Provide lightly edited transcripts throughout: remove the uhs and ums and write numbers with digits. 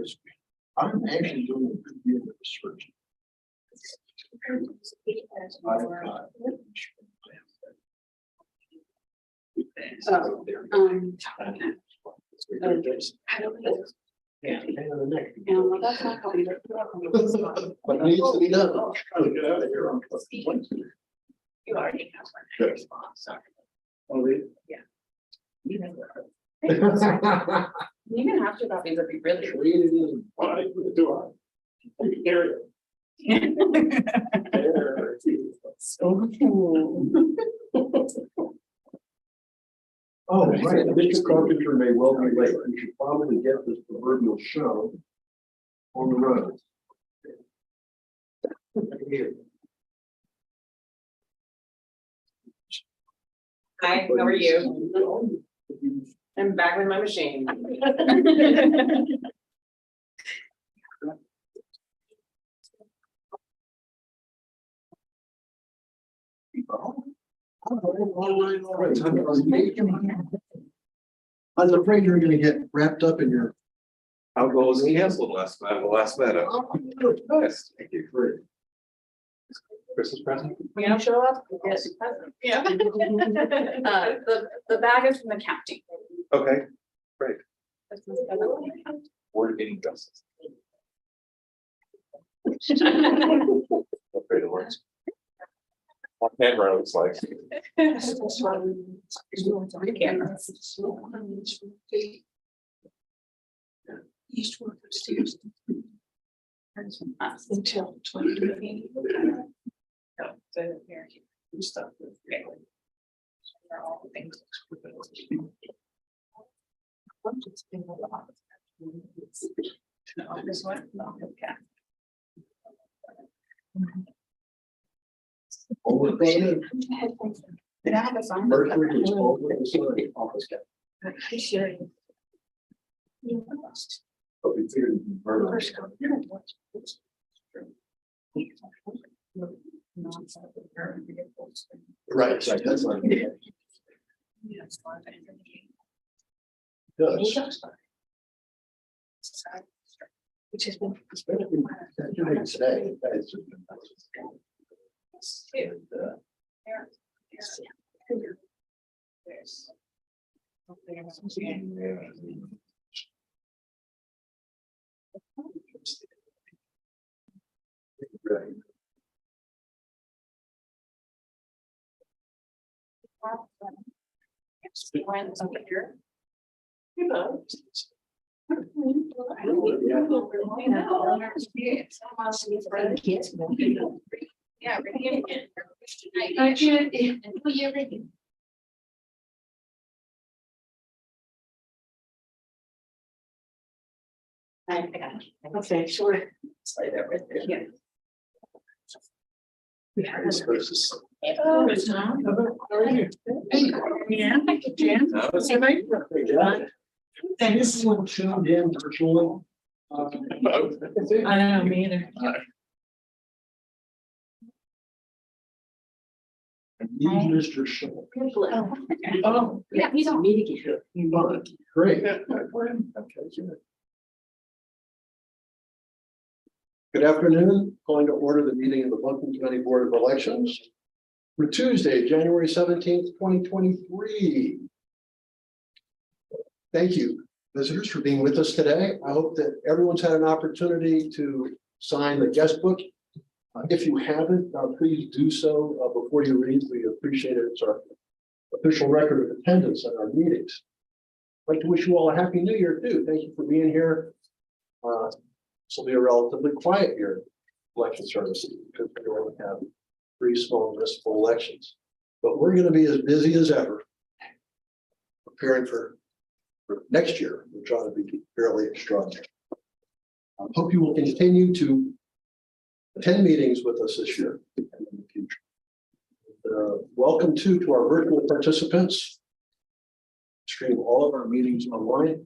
is. I'm actually doing a good deal of research. I've got. So, I don't know. Yeah, hang on the neck. and well, that's not how we do it. But it needs to be done. I'm trying to get out of here on. You already have one. Good. Sorry. Oh, really? You know. You can have two copies if you really. Created in. Why do I? Area. There. Oh, right, Mr. Carpenter may well be late. We should probably get this proverbial show on the road. Hi, how are you? I'm back with my machine. All right. I was afraid you were gonna get wrapped up in your. How goes he canceled last minute? Yes, thank you. Great. Christmas present? We don't show up. Yes. Yeah. The bag is from the county. Okay, This is from the county. we're getting justice. Afraid of words. My camera looks like. Used to work upstairs. Until 2020. No, so here, you stuff. Okay. For all the things. No, this one, no, okay. Overrated. Did I have a sign? Mercury is overrated. Office cat. But we figured. it'd be murder. Right, that's not. Does. Which has been. It's better than doing it today. It's just been- Right. Went over here. You know. Yeah, ready again. I got it. Okay, sure. Slide that right there. Yeah. This versus- Oh, it's Tom. Yeah, Jan. Hey, Jack. This one tuned in virtually. I don't know, me either. Need Mr. Shaw. Oh, Yeah, he's on. Great. Good afternoon, calling to order the meeting of the Buncombe County Board of Elections for Tuesday, January 17th, 2023. Thank you, visitors, for being with us today. I hope that everyone's had an opportunity to sign the guest book. If you haven't, please do so before you leave. We appreciate it. It's our official record of attendance at our meetings. I'd like to wish you all a happy new year too. Thank you for being here. This will be a relatively quiet year, election services, because we only have 3 small municipal elections. But we're going to be as busy as ever, preparing for next year, which ought to be fairly extraordinary. I hope you will continue to attend meetings with us this year and in the future. Welcome to our virtual participants. Stream all of our meetings online.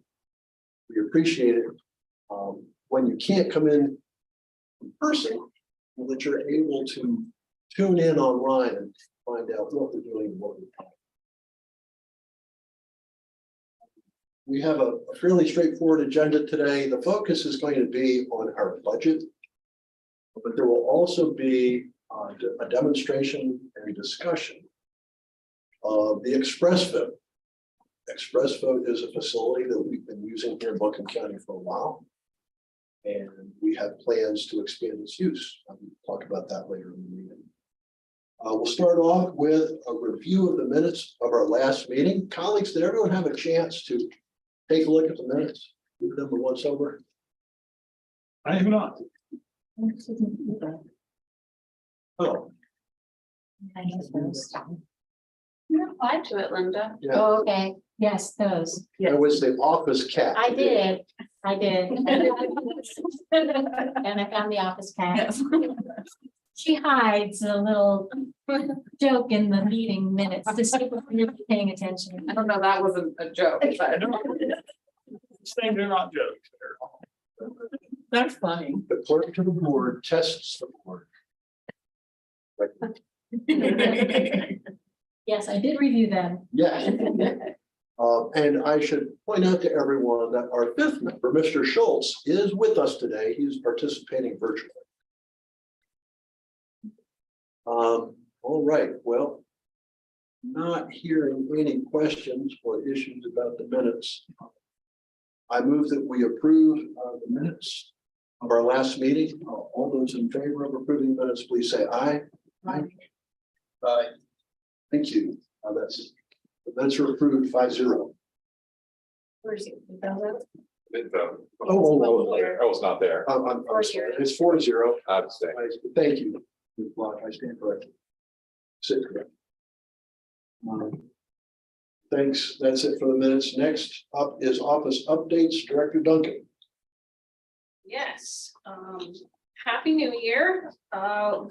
We appreciate it. When you can't come in person, that you're able to tune in online and find out what we're doing and what we're doing. we have a fairly straightforward agenda today. The focus is going to be on our budget. But there will also be a demonstration and discussion of the Express Vote. Express Vote is a facility that we've been using here in Buncombe County for a while. And we have plans to expand its use. I'll talk about that later in the meeting. We'll start off with a review of the minutes of our last meeting. Colleagues, did everyone have a chance to take a look at the minutes? Give them a once over. I have not. Oh, You replied to it, Linda. yeah, Oh, okay, yes, those, it was the office cat. I did. And I found the office cat. Yes. She hides a little joke in the meeting minutes to see if you're paying attention. I don't know, that wasn't a joke, but These things are not jokes. that's funny. The clerk to the board tests the board. Yes, I did review them. Yes. And I should point out to everyone that our fifth member, Mr. Schultz, is with us today. He's participating virtually. All right, well, not hearing any questions or issues about the minutes. I move that we approve the minutes of our last meeting. All those in favor of approving the minutes, please say aye. Aye. Aye. Thank you. The minutes are approved 5-0. Where's it? Didn't vote. Oh, I was not there. I'm sorry. It's 4-0. I would say. Thank you. Ms. Block, I stand corrected. Sit correct. Thanks. That's it for the minutes. Next up is office updates. Director Duncan. Yes, Happy New Year.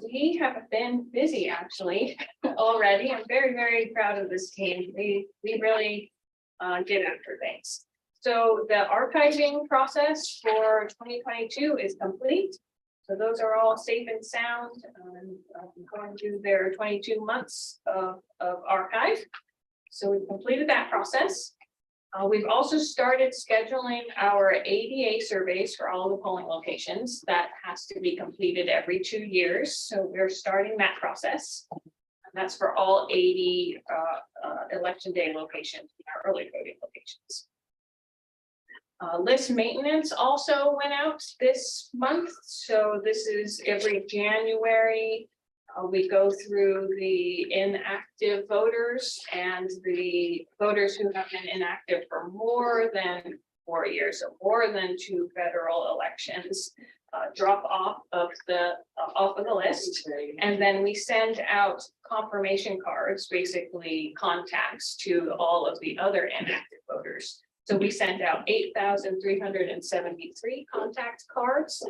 We have been busy actually already. I'm very, very proud of this team. We really get after things. So the archiving process for 2022 is complete. So those are all safe and sound, going through their 22 months of archive. So we've completed that process. We've also started scheduling our ADA surveys for all the polling locations. That has to be completed every 2 years. So we're starting that process. And that's for all 80 election day locations, our early voting locations. List maintenance also went out this month. So this is every January. We go through the inactive voters and the voters who have been inactive for more than 4 years, or more than 2 federal elections, drop off of the list. And then we send out confirmation cards, basically contacts to all of the other inactive voters. So we sent out 8,373 contact cards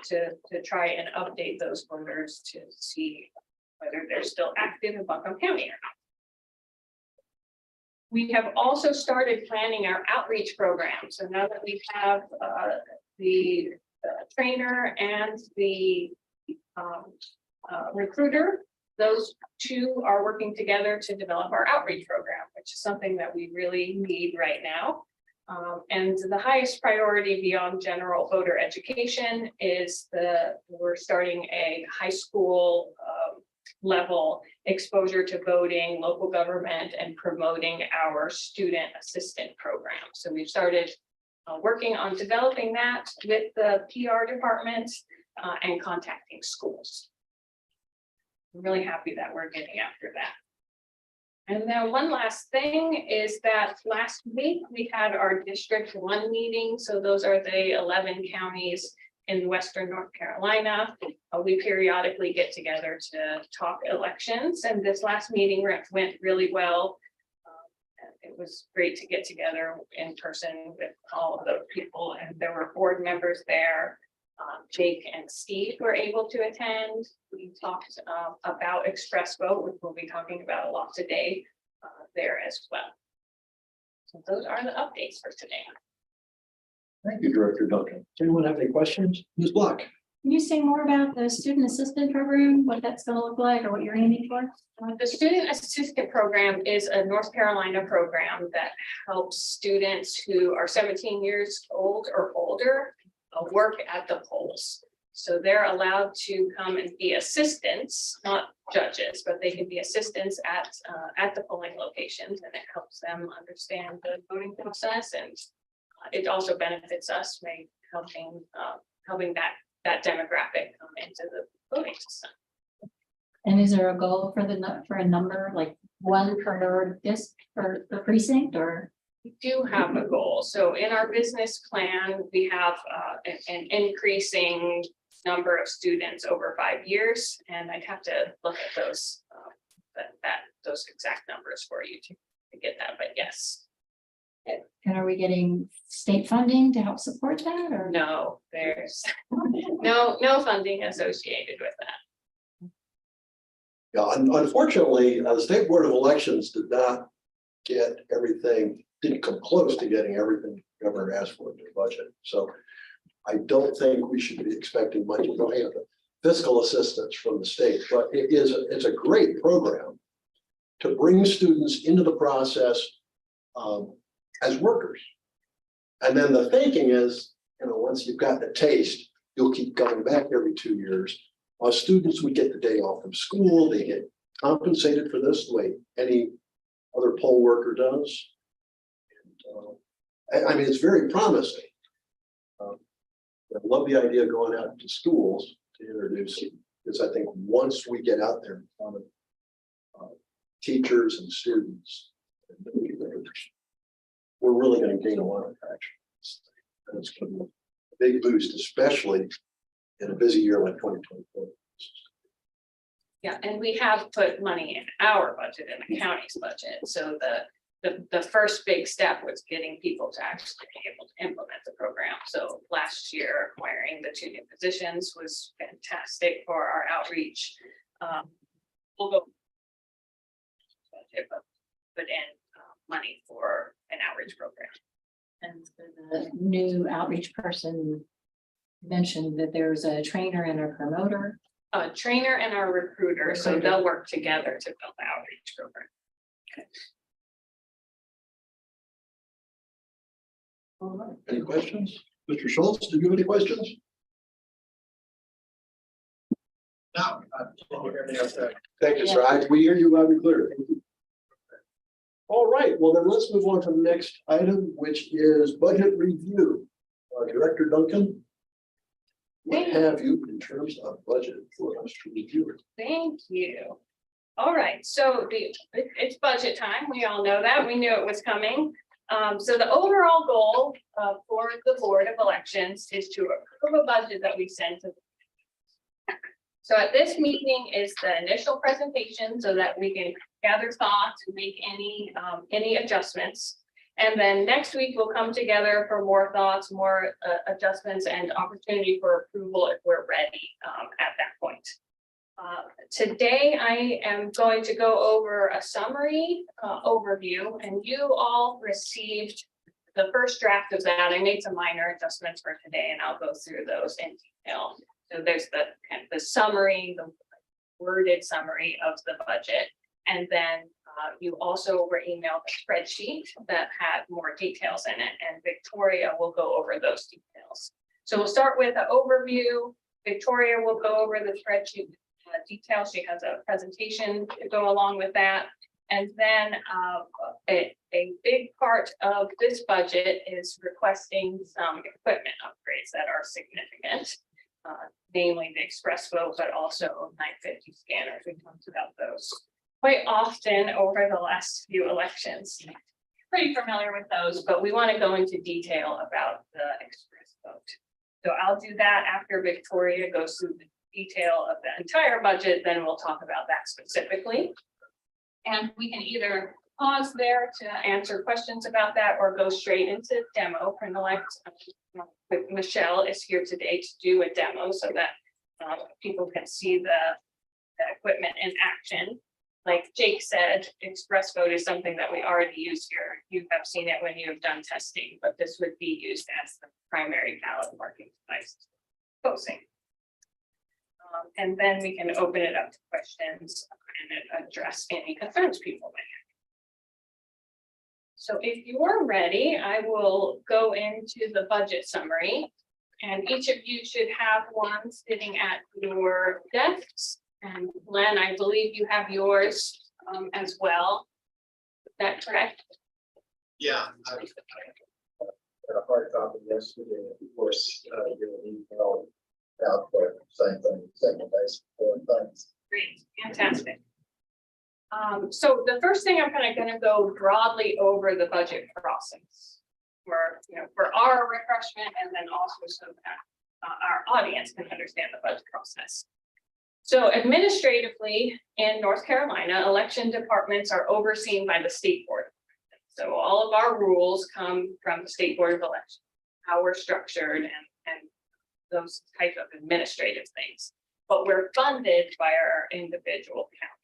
to try and update those voters to see whether they're still active in Buncombe County or not. We have also started planning our outreach program. So now that we have the trainer and the recruiter, those two are working together to develop our outreach program, which is something that we really need right now. And the highest priority beyond general voter education is we're starting a high school level exposure to voting, local government, and promoting our student assistant program. So we've started working on developing that with the PR department and contacting schools. I'm really happy that we're getting after that. And then one last thing is that last week we had our District 1 meeting. So those are the 11 counties in Western North Carolina. We periodically get together to talk elections, and this last meeting went really well. It was great to get together in person with all of the people, and there were board members there. Jake and Steve were able to attend. We talked about Express Vote, which we'll be talking about a lot today there as well. So those are the updates for today. Thank you, Director Duncan. Does anyone have any questions? Ms. Block. Can you say more about the student assistant program, what that's gonna look like or what you're aiming for? The Student Assistant Program is a North Carolina program that helps students who are 17 years old or older work at the polls. So they're allowed to come and be assistants, not judges, but they can be assistants at the polling locations, and it helps them understand the voting process, and it also benefits us by helping that demographic come into the voting system. And is there a goal for for a number, like one per per precinct or? We do have a goal. So in our business plan, we have an increasing number of students over 5 years, and I'd have to look at those those exact numbers for you to get that, but yes. And are we getting state funding to help support that or? No, there's no funding associated with that. Yeah, unfortunately, the State Board of Elections did not get everything, didn't come close to getting everything the governor asked for in their budget. So I don't think we should be expecting much of the fiscal assistance from the state, but it's a great program to bring students into the process as workers. And then the thinking is, once you've gotten a taste, you'll keep coming back every 2 years. Our students would get the day off from school, they get compensated for this the way any other poll worker does. And, I mean, it's very promising. I love the idea of going out to schools to introduce, because I think once we get out there in front of teachers and students, we're really going to gain a lot of traction. And it's going to be a big boost, especially in a busy year like 2024. Yeah, and we have put money in our budget and the county's budget. So the first big step was getting people to actually be able to implement the program. So last year, acquiring the 2 new positions was fantastic for our outreach. We'll go put in money for an outreach program. And the new outreach person mentioned that there's a trainer and a promoter. A trainer and our recruiter, so they'll work together to build the outreach program. All right, any questions? Mr. Schultz, do you have any questions? No. Thank you, sir. We hear you loud and clear. Thank you. All right, well then let's move on to the next item, which is budget review. Director Duncan, what have you in terms of budget for us to review? Thank you. All right, so it's budget time. We all know that. We knew it was coming. So the overall goal for the Board of Elections is to approve a budget that we send to. So at this meeting is the initial presentation so that we can gather thoughts and make any adjustments. And then next week we'll come together for more thoughts, more adjustments, and opportunity for approval if we're ready at that point. Today I am going to go over a summary overview, and you all received the first draft of that. I made some minor adjustments for today, and I'll go through those in detail. So there's the summary, the worded summary of the budget, and then you also were emailed a spreadsheet that had more details in it, and Victoria will go over those details. So we'll start with an overview. Victoria will go over the spreadsheet details. She has a presentation to go along with that. And then a big part of this budget is requesting some equipment upgrades that are significant, namely the Express Vote, but also 950 scanners. We talked about those quite often over the last few elections. Pretty familiar with those, but we want to go into detail about the Express Vote. So I'll do that after Victoria goes through the detail of the entire budget, then we'll talk about that specifically. And we can either pause there to answer questions about that or go straight into demo. Printellect with Michelle is here today to do a demo so that people can see the equipment in action. Like Jake said, Express Vote is something that we already use here. You have seen it when you have done testing, but this would be used as the primary ballot marking device. Posting. and then we can open it up to questions and address any concerns people may have. So if you're ready, I will go into the budget summary. And each of you should have one sitting at your desks. And Len, I believe you have yours as well. Is that correct? Yeah. I had a hard copy yesterday, of course, your email out there, same thing, second base, four things. Great, fantastic. So the first thing I'm kind of going to go broadly over the budget process for our refreshment, and then also so that our audience can understand the budget process. So administratively in North Carolina, election departments are overseen by the state board. So all of our rules come from the State Board of Elections, how we're structured and those type of administrative things. But we're funded by our individual counties.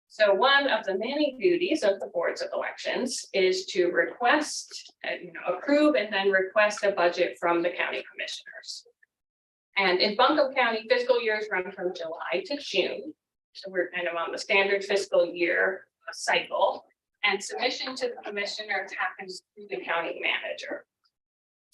So one of the many duties of the boards of elections is to request, approve and then request a budget from the county commissioners. And in Buncombe County, fiscal years run from July to June. So we're kind of on the standard fiscal year cycle. And submission to the commissioners happens through the county manager.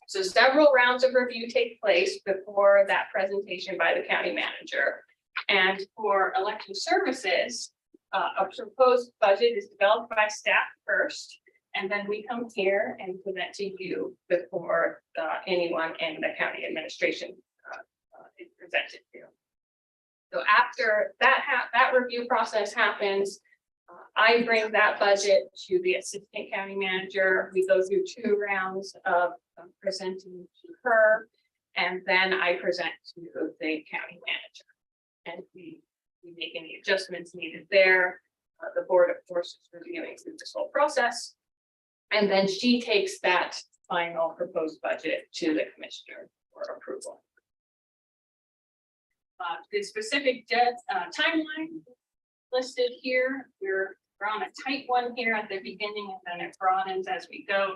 So several rounds of review take place before that presentation by the county manager. And for election services, a proposed budget is developed by staff first, and then we come here and present to you before anyone in the county administration is presented to. So after that review process happens, I bring that budget to the assistant county manager. We go through 2 rounds of presenting to her, and then I present to the county manager. And we make any adjustments needed there. The board, of course, is reviewing through this whole process. And then she takes that final proposed budget to the commissioner for approval. The specific timeline listed here, we're on a tight one here at the beginning, and then it broadens as we go.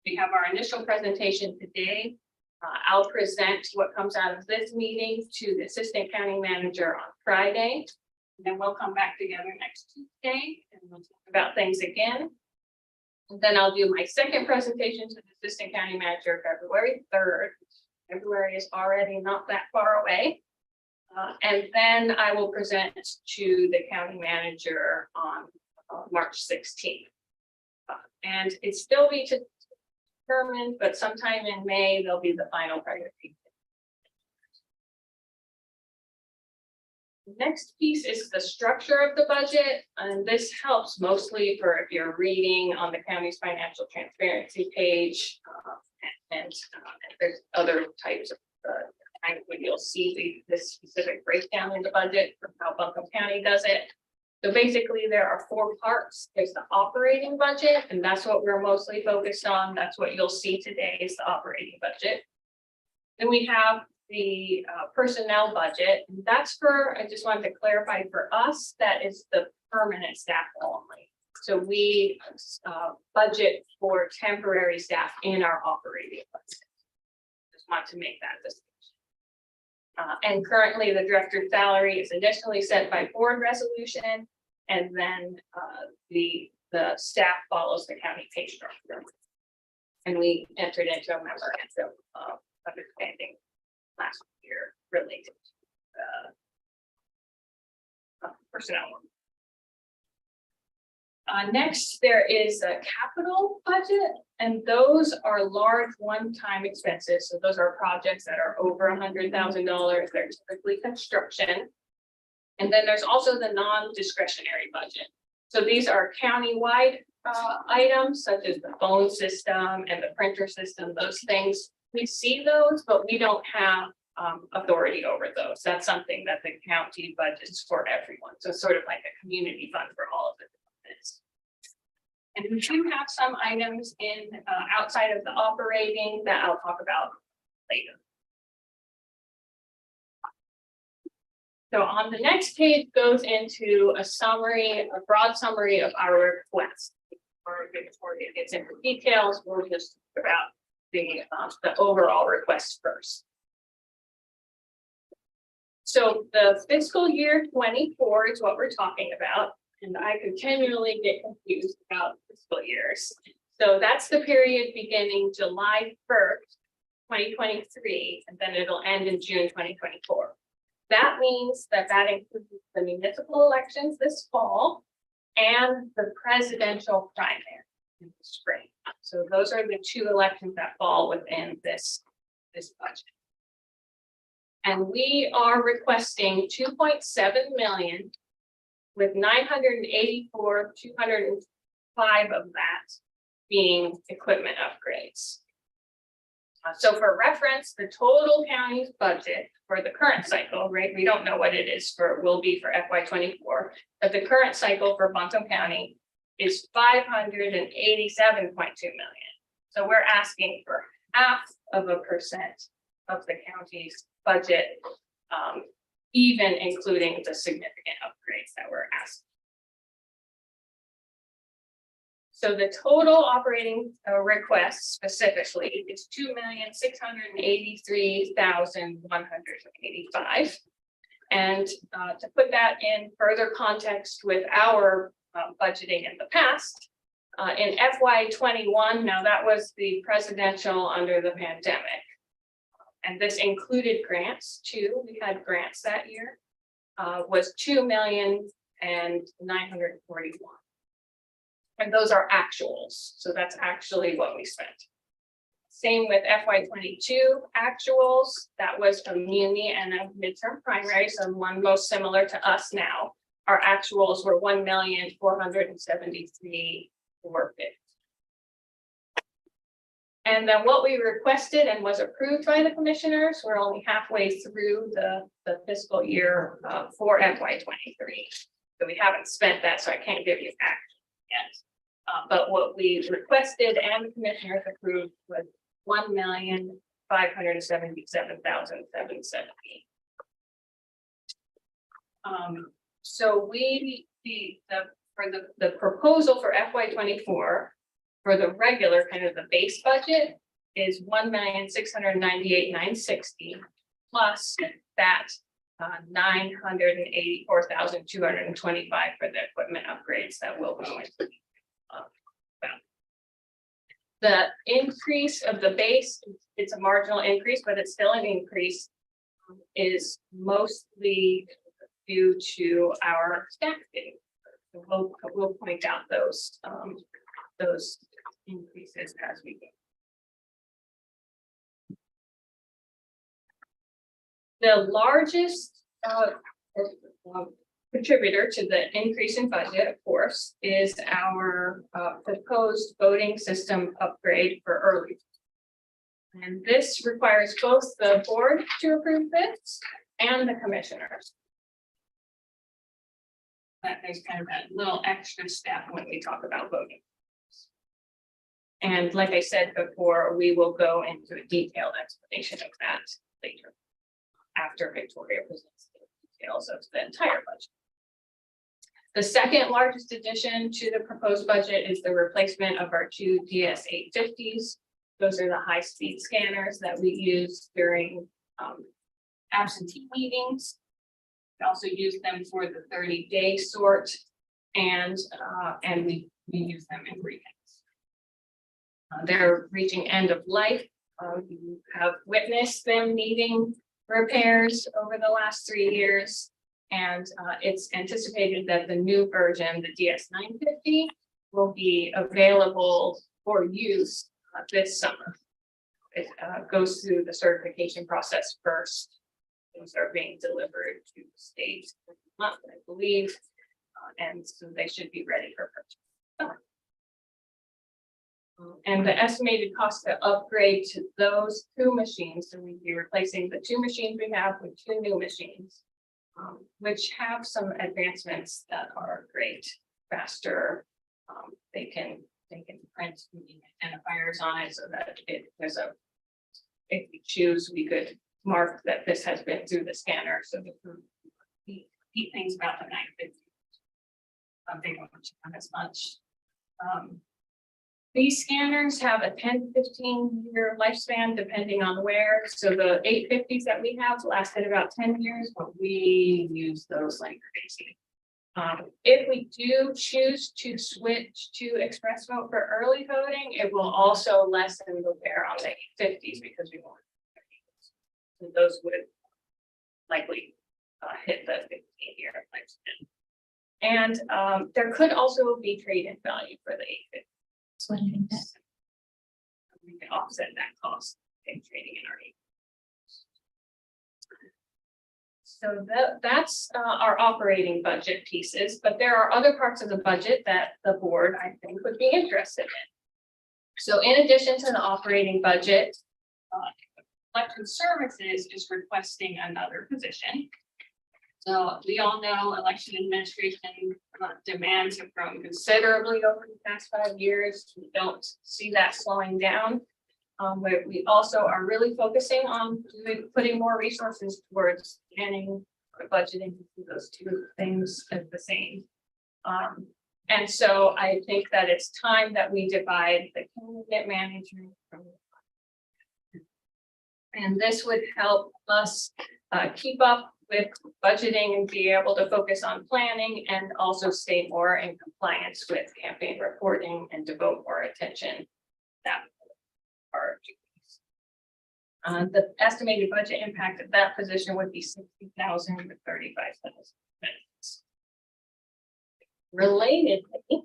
We have our initial presentation today. I'll present what comes out of this meeting to the assistant county manager on Friday. And then we'll come back together next Tuesday and we'll talk about things again. And then I'll do my second presentation to the assistant county manager February 3rd. February is already not that far away. And then I will present to the county manager on March 16th. And it's still be determined, but sometime in May, there'll be the final priority. The next piece is the structure of the budget, and this helps mostly for if you're reading on the county's financial transparency page, and there's other types of when you'll see this specific breakdown in the budget for how Buncombe County does it. So basically there are 4 parts. There's the operating budget, and that's what we're mostly focused on. That's what you'll see today is the operating budget. Then we have the personnel budget, and that's for, I just wanted to clarify for us, that is the permanent staff only. So we budget for temporary staff in our operating budget. Just want to make that distinction. And currently the director's salary is initially set by board resolution, and then the staff follows the county pay structure. And we entered into a memorandum of understanding last year related to personnel. Next, there is a capital budget, and those are large one-time expenses. So those are projects that are over $100,000. They're typically construction. And then there's also the non-discretionary budget. So these are countywide items such as the phone system and the printer system, those things. We see those, but we don't have authority over those. That's something that the county budgets for everyone. So sort of like a community fund for all of the departments. And we do have some items in outside of the operating that I'll talk about later. So on the next page goes into a summary, a broad summary of our request. Before it gets into details, we'll just talk about the overall request first. So the fiscal year 24 is what we're talking about, and I continually get confused about fiscal years. So that's the period beginning July 1st, 2023, and then it'll end in June 2024. That means that includes the municipal elections this fall and the presidential primary in the spring. So those are the two elections that fall within this budget. And we are requesting 2.7 million with 984, 205 of that being equipment upgrades. So for reference, the total county's budget for the current cycle, right? We don't know what it is will be for FY24, but the current cycle for Buncombe County is 587.2 million. So we're asking for 0.5% of the county's budget, even including the significant upgrades that we're asking. So the total operating request specifically is 2,683,185. And to put that in further context with our budgeting in the past, in FY21, now that was the presidential under the pandemic. And this included grants too. We had grants that year, was 2,941,000. And those are actuals. So that's actually what we spent. Same with FY22 actuals. That was a muni and a midterm primary. So one most similar to us now. Our actuals were 1,473,450. And then what we requested and was approved by the commissioners, we're only halfway through the fiscal year for FY23. So we haven't spent that, so I can't give you actual yet. But what we requested and the commissioners approved was 1,577,770. So the proposal for FY24 for the regular kind of the base budget is 1,698,960 plus that 984,225 for the equipment upgrades that will go into. The increase of the base, it's a marginal increase, but it's still an increase, is mostly due to our staffing. So we'll point out those increases as we go. The largest contributor to the increase in budget, of course, is our proposed voting system upgrade for early. And this requires both the board to approve this and the commissioners. That there's kind of that little extra step when we talk about voting. And like I said before, we will go into a detailed explanation of that later, after Victoria presents the details of the entire budget. The second largest addition to the proposed budget is the replacement of our two DS850s. Those are the high-speed scanners that we use during absentee meetings. We also use them for the 30-day sort, and we use them in weekends. They're reaching end of life. You have witnessed them needing repairs over the last 3 years. And it's anticipated that the new version, the DS950, will be available for use this summer. It goes through the certification process first. Those are being delivered to the state this month, I believe, and so they should be ready for purchase. And the estimated cost to upgrade to those two machines, so we'd be replacing the two machines we have with two new machines, which have some advancements that are great, faster. They can print identifiers on it so that if we choose, we could mark that this has been through the scanner. So the neat things about the 950, they don't charge as much. These scanners have a 10-15 year lifespan depending on where. So the 850s that we have lasted about 10 years, but we use those like crazy. If we do choose to switch to express vote for early voting, it will also lessen the wear on the 850s because we won't. So those would likely hit the 15-year lifespan. And there could also be trade-in value for the 850. That's what I think that. We can offset that cost in trading in our. So that's our operating budget pieces, but there are other parts of the budget that the board, I think, would be interested in. So in addition to the operating budget, election services is requesting another position. So we all know election administration demands have grown considerably over the past 5 years. We don't see that slowing down. But we also are really focusing on putting more resources towards planning, budgeting, those two things as the same. And so I think that it's time that we divide the candidate management from. And this would help us keep up with budgeting and be able to focus on planning and also stay more in compliance with campaign reporting and devote more attention. That the estimated budget impact of that position would be 60,000 to 35,000. Relatedly,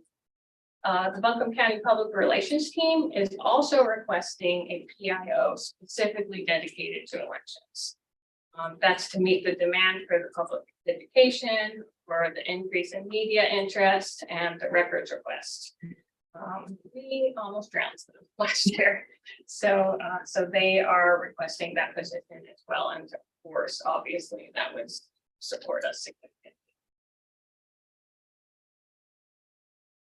the Buncombe County Public Relations team is also requesting a PIO specifically dedicated to elections. That's to meet the demand for the public education, for the increase in media interest and the records request. We almost drowned them last year. So they are requesting that position as well. And of course, obviously, that would support us significantly.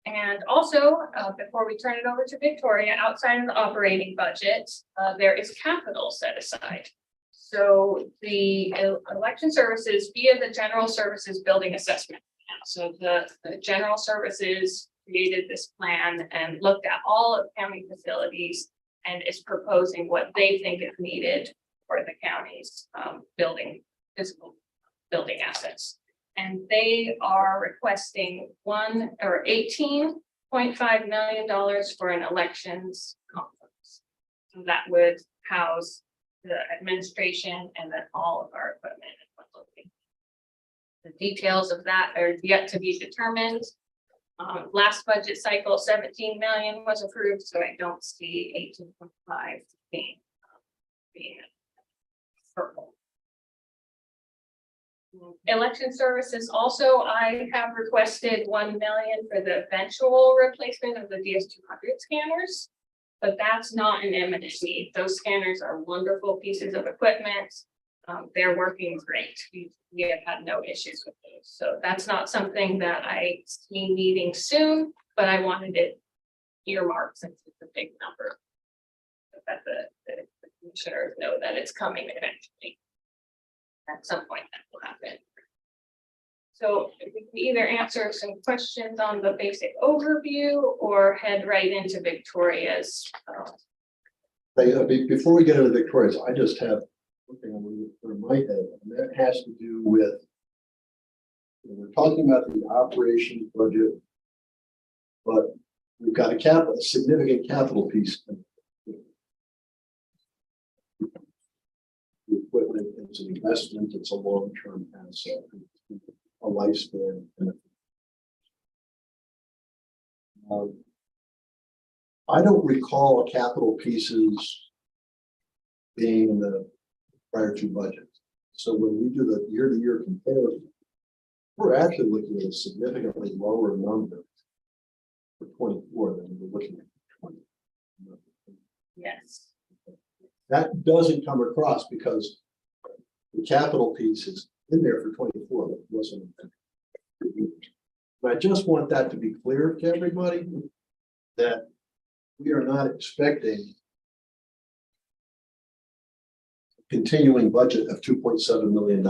And also, before we turn it over to Victoria, outside of the operating budget, there is capital set aside. So the election services via the general services building assessment. So the general services created this plan and looked at all of county facilities and is proposing what they think is needed for the county's physical building assets. And they are requesting $18.5 million for an elections complex. So that would house the administration and then all of our equipment. The details of that are yet to be determined. Last budget cycle, 17 million was approved, so I don't see 18.5 being purple. Election services also, I have requested 1 million for the eventual replacement of the DS200 scanners, but that's not an imminent need. Those scanners are wonderful pieces of equipment. They're working great. We have had no issues with those. So that's not something that I see needing soon, but I wanted it earmarked since it's a big number. So that the commissioners know that it's coming eventually. At some point that will happen. So we can either answer some questions on the basic overview or head right into Victoria's. Before we get into Victoria's, I just have something on my head, and that has to do with, we're talking about the operations budget, but we've got a significant capital piece. The equipment, it's an investment, it's a long-term asset, a lifespan. I don't recall capital pieces being in the prior two budgets. So when we do the year-to-year comparison, we're actually looking at a significantly lower number for 24 than we're looking at 20. Yes. That doesn't come across because the capital piece is in there for 24, but it wasn't. But I just want that to be clear to everybody that we are not expecting a continuing budget of $2.7 million.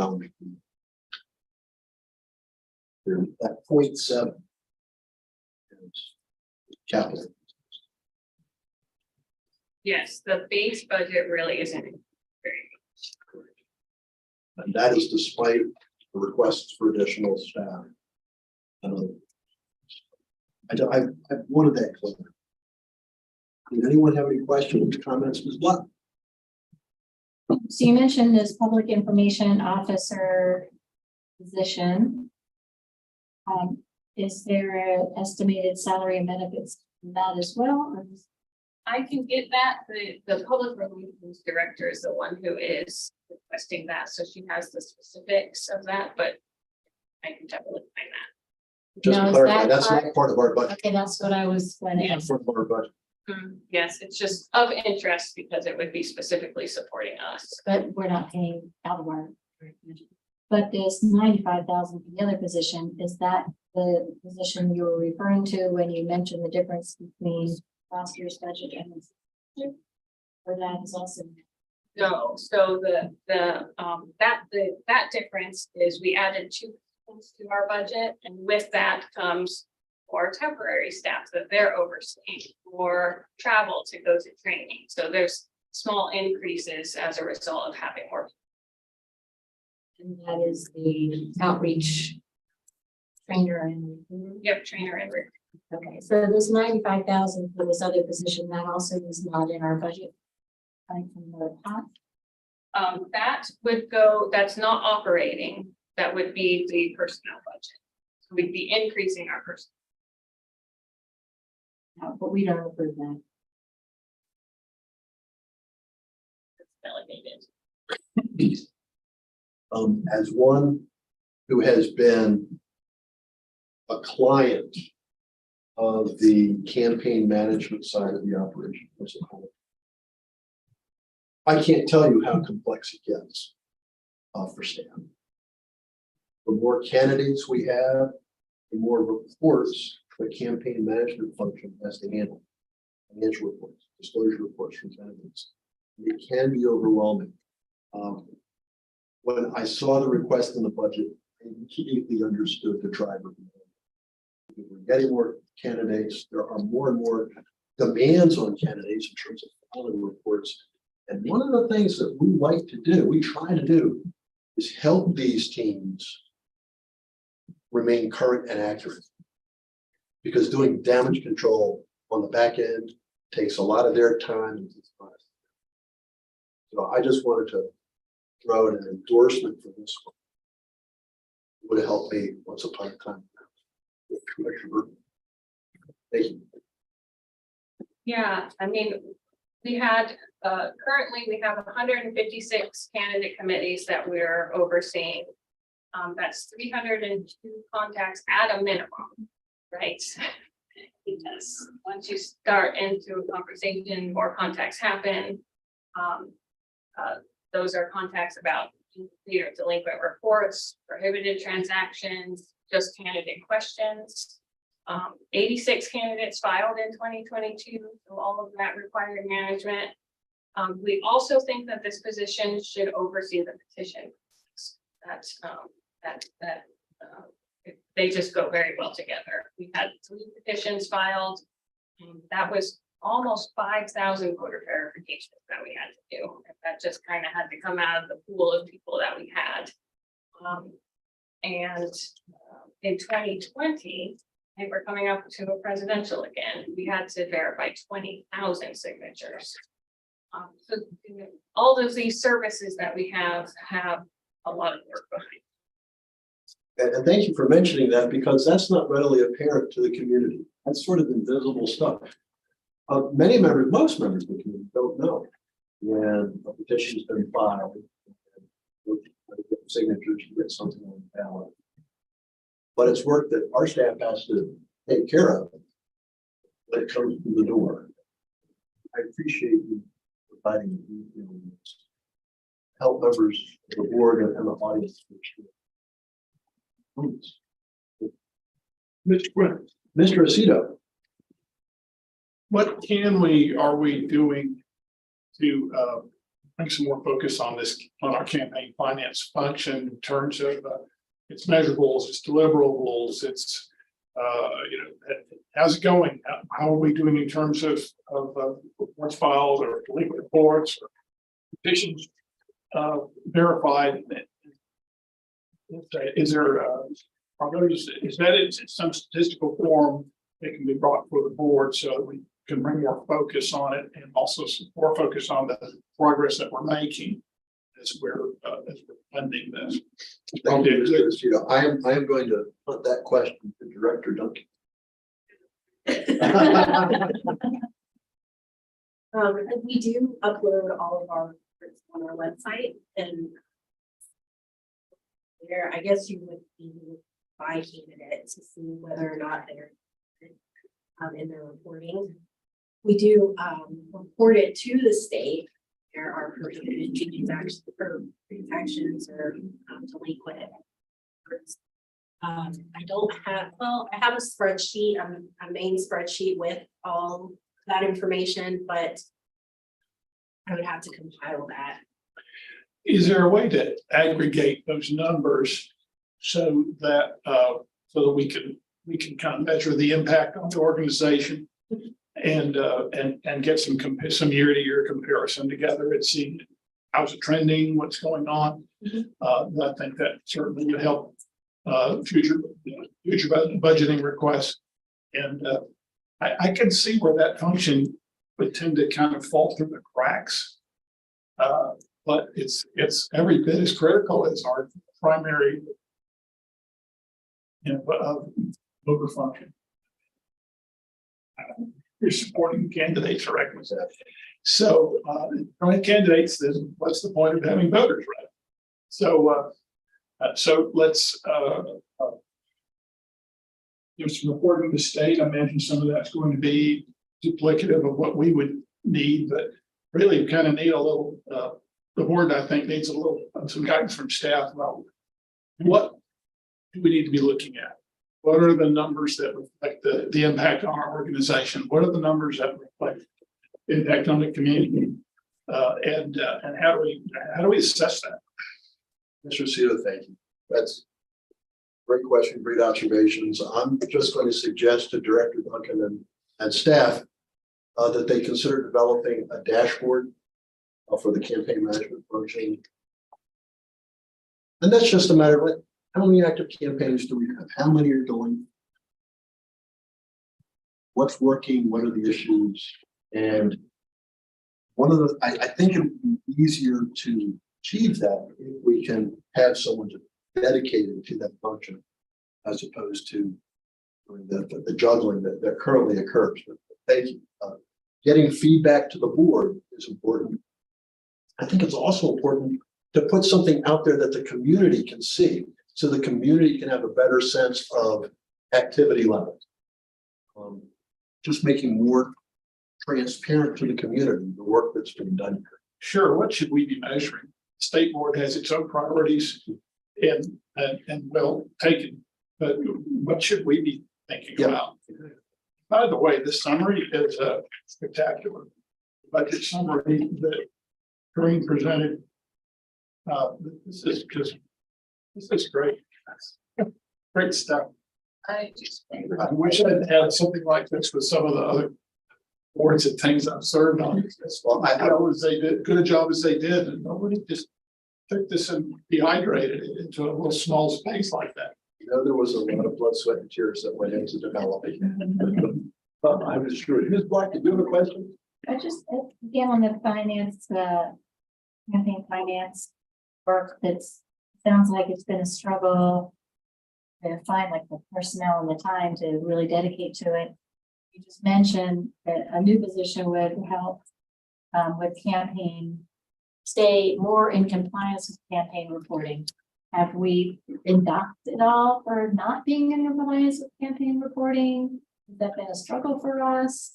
That 0.7 is capital. Yes, the base budget really isn't very. And that is despite the requests for additional staff. I wanted that clear. Did anyone have any questions, comments, Ms. Blunt? So you mentioned this public information officer position. Is there an estimated salary and benefits for that as well? Or is- I can get that, the public relations director is the one who is requesting that, so she has the specifics of that, but I can definitely find that. Just Now, to is clarify, that that's part- not part of our budget. Okay, that's what I was going to Yeah. ask. Part of our budget. Yes, it's just of interest because it would be specifically supporting us. But we're not paying out of our. But this 95,000 for the other position, is that the position you were referring to when you mentioned the difference between last year's budget and this? year? Or that is also, No, so that difference is we added 2 things to our budget, and with that comes more temporary staff that they're overseeing, or travel to go to training. So there's small increases as a result of having more. and that is the outreach trainer and, Yep, trainer and recruiter. okay, so this 95,000 for this other position, that also is not in our budget. Coming from the top. That would go, that's not operating, that would be the personnel budget. So we'd be increasing our personnel. But we don't approve that. Delegated. As one who has been a client of the campaign management side of the operation as a whole, I can't tell you how complex it gets for staff. The more candidates we have, the more reports the campaign management function has to handle. Financial reports, disclosure reports from candidates. It can be overwhelming. When I saw the request in the budget, I immediately understood the driver. We're getting more candidates. There are more and more demands on candidates in terms of filing reports. And one of the things that we like to do, we try to do, is help these teams remain current and accurate. Because doing damage control on the back end takes a lot of their time. So I just wanted to throw in an endorsement for this one. It would have helped me once upon a time. Thank you. Yeah, I mean, we had, currently we have 156 candidate committees that we're overseeing. That's 302 contacts at a minimum, right? Because once you start into a conversation, more contacts happen. Those are contacts about delinquent reports, prohibited transactions, just candidate questions. 86 candidates filed in 2022, so all of that required management. We also think that this position should oversee the petition. They just go very well together. We had 3 petitions filed. That was almost 5,000 voter verifications that we had to do. And that just kind of had to come out of the pool of people that we had. And in 2020, and we're coming up to a presidential again, we had to verify 20,000 signatures. So all of these services that we have a lot of work behind. And thank you for mentioning that, because that's not readily apparent to the community. That's sort of invisible stuff. Many members, most members of the community don't know when a petition's been filed. Signatures to get something on the ballot. But it's work that our staff has to take care of when it comes through the door. I appreciate you providing details. Help members of the board and the audience. Mr. Quinn, Mr. Aceto. what are we doing to bring some more focus on our campaign finance function in terms of its measurables, its deliverables, its How's it going? How are we doing in terms of reports filed or legal reports or petitions verified? Is there, are those, is that in some statistical form that can be brought for the board so that we can bring more focus on it and also some more focus on the progress that we're making as we're funding this? Thank you, Mr. Lucido. I am going to put that question to Director Duncan. We do upload all of our reports on our website, and there, I guess you would be by candidate to see whether or not they're in their reporting. We do report it to the state. There are prohibited transactions or transactions or delinquent. I don't have, well, I have a spreadsheet, a main spreadsheet with all that information, but I would have to compile that. Is there a way to aggregate those numbers so that we can kind of measure the impact on the organization and get some year-to-year comparison together and see how's it trending, what's going on? I think that certainly would help future budgeting requests. And I can see where that function would tend to kind of fall through the cracks. But it's every bit as critical as our primary voter function. You're supporting candidates directly. So running candidates, then what's the point of having voters, right? So let's there's some reporting to the state. I imagine some of that's going to be duplicative of what we would need, but really kind of need a little the board, I think, needs a little some guidance from staff about what do we need to be looking at. What are the numbers that reflect the impact on our organization? What are the numbers that reflect impact on the community? And how do we assess that? Mr. Lucido, thank you. That's a great question, great observations. I'm just going to suggest to Director Duncan and staff that they consider developing a dashboard for the campaign management function. And that's just a matter of how many active campaigns do we have? How many are going? What's working? What are the issues? And one of the, I think it would be easier to achieve that if we can have someone dedicated to that function, as opposed to the juggling that currently occurs. But thank you. Getting feedback to the board is important. I think it's also important to put something out there that the community can see, so the community can have a better sense of activity levels. Just making more transparent to the community the work that's being done here. Sure. What should we be measuring? The state board has its own priorities and well taken, but what should we be thinking about? By the way, the summary is a spectacular budget summary that Green presented. This is great. Great stuff. I wish I'd had something like this with some of the other boards and things I've served on. Well, I know as they did good a job as they did, and nobody just took this and dehydrated it into a little small space like that. You know, there was a lot of blood, sweat, and tears that went into developing. I was sure. Ms. Black, did you have a question? I just, again, on the finance, campaign finance work, sounds like it's been a struggle to find like the personnel and the time to really dedicate to it. You just mentioned that a new position would help with campaign, stay more in compliance with campaign reporting. Have we been docked at all for not being in compliance with campaign reporting? Has that been a struggle for us?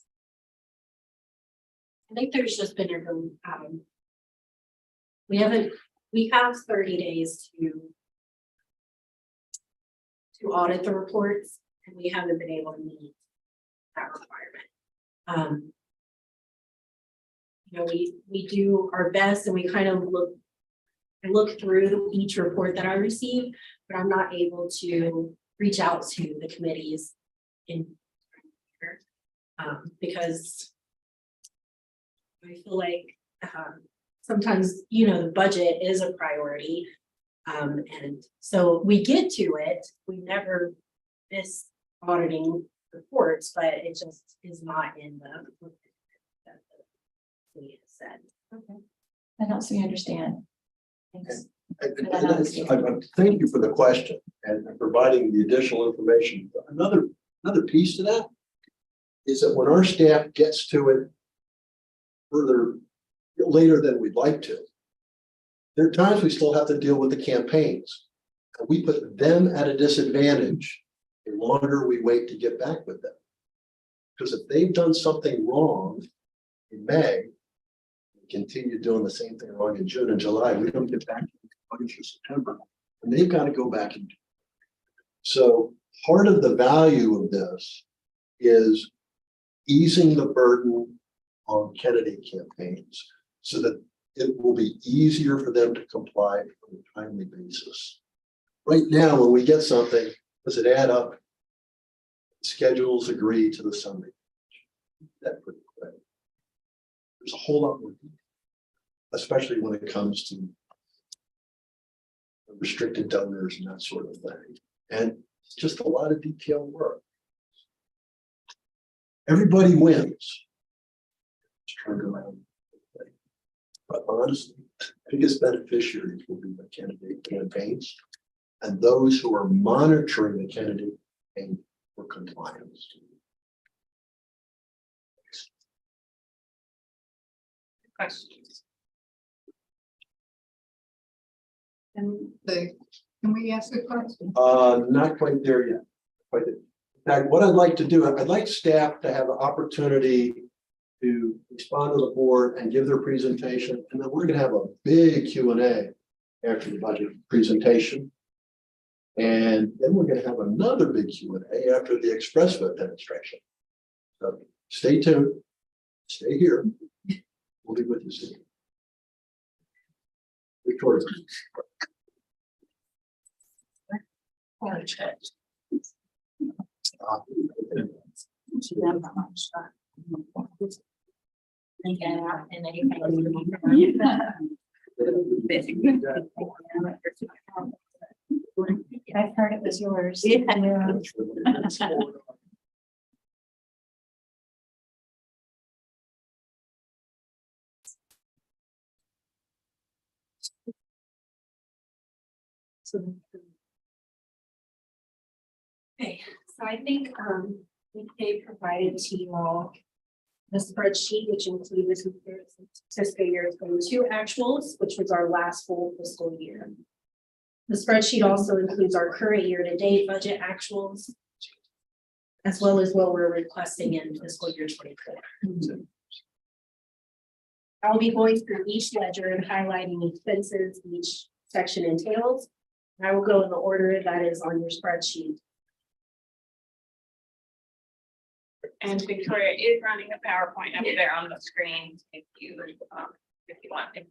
I think there's just been we have 30 days to audit the reports, and we haven't been able to meet that requirement. You know, we do our best, and we kind of look through each report that I receive, but I'm not able to reach out to the committees in. Because I feel like, sometimes, the budget is a priority. And so we get to it, we never miss auditing reports, but it just is not in the. that we said. I don't see, understand. Thanks. Thank you for the question and providing the additional information. Another piece to that is that when our staff gets to it further later than we'd like to, there are times we still have to deal with the campaigns. And we put them at a disadvantage the longer we wait to get back with them. Because if they've done something wrong in May, we continue doing the same thing wrong in June and July, we don't get back in August or September, and they've got to go back and. So part of the value of this is easing the burden on candidate campaigns so that it will be easier for them to comply on a timely basis. Right now, when we get something, does it add up? Schedules agree to the Sunday. That pretty quick. There's a whole lot more, especially when it comes to restricted donors and that sort of thing. And it's just a lot of detailed work. Everybody wins. It's turned around. But honestly, the biggest beneficiaries will be the candidate campaigns and those who are monitoring the candidate campaign for compliance. Questions? And can we ask a question? Not quite there yet. Quite there. In fact, what I'd like to do, I'd like staff to have an opportunity to respond to the board and give their presentation, and then we're going to have a big Q&A after the budget presentation. And then we're going to have another big Q&A after the express vote demonstration. So stay tuned, stay here. We'll be with you soon. Victoria. I've heard it was yours. Okay, so I think we provided to you all the spreadsheet, which includes the comparison to fiscal year 22 actuals, which was our last full fiscal year. The spreadsheet also includes our current year-to-date budget actuals, as well as what we're requesting in fiscal year 24. I'll be going through each ledger and highlighting expenses each section entails. I will go in the order that is on your spreadsheet. And Victoria is running a PowerPoint up there on the screen if you want to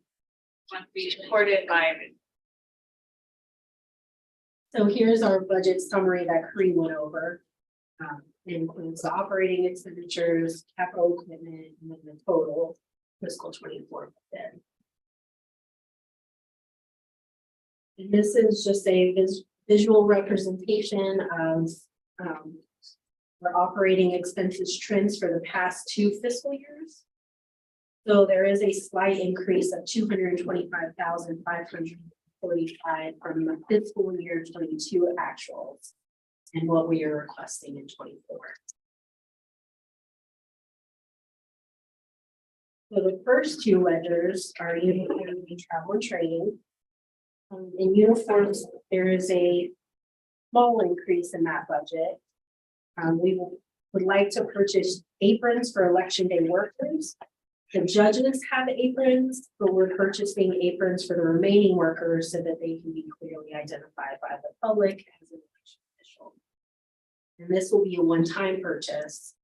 be supported by it. So here's our budget summary that Cree went over. It includes the operating expenditures, capital equipment, and then the total fiscal 24 budget. And this is just a visual representation of our operating expenses trends for the past 2 fiscal years. So there is a slight increase of $225,545 from the fiscal year 22 actuals and what we are requesting in 24. So the first 2 ledgers are uniform travel and training. In uniforms, there is a small increase in that budget. We would like to purchase aprons for election day workers. The judges have aprons, but we're purchasing aprons for the remaining workers so that they can be clearly identified by the public as an election official. And this will be a one-time purchase.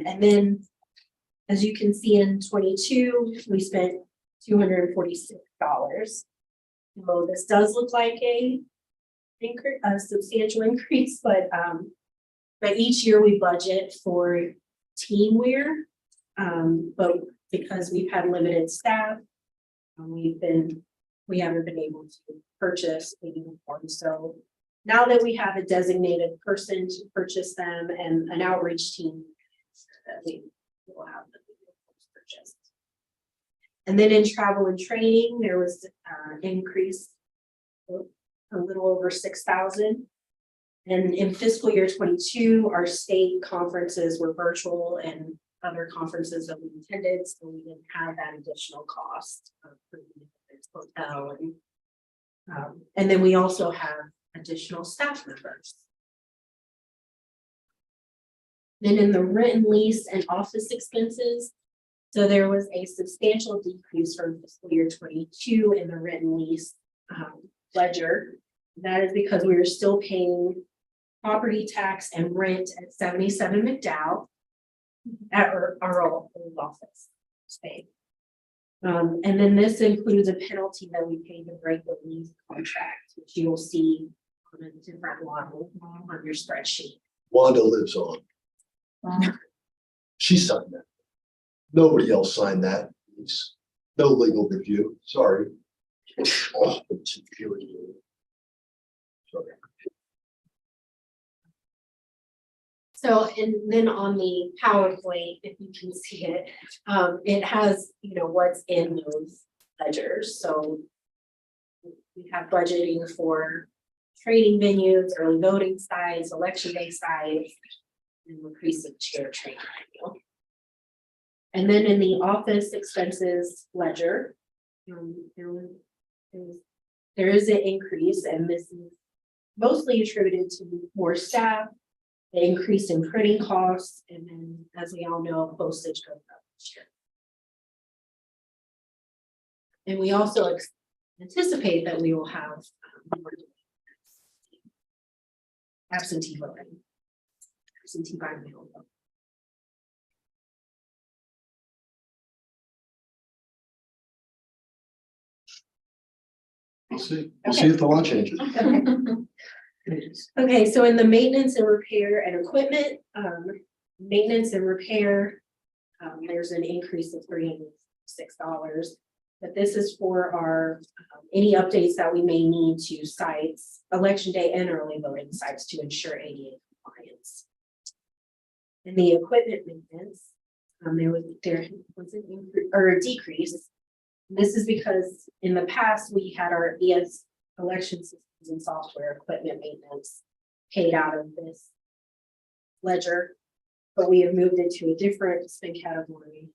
And then, as you can see in 22, we spent $246. So this does look like a substantial increase, but But each year we budget for team wear. But because we've had limited staff, we haven't been able to purchase the uniforms. So now that we have a designated person to purchase them and an outreach team, that we will have the uniforms purchased. And then in travel and training, there was increase a little over 6,000. And in fiscal year 22, our state conferences were virtual and other conferences that we attended, so we didn't have that additional cost of hotel and then we also have additional staff members. Then in the rent and lease and office expenses, so there was a substantial decrease from fiscal year 22 in the rent and lease ledger. That is because we are still paying property tax and rent at 77 McDowell at our old office space. And then this includes a penalty that we pay to break the lease contract, which you will see on a different line on your spreadsheet. Wanda lives on. She signed that. Nobody else signed that. It's no legal review. Sorry. Oh, it's infuriating. Sorry. So, and then on the PowerPoint, if you can see it, it has, what's in those ledgers. So we have budgeting for training venues, early voting sites, election day sites, and increase of chair training. And then in the office expenses ledger, there is an increase, and this is mostly attributed to more staff, the increase in printing costs, and then, as we all know, postage goes up this year. And we also anticipate that we will have more absentee voting, absentee by mail vote. We'll see. We'll see if the law changes. Okay, so in the maintenance and repair and equipment, maintenance and repair, there's an increase of $306. But this is for our any updates that we may need to sites, election day and early voting sites to ensure ADA compliance. In the equipment maintenance, there was an increase or a decrease. This is because in the past we had our ES election systems and software equipment maintenance paid out of this ledger, but we have moved it to a different spend category.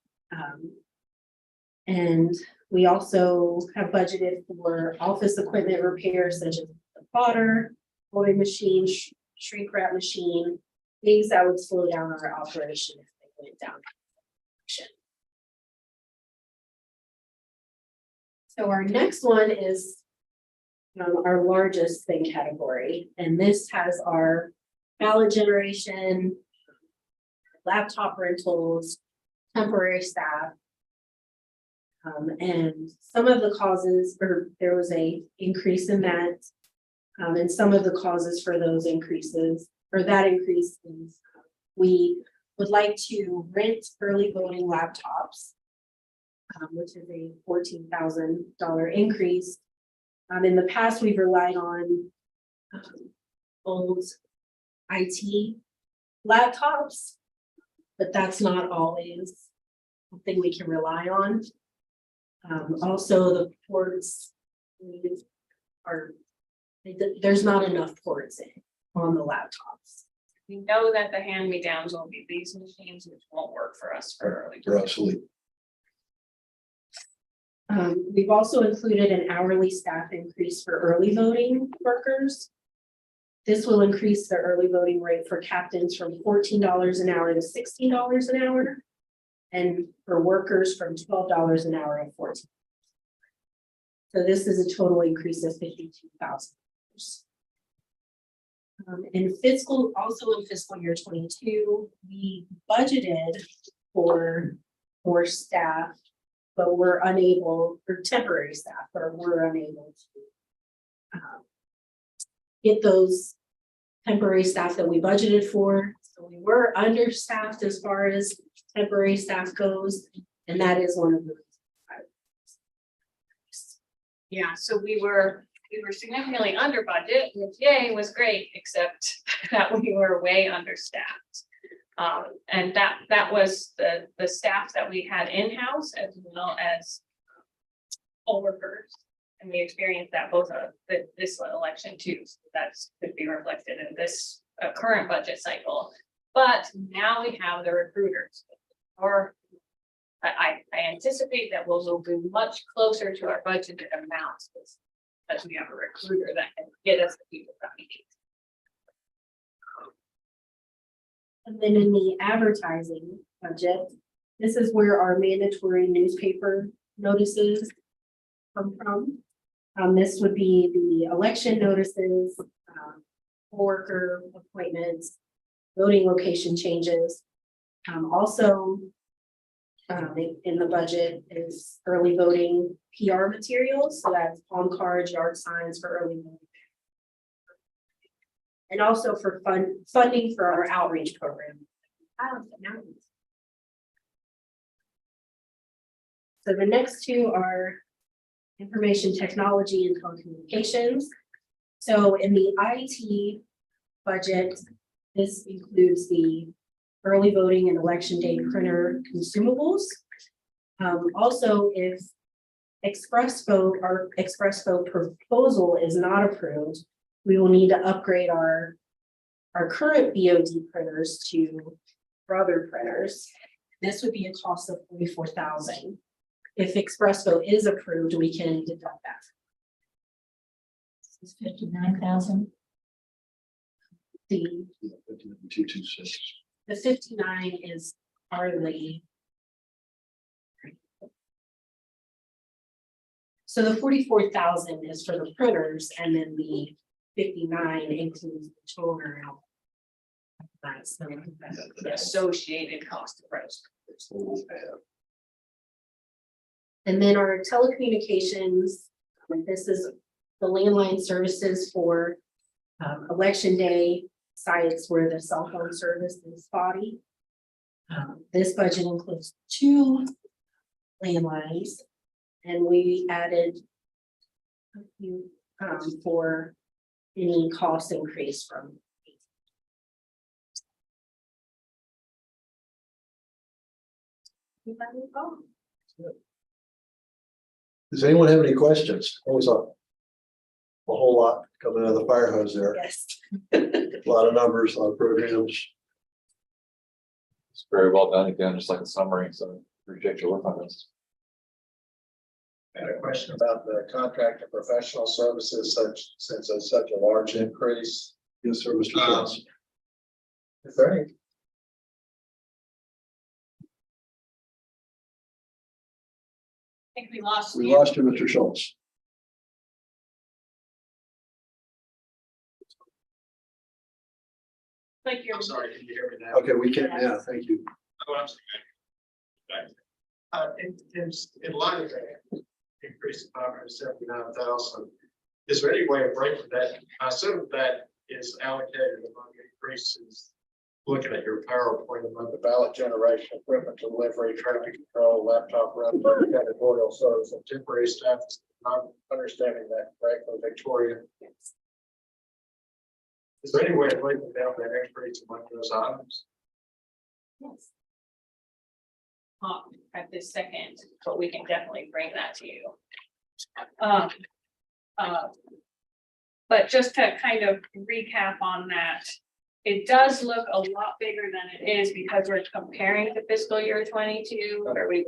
And we also have budgeted for office equipment repairs such as the plotter, voting machine, shrink wrap machine, things that would slow down our operation if they went down. So our next one is our largest spend category, and this has our ballot generation, laptop rentals, temporary staff. And some of the causes, or there was a increase in that. And some of the causes for those increases, or that increase is we would like to rent early voting laptops, which is a $14,000 increase. In the past, we've relied on old IT laptops, but that's not always something we can rely on. Also, the ports there's not enough ports on the laptops. We know that the hand-me-downs will be these machines, which won't work for us for early. They're obsolete. We've also included an hourly staff increase for early voting workers. This will increase the early voting rate for captains from $14 an hour to $16 an hour. And for workers from $12 an hour to $14. So this is a total increase of $52,000. In fiscal year 22, we budgeted for more staff, but we're unable, or temporary staff, but we're unable to get those temporary staff that we budgeted for. So we were understaffed as far as temporary staff goes, and that is one of the. Yeah, so we were significantly under budget, which yay was great, except that we were way understaffed. And that was the staff that we had in-house as well as all workers. And we experienced that both of this election too, so that's could be reflected in this current budget cycle. But now we have the recruiters, or I anticipate that we'll be much closer to our budgeted amounts as we have a recruiter that can get us the people that we need. And then in the advertising budget, this is where our mandatory newspaper notices come from. This would be the election notices, worker appointments, voting location changes. Also, in the budget is early voting PR materials, so that's palm cards, yard signs for early voting. And also for funding for our outreach program. So the next two are information technology and telecommunications. So in the IT budget, this includes the early voting and election day printer consumables. Also, if Express Vote, our Express Vote proposal is not approved, we will need to upgrade our current BOD printers to Brother printers. This would be a cost of $44,000. If Express Vote is approved, we can deduct that. It's 59,000. The 226. The 59 is hardly. So the 44,000 is for the printers, and then the 59 includes the toner. That's The associated cost of price. and then our telecommunications, this is the landline services for election day sites where the cell phone service is spotty. This budget includes 2 landlines, and we added a few for any cost increase from. Does anyone have any questions? Always a whole lot coming out of the fire hose there. Yes. A lot of numbers, a lot of programs. It's very well done, again, just like a summary, so appreciate your work on this. I had a question about the contract and professional services, since it's such a large increase. Yes, sir, Mr. Schultz. Is there any? I think we lost. We you. lost you, Mr. Schultz. Like you're. I'm sorry, can you hear me now? Okay, we can now. Thank you. Oh, I'm sorry. In light of that increase of 579,000, is there any way of breaking that? I assume that is allocated among increases. Looking at your PowerPoint among the ballot generation, equipment delivery, traffic control, laptop rental, editorial service, and temporary staff. I'm understanding that correctly, Victoria. Is there any way of breaking down that increase among those items? Yes. At this second, but we can definitely bring that to you. But just to kind of recap on that, it does look a lot bigger than it is because we're comparing to fiscal year 22, where we.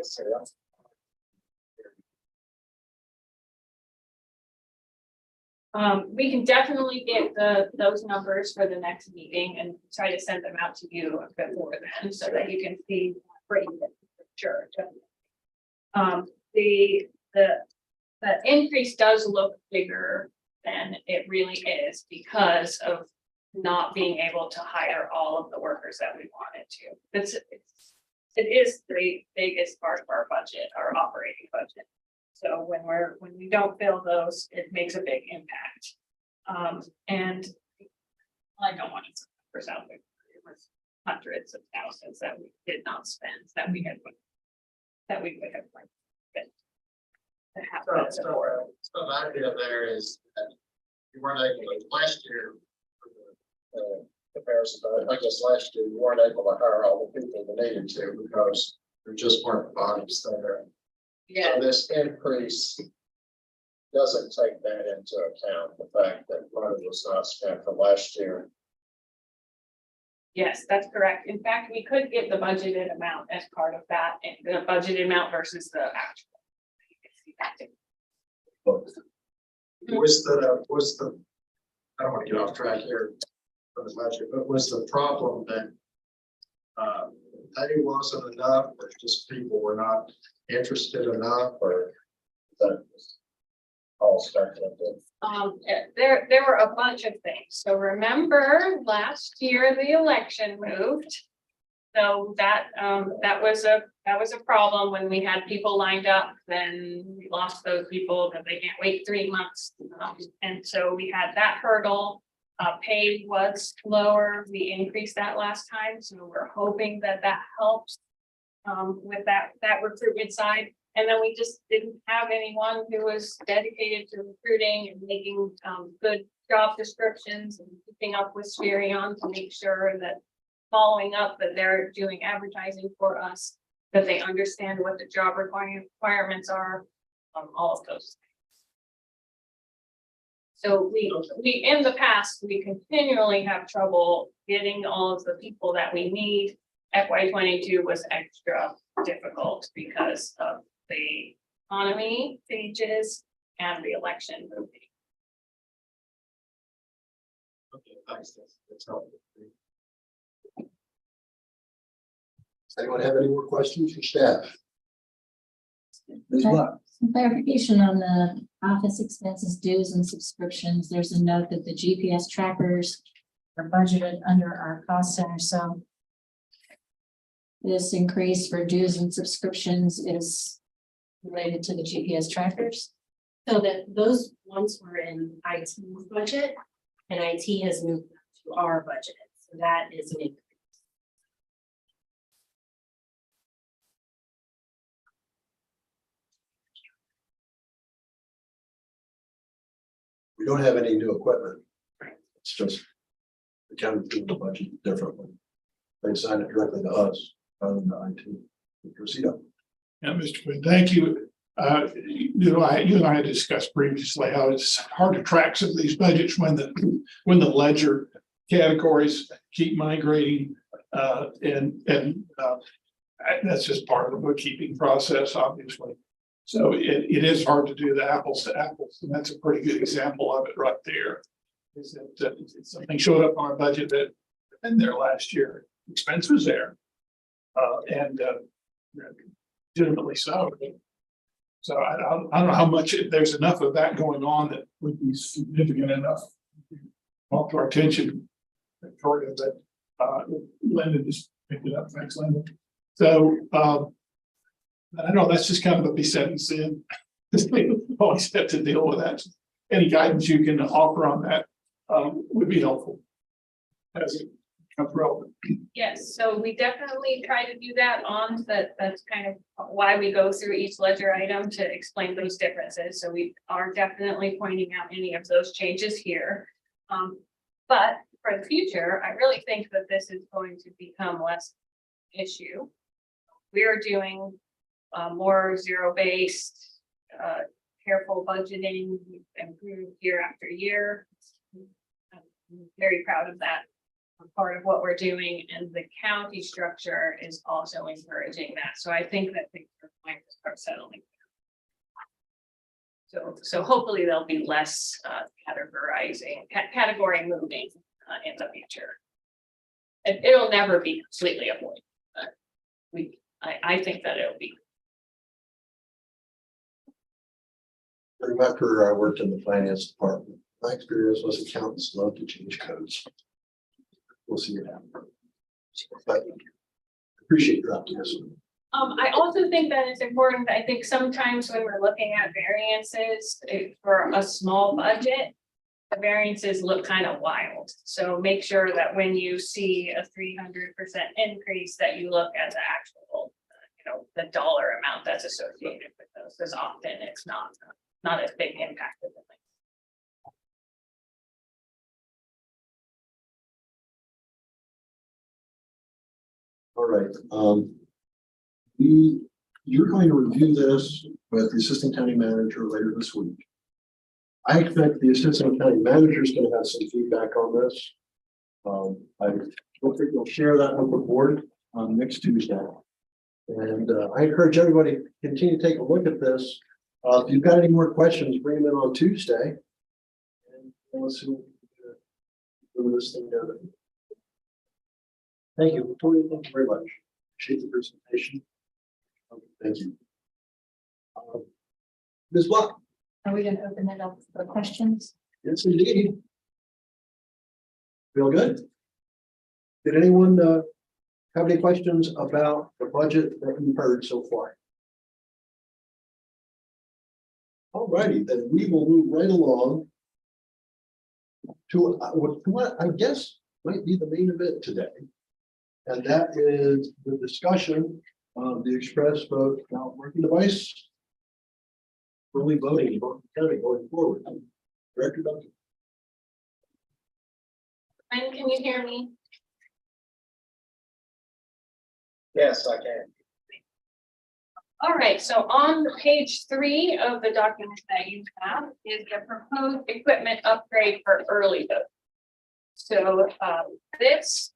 We can definitely get those numbers for the next meeting and try to send them out to you before then, so that you can see. Sure. The increase does look bigger than it really is because of not being able to hire all of the workers that we wanted to. It is the biggest part of our budget, our operating budget. So when we don't fill those, it makes a big impact. And I don't want to numbers out there. It was hundreds of thousands that we did not spend, that we had. That we would have like. spent To have that support. So the idea there is that you weren't able to, last year, for the comparison, but I guess last year you weren't able to hire all the people you needed to because there just weren't bodies there. Yeah, So this increase doesn't take that into account, the fact that money was not spent from last year. yes, that's correct. In fact, we could get the budgeted amount as part of that, and the budgeted amount versus the actual. You can see that too. Was the, I don't want to get off track here from the budget, but was the problem that pay wasn't enough, or just people were not interested enough, or that was all speculative? There were a bunch of things. So remember, last year the election moved. So that was a problem when we had people lined up, then we lost those people because they can't wait 3 months. And so we had that hurdle. Pay was lower. We increased that last time, so we're hoping that that helps with that recruitment side. And then we just didn't have anyone who was dedicated to recruiting and making good job descriptions and keeping up with Spherion to make sure that following up that they're doing advertising for us, that they understand what the job requirements are, all of those. So we in the past, we continually have trouble getting all of the people that we need. FY 22 was extra difficult because of the economy changes and the election moving. Okay, thanks, that's helpful. Does anyone have any more questions for staff? Ms. Black? Some clarification on the office expenses, dues and subscriptions. There's a note that the GPS trackers are budgeted under our cost center, so this increase for dues and subscriptions is related to the GPS trackers. So that those ones were in IT's budget, and IT has moved to our budget, so that is an increase. We don't have any new equipment. It's just the county doing the budget differently. They assign it directly to us, rather than the IT. Proceed up. Yeah, Mr. Quinn, thank you. You and I had discussed previously how it's hard to track some of these budgets when the ledger categories keep migrating. That's just part of the bookkeeping process, obviously. So it is hard to do the apples to apples, and that's a pretty good example of it right there. Is that something showed up on our budget that in there last year, expense was there. And legitimately so. So I don't know how much there's enough of that going on that would be significant enough brought to our attention. Victoria, but Linda just picked it up. Thanks, Linda. So I know that's just kind of a besetting sin. They always have to deal with that. Any guidance you can offer on that would be helpful as it becomes relevant. Yes, so we definitely try to do that on that's kind of why we go through each ledger item to explain those differences. So we are definitely pointing out any of those changes here. But for the future, I really think that this is going to become less issue. We are doing more zero-based, careful budgeting. We've improved year after year. I'm very proud of that. Part of what we're doing, and the county structure is also encouraging that. So I think that things are going to start settling. So hopefully there'll be less category moving in the future. It'll never be completely avoided, but I think that it'll be. During my career, I worked in the finance department. My experience was accountants love to change codes. We'll see what happens. But appreciate your optimism. I also think that it's important. I think sometimes when we're looking at variances for a small budget, the variances look kind of wild. So make sure that when you see a 300% increase, that you look at the actual, the dollar amount that's associated with those, because often it's not as big impact as it might. All right, you're going to review this with the assistant county manager later this week. I expect the assistant county manager is going to have some feedback on this. I don't think we'll share that with the board next Tuesday. And I encourage everybody to continue to take a look at this. If you've got any more questions, bring them in on Tuesday. And let's see what we can do this thing together. Thank you, Victoria. Thank you very much. Appreciate the presentation. Thank you. Ms. Block. Are we gonna open it up for questions? Yes, indeed. Feel good? Did anyone have any questions about the budget that you've heard so far? All righty, then we will move right along to what I guess might be the main event today. And that is the discussion of the express vote about working device. Early voting in Buncombe County going forward. Director Duncan. And can you hear me? Yes, I can. All right, so on page 3 of the document that you have is the proposed equipment upgrade for early vote. So this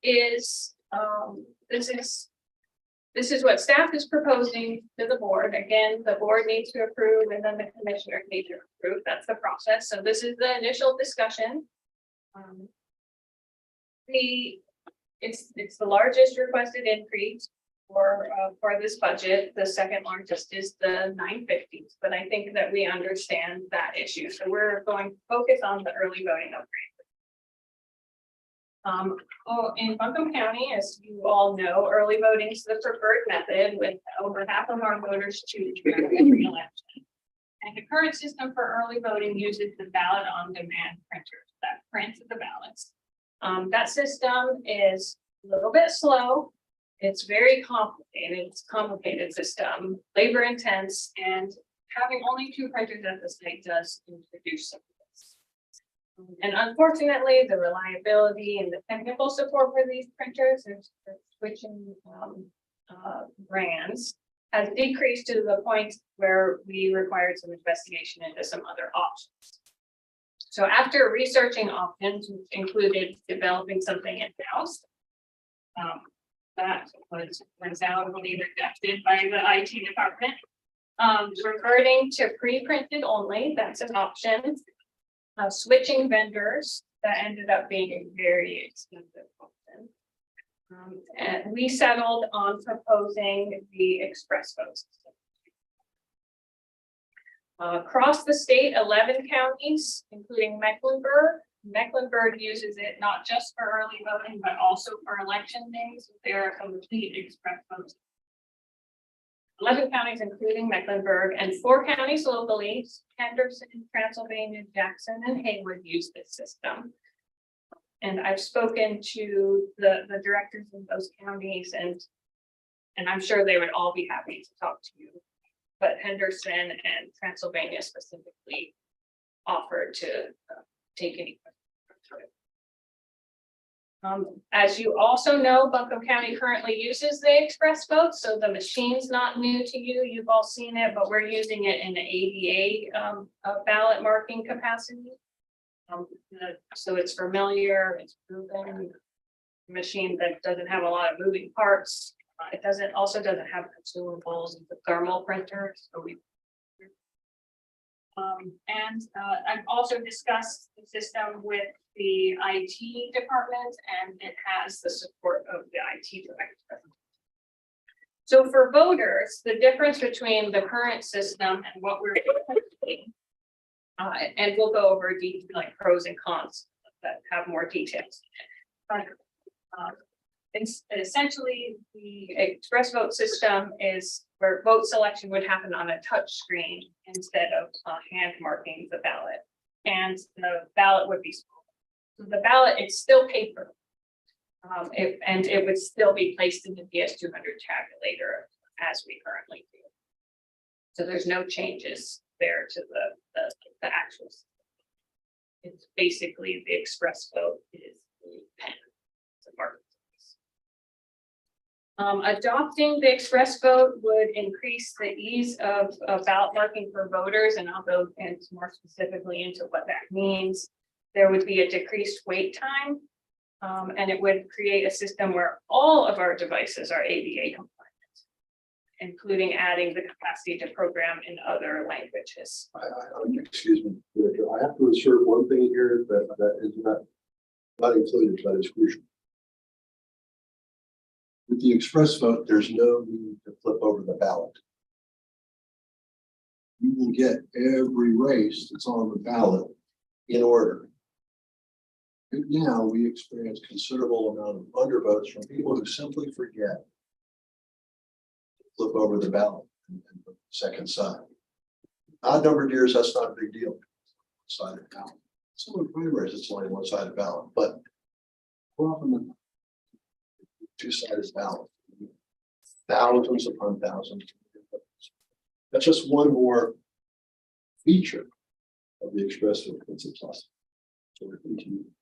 is what staff is proposing to the board. Again, the board needs to approve and then the commissioner needs to approve. That's the process. So this is the initial discussion. It's the largest requested increase for this budget. The second largest is the 950s, but I think that we understand that issue. So we're going to focus on the early voting upgrade. In Buncombe County, as you all know, early voting is the preferred method, with over half of our voters choose every election. And the current system for early voting uses the ballot on demand printers that print the ballots. That system is a little bit slow. It's very complicated. It's a complicated system, labor intense, and having only 2 printers at the state does introduce some of this. And unfortunately, the reliability and the technical support for these printers and switching brands has decreased to the point where we required some investigation into some other options. So after researching options, which included developing something in-house, that was resoundingly rejected by the IT department. Reverting to pre-printed only, that's an option. Switching vendors, that ended up being a very expensive option. And we settled on proposing the express vote system. Across the state, 11 counties, including Mecklenburg uses it not just for early voting, but also for election days. They're a complete express vote. 11 counties, including Mecklenburg, and 4 counties locally, Henderson, Transylvania, Jackson, and Haywood use this system. And I've spoken to the directors in those counties, and I'm sure they would all be happy to talk to you. But Henderson and Transylvania specifically offered to take any questions. As you also know, Buncombe County currently uses the express vote, so the machine's not new to you. You've all seen it, but we're using it in the ADA ballot marking capacity. So it's familiar, it's proven. Machine that doesn't have a lot of moving parts. It also doesn't have consumables, the thermal printer. So I've also discussed the system with the IT department, and it has the support of the IT director. So for voters, the difference between the current system and what we're doing, and we'll go over like pros and cons that have more details. It's essentially the express vote system is where vote selection would happen on a touch screen instead of hand marking the ballot. and the ballot would be smaller. So the ballot, it's still paper. And it would still be placed in the PS200 tabulator as we currently do. So there's no changes there to the actual. It's basically the express vote is the pen. The mark. Adopting the express vote would increase the ease of ballot marking for voters, and I'll go into more specifically into what that means. There would be a decreased wait time, and it would create a system where all of our devices are ADA compliant, including adding the capacity to program in other languages. Excuse me, Director, I have to insert one thing here that is not included, but is crucial. With the express vote, there's no need to flip over the ballot. You will get every race that's on the ballot in order. Right now, we experience considerable amount of undervotes from people who simply forget to flip over the ballot and put the second side. Odd numbered years, that's not a big deal. Side of the ballot. Some of the primaries, it's only one side of the ballot, but more often than two-sided ballot. Thousands upon thousands. That's just one more feature of the express vote. It's a plus. So we're continuing.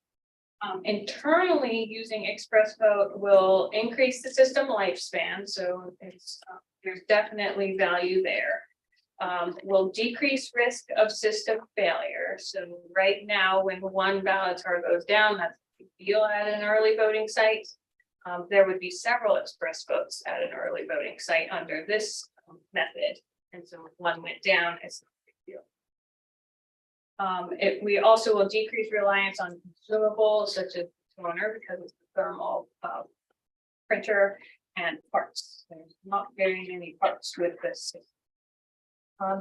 Internally, using express vote will increase the system lifespan, so it's there's definitely value there. Will decrease risk of system failure. So right now, when one ballot tar goes down, that's a big deal at an early voting site. There would be several express votes at an early voting site under this method, and so if one went down, it's not a big deal. We also will decrease reliance on consumables such as toner because it's a thermal printer and parts. There's not very many parts with this system.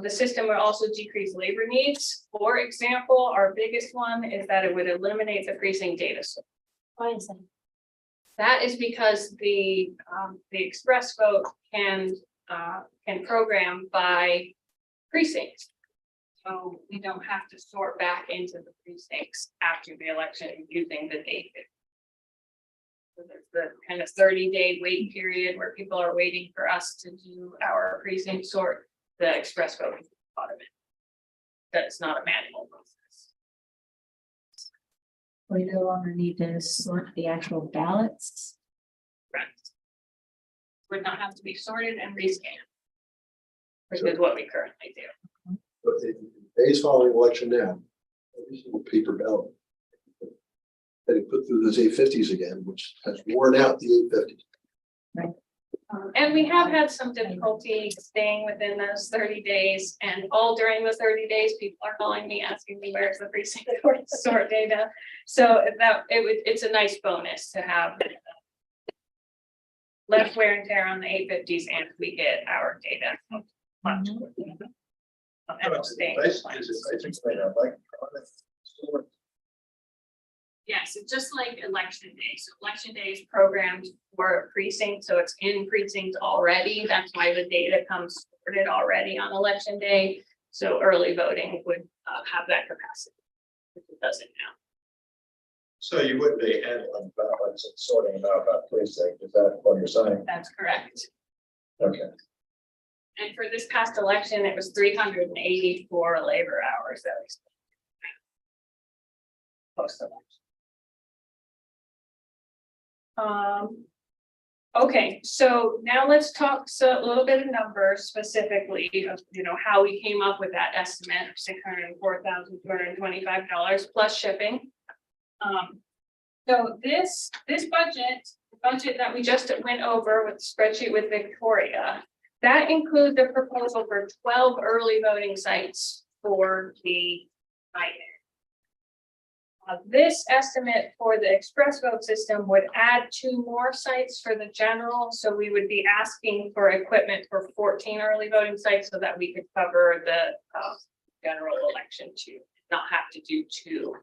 The system will also decrease labor needs. For example, our biggest one is that it would eliminate the precinct data source. Why is that? That is because the express vote can program by precinct. So we don't have to sort back into the precincts after the election using the data. So there's the kind of 30-day wait period where people are waiting for us to do our precinct sort. The express vote is automated. That's not a manual process. We no longer need to sort the actual ballots. Correct. Would not have to be sorted and rescanned, which is what we currently do. But the days following election now, every single paper ballot. They put through those 850s again, which has worn out the 850s. And we have had some difficulty staying within those 30 days, and all during those 30 days, people are calling me asking me where's the precinct sort data. So it's a nice bonus to have less wear and tear on the 850s, and we get our data much quicker. And we'll stay in compliance. Yes, it's just like election day. So election day is programmed for precinct, so it's in precinct already. That's why the data comes sorted already on election day. So early voting would have that capacity, which it doesn't now. So you wouldn't be handling ballots and sorting them out by precinct, is that what you're saying? That's correct. Okay. And for this past election, it was 384 labor hours that we spent. Post-election. Okay, so now let's talk a little bit of numbers specifically of, how we came up with that estimate of $604,225 plus shipping. So this budget that we just went over with the spreadsheet with Victoria, that includes a proposal for 12 early voting sites for the night. This estimate for the express vote system would add 2 more sites for the general. So we would be asking for equipment for 14 early voting sites so that we could cover the general election too, not have to do 2.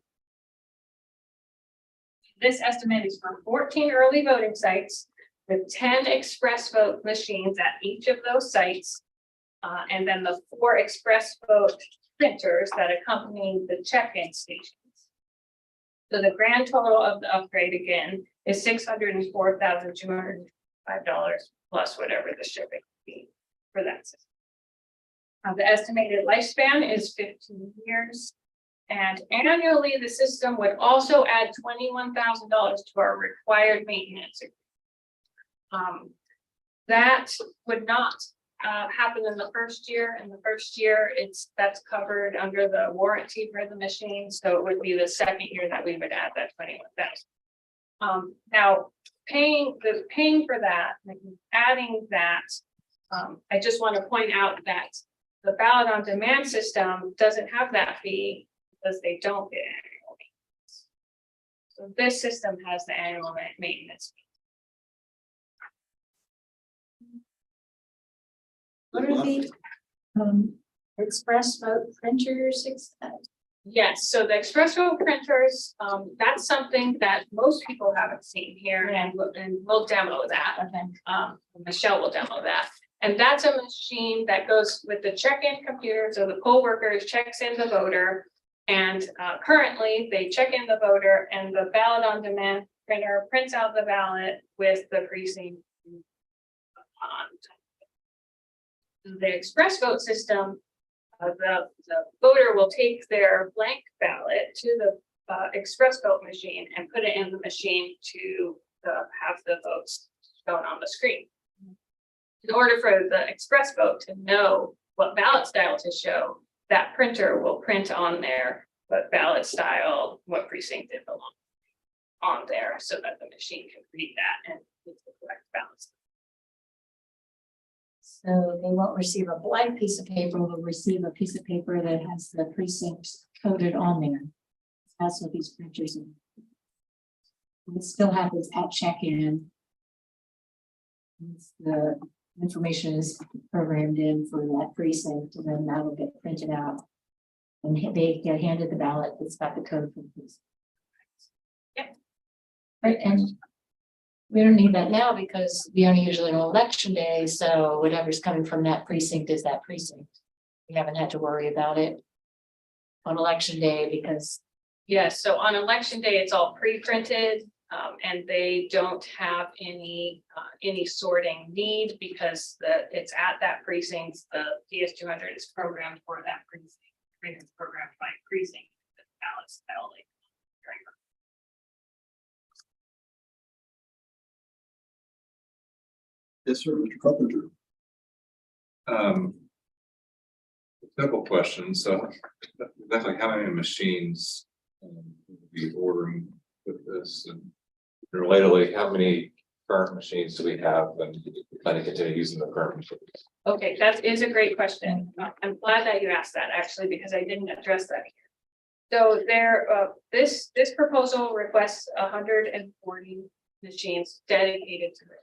This estimate is for 14 early voting sites with 10 express vote machines at each of those sites. And then the 4 express vote printers that accompany the check-in stations. So the grand total of the upgrade again is $604,205 plus whatever the shipping fee for that system. The estimated lifespan is 15 years. And annually, the system would also add $21,000 to our required maintenance. That would not happen in the first year. In the first year, that's covered under the warranty for the machine. So it would be the second year that we would add that 21,000. Now, paying for that, adding that, I just want to point out that the ballot on demand system doesn't have that fee because they don't get annual maintenance. So this system has the annual maintenance fee. What are the, express vote printers? Yes, so the Express Road printers, that's something that most people haven't seen here, and we'll demo that. Okay. Michelle will demo that. And that's a machine that goes with the check-in computer, so the poll workers checks in the voter. And currently, they check in the voter and the ballot on demand printer prints out the ballot with the precinct on. The Express Vote system, the voter will take their blank ballot to the Express Vote machine and put it in the machine to have the votes shown on the screen. In order for the Express Vote to know what ballot style to show, that printer will print on there what ballot style, what precinct it belongs on there, so that the machine can read that and get the correct ballots. So they won't receive a blank piece of paper, they'll receive a piece of paper that has the precincts coded on there. That's what these printers are. It still happens at check-in. Once the information is programmed in for that precinct, and then that'll get printed out. And they get handed the ballot that's got the code for the precinct. Yep. Right, and we don't need that now because we only usually on election day, so whatever's coming from that precinct is that precinct. We haven't had to worry about it on election day because. Yes, so on election day, it's all pre-printed, and they don't have any sorting need because it's at that precinct. The DS200 is programmed for that precinct. It's programmed by precinct. The ballots style like during. Yes, sir, Mr. Carpenter. Couple questions, so exactly how many machines will be ordering with this, and relatedly, how many current machines do we have and plan to continue using the current machines? Okay, that is a great question. I'm glad that you asked that actually, because I didn't address that here. So this proposal requests 140 machines dedicated to this.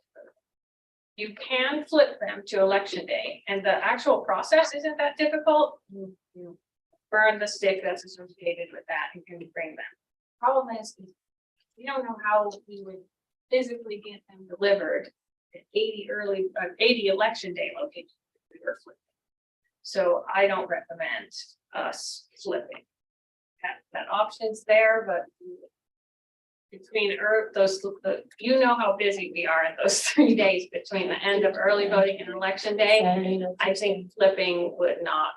You can flip them to election day, and the actual process isn't that difficult. You burn the stick that's associated with that and can bring them. Problem is, we don't know how we would physically get them delivered at 80 election day locations. We were flipping. So I don't recommend us flipping. That option's there, but between you know how busy we are in those 3 days between the end of early voting and election day. I think flipping would not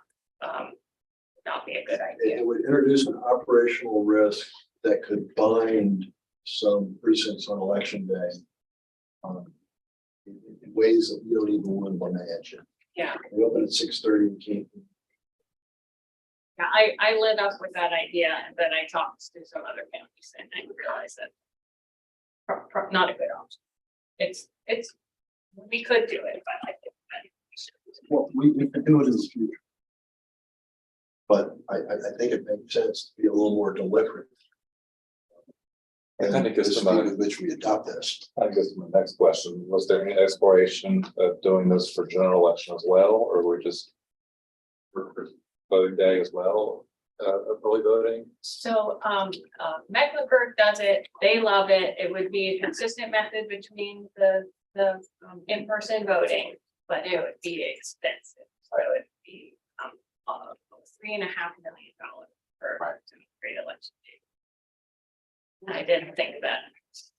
be a good idea. It would introduce an operational risk that could bind some precincts on election day. In ways that you don't even want to imagine. Yeah. We open at 6:30, we can't. Yeah, I lit up with that idea, and then I talked to some other counties and I realized that not a good option. It's we could do it, but I think we should. Well, we can do it in the future. But I think it makes sense to be a little more deliberate. I think it the gets to speed my, with which we adopt this. I guess my next question, was there any exploration of doing this for general election as well, or we're just for voting day as well, early voting? So Mecklenburg does it, they love it, it would be a consistent method between the in-person voting, but it would be expensive. So it would be $3.5 million for an upgrade election day. And I didn't think that. So,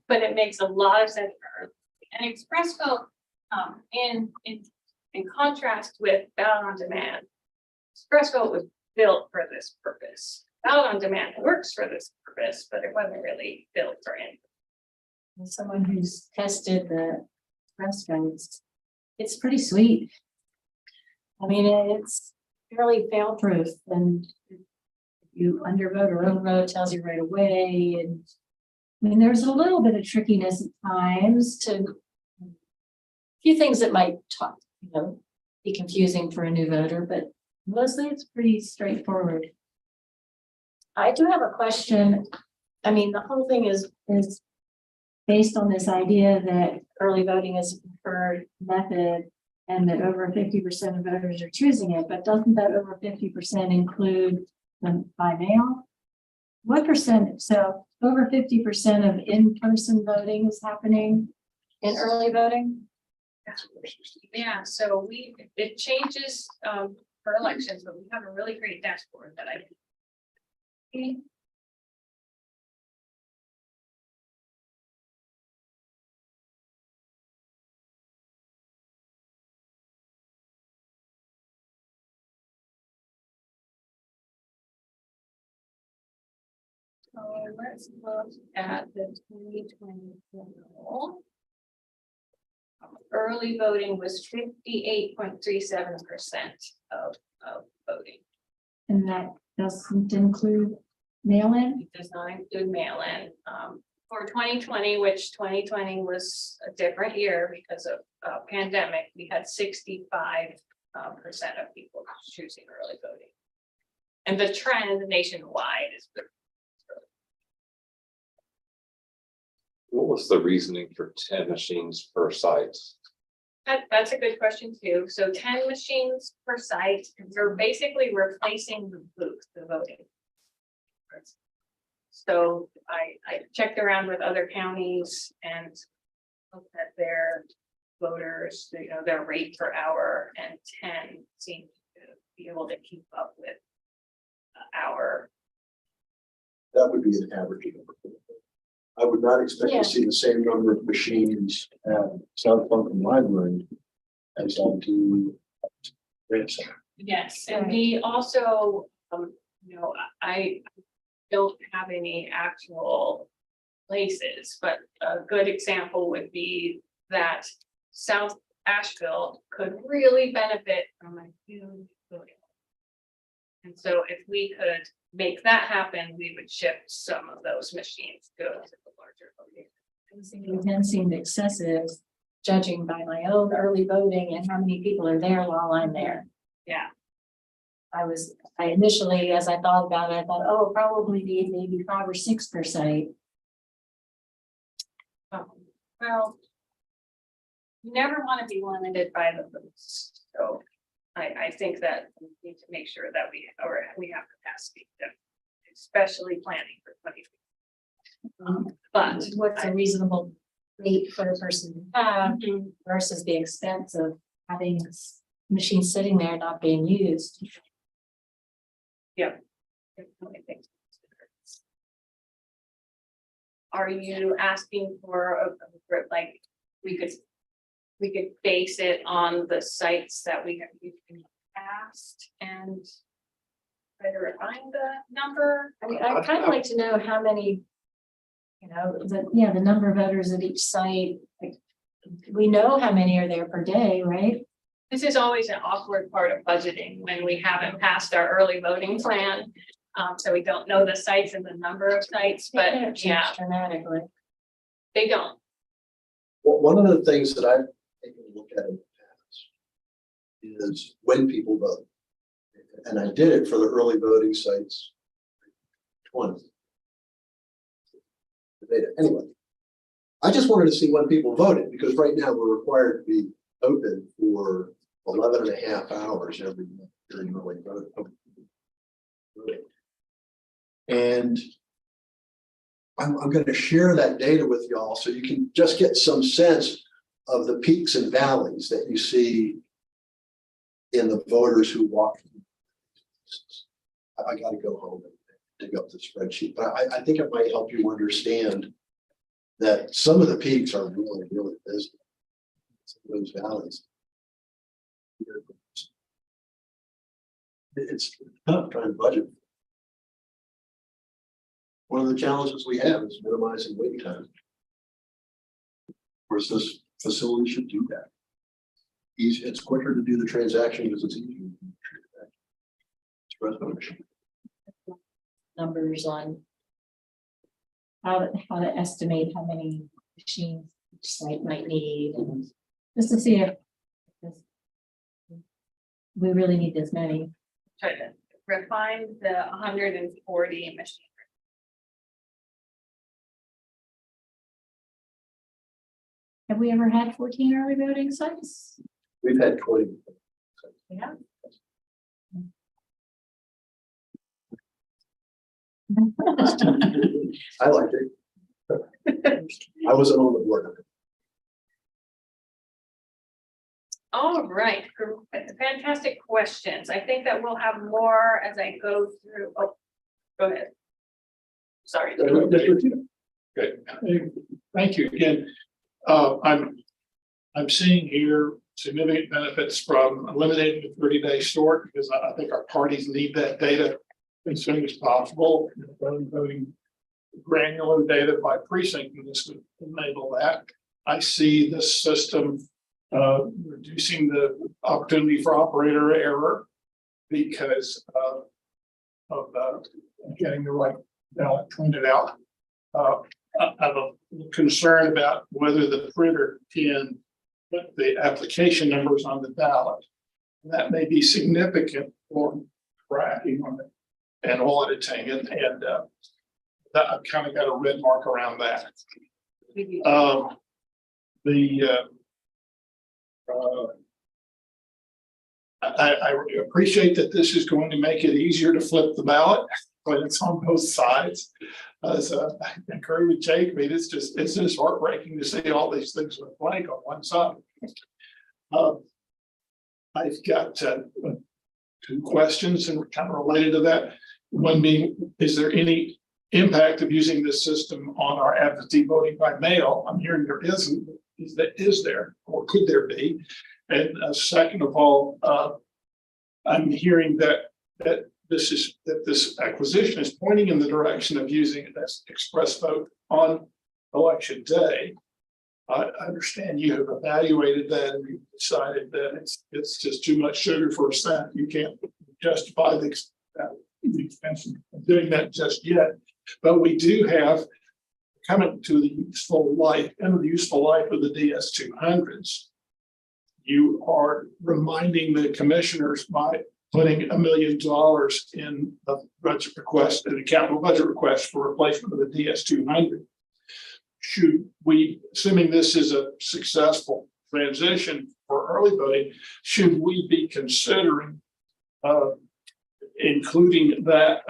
but it makes a lot of sense for her. And Expressville, in contrast with Ballot on Demand, Expressville was built for this purpose. Ballot on Demand works for this purpose, but it wasn't really built for anything. As someone who's tested the restaurants, it's pretty sweet. I mean, it's fairly fail-proof, and if you undervote or overvote, it tells you right away. And I mean, there's a little bit of trickiness at times to a few things that might be confusing for a new voter, but mostly it's pretty straightforward. I do have a question. I mean, the whole thing is based on this idea that early voting is a preferred method and that over 50% of voters are choosing it, but doesn't that over 50% include them by mail? What percent? So over 50% of in-person voting is happening in early voting? Yeah, so it changes for elections, but we have a really great dashboard that I can. So let's look at the 2020 poll. Early voting was 58.37% of voting. And that doesn't include mail-in? It does not include mail-in. For 2020, which 2020 was a different year because of pandemic, we had 65% of people choosing early voting. And the trend nationwide is What was the reasoning for 10 machines per site? that's a good question too. So 10 machines per site, we're basically replacing the booth, the voting. So I checked around with other counties and looked at their voters, their rate per hour, and 10 seemed to be able to keep up with our. That would be an average number. I would not expect Yeah. to see the same number of machines at South Funkin Library as I do at Grant Center. Yes, and we also, I don't have any actual places, but a good example would be that South Asheville could really benefit from a huge voting. And so if we could make that happen, we would shift some of those machines to the larger voting. It then seemed excessive, judging by my own early voting and how many people are there while I'm there. Yeah. I initially, as I thought about it, I thought, oh, probably need maybe 5 or 6 per site. Well, you never want to be limited by the booths, so I think that we need to make sure that we have capacity, especially planning for 2020. But What's a reasonable rate for a person to have versus the expense of having machines sitting there not being used? Are you asking for like we could base it on the sites that we have used in the past and try to refine the number? I mean, I'd kind of like to know how many, the number of voters at each site. Like, we know how many are there per day, right? This is always an awkward part of budgeting when we haven't passed our early voting plan. So we don't know the sites and the number of sites, They don't but change yeah, dramatically. they don't. Well, one of the things that I've taken a look at in the past is when people vote. And I did it for the early voting sites. 20. Anyway, I just wanted to see when people voted, because right now we're required to be open for 11 and a half hours every month during early voting. And I'm going to share that data with y'all so you can just get some sense of the peaks and valleys that you see in the voters who walk. I gotta go home and dig up the spreadsheet, but I think it might help you understand that some of the peaks are really, really busy. Some of those valleys. It's tough trying to budget. One of the challenges we have is minimizing wait time. Of course, this facility should do that. Easy, it's quicker to do the transaction because it's easier. To do the transaction. Numbers on how to estimate how many machines each site might need, and just to see if we really need this many. Try to refine the 140 machines. Have we ever had 14 early voting sites? We've had 20. Yeah. I liked it. I wasn't on the board. All right, fantastic questions. I think that we'll have more as I go through. Oh, go ahead. Sorry. Good. Thank you again. I'm seeing here significant benefits from eliminating the 30-day sort, because I think our parties need that data as soon as possible. Voting granular data by precinct, and this would enable that. I see this system reducing the opportunity for operator error because of getting the right ballot printed out. I'm concerned about whether the printer can put the application numbers on the ballot. That may be significant for tracking on it and auditing, and that I've kind of got a red mark around that. I appreciate that this is going to make it easier to flip the ballot when it's on both sides. So I agree with Jake. I mean, it's just heartbreaking to see all these things with blank on one side. I've got two questions and kind of related to that. One being, is there any impact of using this system on our absentee voting by mail? I'm hearing there isn't. Is there, or could there be? And second of all, I'm hearing that this acquisition is pointing in the direction of using it as express vote on election day. I understand you have evaluated that and you decided that it's just too much sugar for a cent. You can't justify the expense of doing that just yet. But we do have, coming to the useful life, end of the useful life of the DS200s. You are reminding the commissioners by putting $1 million in a budget request, in a capital budget request for replacement of the DS200. Should we, assuming this is a successful transition for early voting, should we be considering including that,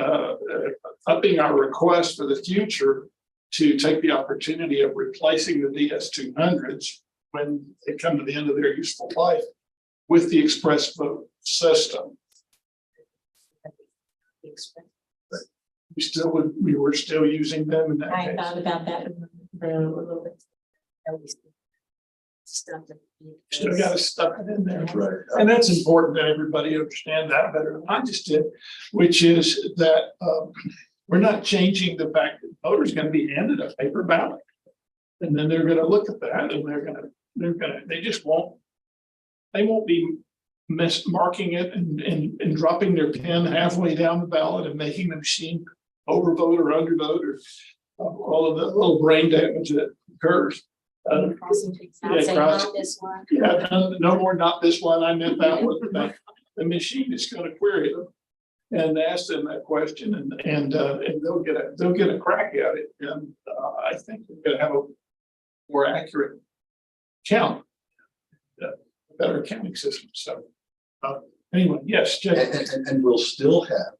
upping our request for the future to take the opportunity of replacing the DS200s when they come to the end of their useful life with the express vote system? We were still using them in that I case. thought about that a little bit. Stuff that. Still got to stuff it in there. That's right. And that's important that everybody understand that better than I just did, which is that we're not changing the fact that voters going to be handed a paper ballot. And then they're going to look at that and they won't be marking it and dropping their pen halfway down the ballot and making the machine overvote or undervote or all of the little brain damage that occurs. Not this one. Yeah, no more, not this one. I meant that one. The machine is going to query them and ask them that question, and they'll get a crack at it. And I think we're going to have a more accurate count, a better counting system. So anyway, yes, Jay. And we'll still have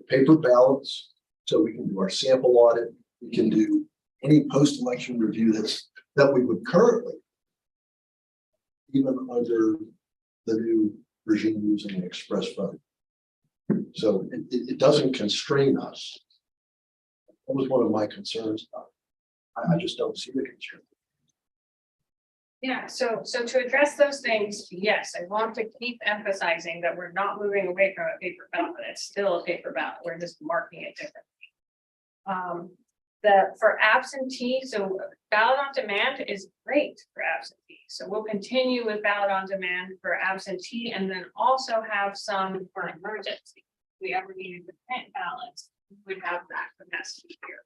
paper ballots, so we can do our sample audit. We can do any post-election review that we would currently, even under the new regime using the express vote. So it doesn't constrain us. That was one of my concerns. I just don't see the constraint. Yeah, so to address those things, yes, I want to keep emphasizing that we're not moving away from a paper ballot. It's still a paper ballot. We're just marking it differently. For absentee, so ballot on demand is great for absentee. So we'll continue with ballot on demand for absentee and then also have some for emergency. If we ever needed to print ballots, we'd have that capacity here.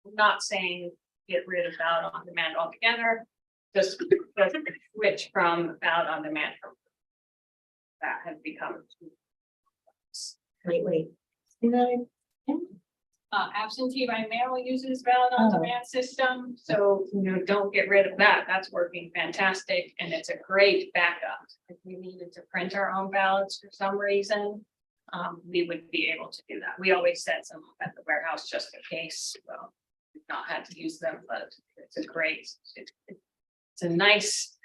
I'm not saying get rid of ballot on demand altogether. Just switch from ballot on demand. That has become. Lately. Absentee by mail uses ballot on demand system, so, don't get rid of that, that's working fantastic, and it's a great backup. If we needed to print our own ballots for some reason, we would be able to do that. We always set some at the warehouse just in case, well, we've not had to use them, but it's a great, it's a nice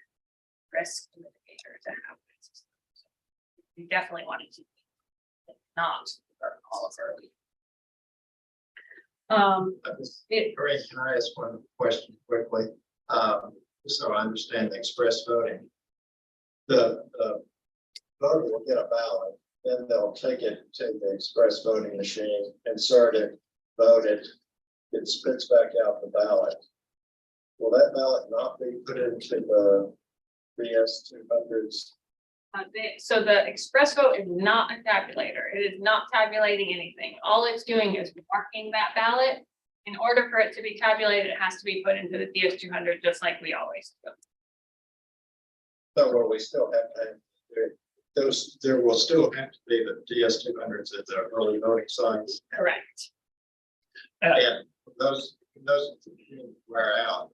risk mitigator to have. We definitely want to keep it, not burn all of our. Great, can I ask one question quickly? Just so I understand the express voting. The voter will get a ballot, then they'll take it to the express voting machine, insert it, vote it, it spits back out the ballot. Will that ballot not be put into the BS-200s? So the express vote is not a tabulator. It is not tabulating anything. All it's doing is marking that ballot. In order for it to be tabulated, it has to be put into the DS-200, just like we always do. So will we still have to, there will still have to be the DS-200s at the early voting sites? Correct. And those wear out.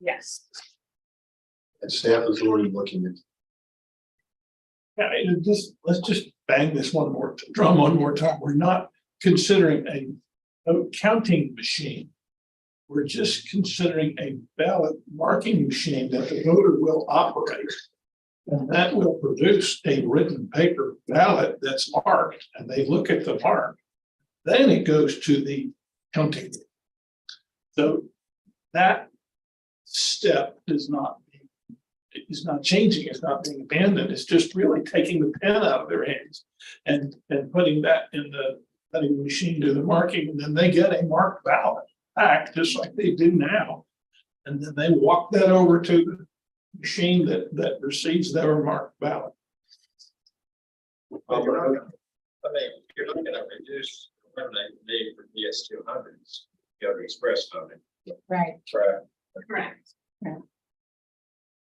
Yes. And staff is already looking at. Yeah, let's just bang this drum one more time. We're not considering a counting machine. We're just considering a ballot marking machine that the voter will operate. And that will produce a written paper ballot that's marked, and they look at the mark. Then it goes to the counting. So that step is not changing, it's not being abandoned, it's just really taking the pen out of their hands and putting that in the letting machine do the marking, and then they get a marked ballot back, just like they do now. And then they walk that over to the machine that receives their marked ballot. Well, you're looking at reduce eliminate the need for DS-200s, go to express voting. Right. Correct.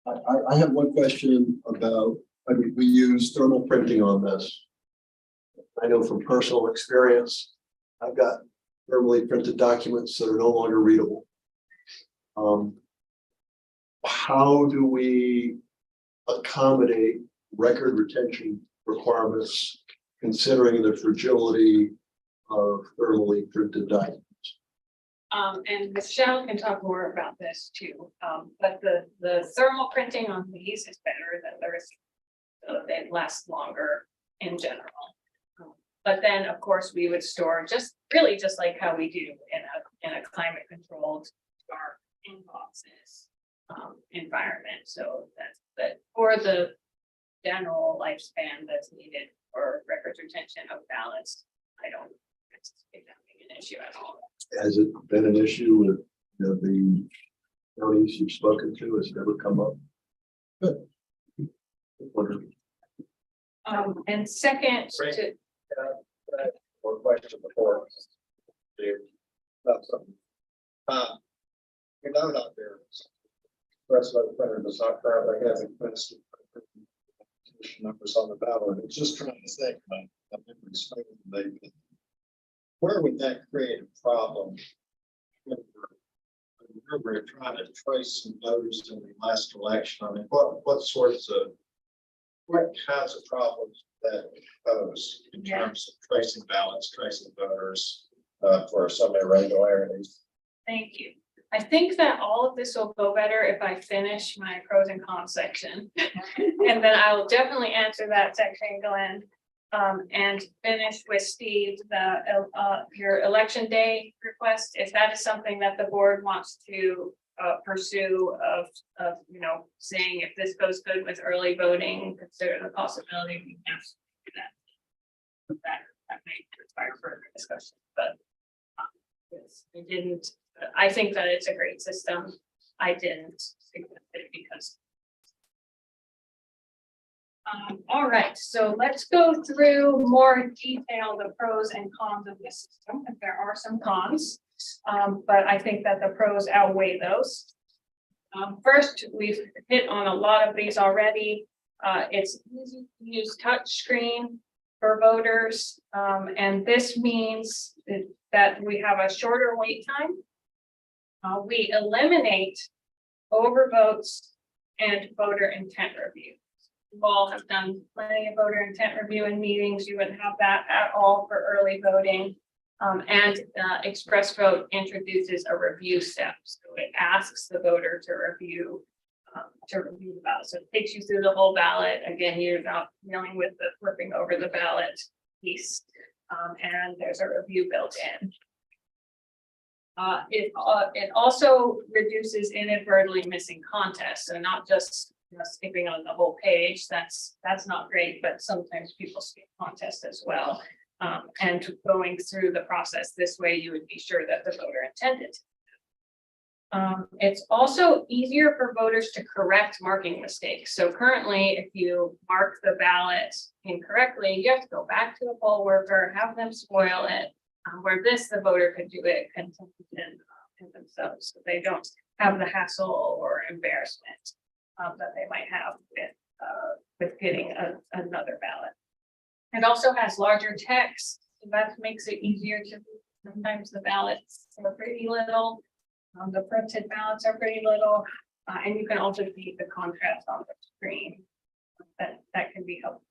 I have one question about, we use thermal printing on this. I know from personal experience, I've got thermally printed documents that are no longer readable. How do we accommodate record retention requirements considering the fragility of thermally printed documents? And Michelle can talk more about this too, but the thermal printing on these is better than the receipt. So they last longer in general. But then, of course, we would store just like how we do in a climate controlled dark inboxes environment. So that for the general lifespan that's needed for records retention of ballots, I don't anticipate that being an issue at all. Has it been an issue with the counties you've spoken to? Has it ever come up? Good. Wonderful. And second, One question before. About something. We know not there. Express vote printer does not currently have expensive numbers on the ballot. It's just trying to think about where would that create a problem? We're trying to trace some voters in the last election. I mean, what kinds of problems that pose in terms of tracing ballots, tracing voters for some irregularities? thank you. I think that all of this will go better if I finish my pros and cons section. And then I will definitely answer that section, Glenn. And finish with Steve, your election day request, if that is something that the board wants to pursue of, you know, saying if this goes good with early voting, consider the possibility we can do that. That may require further discussion, but yes, I didn't, I think that it's a great system. I didn't suggest it because. All right, so let's go through more detail, the pros and cons of this system, and there are some cons. But I think that the pros outweigh those. First, we've hit on a lot of these already. It's easy to use touch screen for voters. And this means that we have a shorter wait time. We eliminate overvotes and voter intent review. You all have done plenty of voter intent review in meetings. You wouldn't have that at all for early voting. And Express Vote introduces a review step. So it asks the voter to review the ballot. So it takes you through the whole ballot. Again, you're not dealing with the flipping over the ballot piece. And there's a review built in. It also reduces inadvertently missing contests. So not just skipping on the whole page, that's not great, but sometimes people skip contests as well. And going through the process this way, you would be sure that the voter intended. It's also easier for voters to correct marking mistakes. So currently, if you mark the ballot incorrectly, you have to go back to the poll worker, have them spoil it. Where the voter could do it in themselves, so they don't have the hassle or embarrassment that they might have with getting another ballot. It also has larger text, so that makes it easier to, sometimes the ballots are pretty little. The printed ballots are pretty little, and you can also see the contrast on the screen. That can be helpful.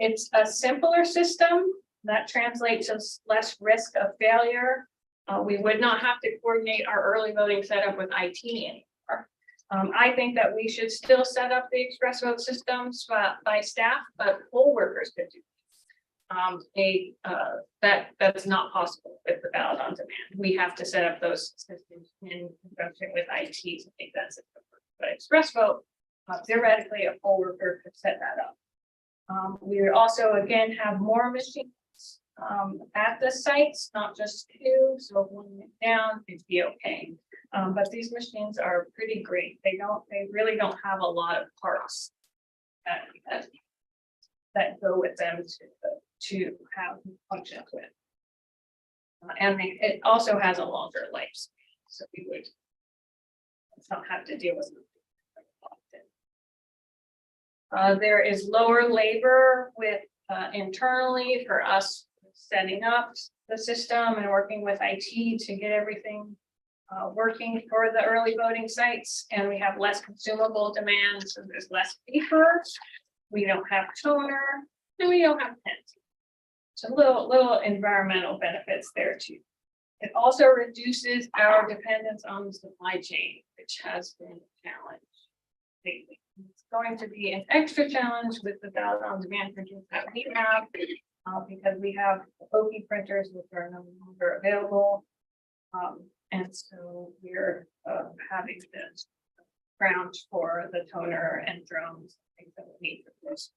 It's a simpler system that translates to less risk of failure. We would not have to coordinate our early voting setup with IT anymore. I think that we should still set up the Express Vote systems by staff, but poll workers could do. That's not possible with the ballot on demand. We have to set up those systems in conjunction with IT to make that system work. But Express Vote, theoretically, a poll worker could set that up. We would also again have more machines at the sites, not just two. So if one went down, it'd be okay. But these machines are pretty great. They really don't have a lot of parts that go with them to have functions with. And it also has a longer life, so we would not have to deal with it often. There is lower labor with internally for us setting up the system and working with IT to get everything working for the early voting sites, and we have less consumable demand, so there's less paper. We don't have toner, and we don't have pens. So little environmental benefits there too. It also reduces our dependence on the supply chain, which has been a challenge lately. It's going to be an extra challenge with the ballot on demand printers that we have, because we have OP printers which are no longer available. And so we're having this ground for the toner and drones, things that we need for this.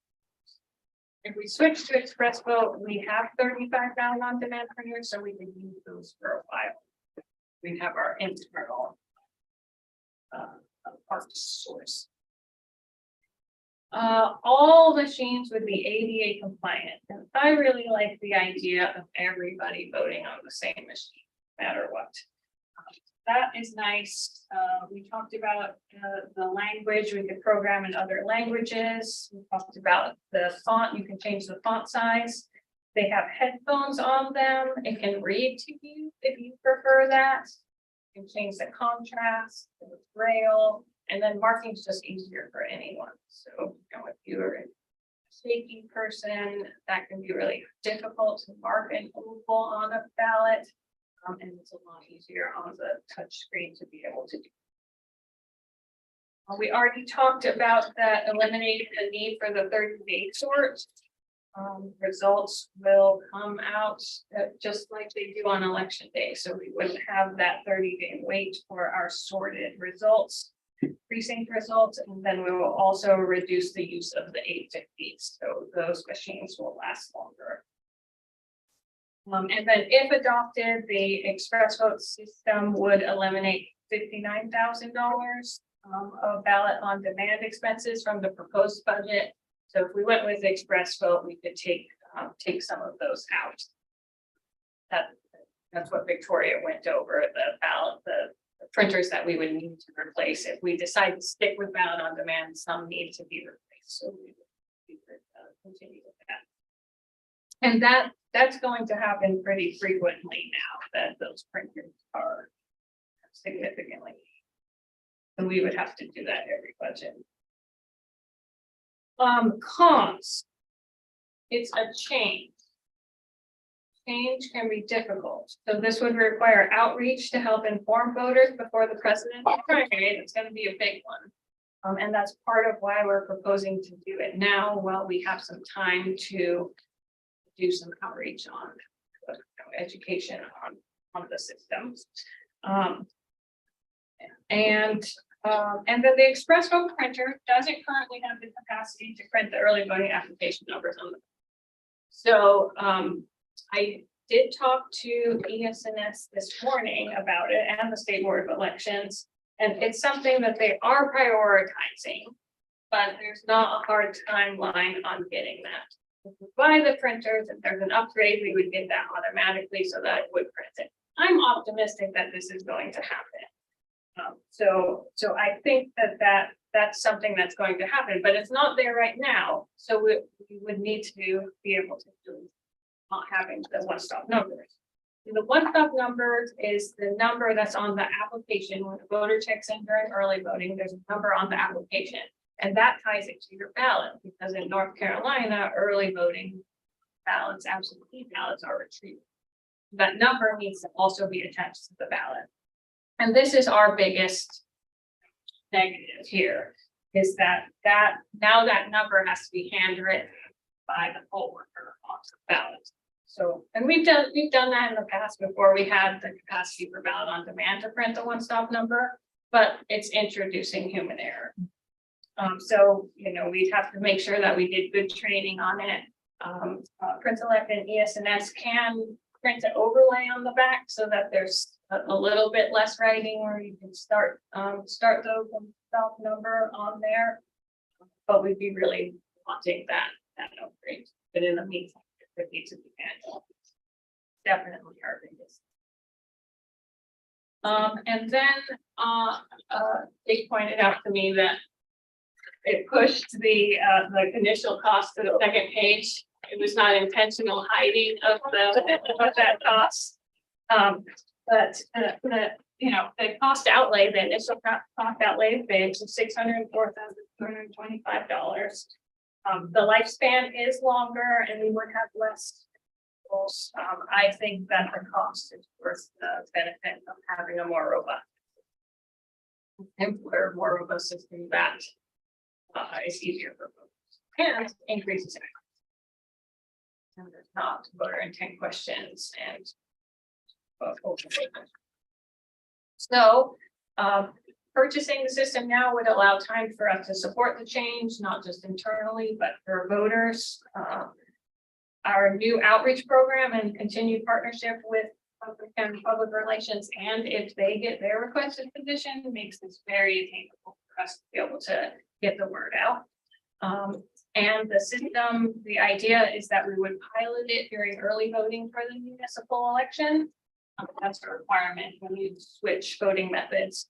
If we switch to Express Vote, we have 35 ballot on demand printers, so we can use those for a while. We have our internal parts source. All machines would be ADA compliant, and I really like the idea of everybody voting on the same machine, no matter what. That is nice. We talked about the language. We could program in other languages. We talked about the font. You can change the font size. They have headphones on them. It can read to you if you prefer that. You can change the contrast, the braille, and then marking is just easier for anyone. So, you know, if you're a shaky person, that can be really difficult to mark an oval on a ballot. And it's a lot easier on the touch screen to be able to do. We already talked about that eliminating the need for the 30-day sort. Results will come out just like they do on election day, so we wouldn't have that 30-day wait for our sorted results, precinct results, and then we will also reduce the use of the 850s, so those machines will last longer. And then if adopted, the express vote system would eliminate $59,000 of ballot on demand expenses from the proposed budget. So if we went with express vote, we could take some of those out. That's what Victoria went over, the ballot, the printers that we would need to replace. If we decide to stick with ballot on demand, some need to be replaced. So we would continue with that. And that's going to happen pretty frequently now that those printers are significantly. And we would have to do that every budget. Cons. It's a change. Change can be difficult. So this would require outreach to help inform voters before the presidential primary. It's going to be a big one. And that's part of why we're proposing to do it now while we have some time to do some outreach on education on the systems. And then the express vote printer doesn't currently have the capacity to print the early voting application numbers on them. So I did talk to ES&S this morning about it and the State Board of Elections, and it's something that they are prioritizing, but there's not a hard timeline on getting that. If we buy the printers, if there's an upgrade, we would get that automatically so that it would print it. I'm optimistic that this is going to happen. So I think that's something that's going to happen, but it's not there right now. So we would need to be able to do not having the one-stop numbers. And the one-stop numbers is the number that's on the application. When a voter checks in during early voting, there's a number on the application, and that ties it to your ballot, because in North Carolina, early voting ballots, absentee ballots are retrieved. That number needs to also be attached to the ballot. And this is our biggest negative here, is that now that number has to be handwritten by the poll worker on the ballot. So, and we've done that in the past before. We had the capacity for ballot on demand to print the one-stop number, but it's introducing human error. So, we'd have to make sure that we did good training on it. Print-Select and ES&S can print an overlay on the back so that there's a little bit less writing, where you can start the one-stop number on there. But we'd be really wanting that upgrade. But in the meantime, it needs to be handled. Definitely our biggest. And then they pointed out to me that it pushed the initial cost to the second page. It was not intentional hiding of that cost. But the cost outlay, the initial cost outlay page is $604,225. The lifespan is longer, and we would have less. I think that the cost is worth the benefit of having a more robust, simpler, more robust system that is easier for voters and increases access. And there's not voter intent questions and so purchasing the system now would allow time for us to support the change, not just internally, but for voters. Our new outreach program and continued partnership with public relations, and if they get their requested position, makes this very attainable for us to be able to get the word out. And the system, the idea is that we would pilot it during early voting for the municipal election. That's a requirement when you switch voting methods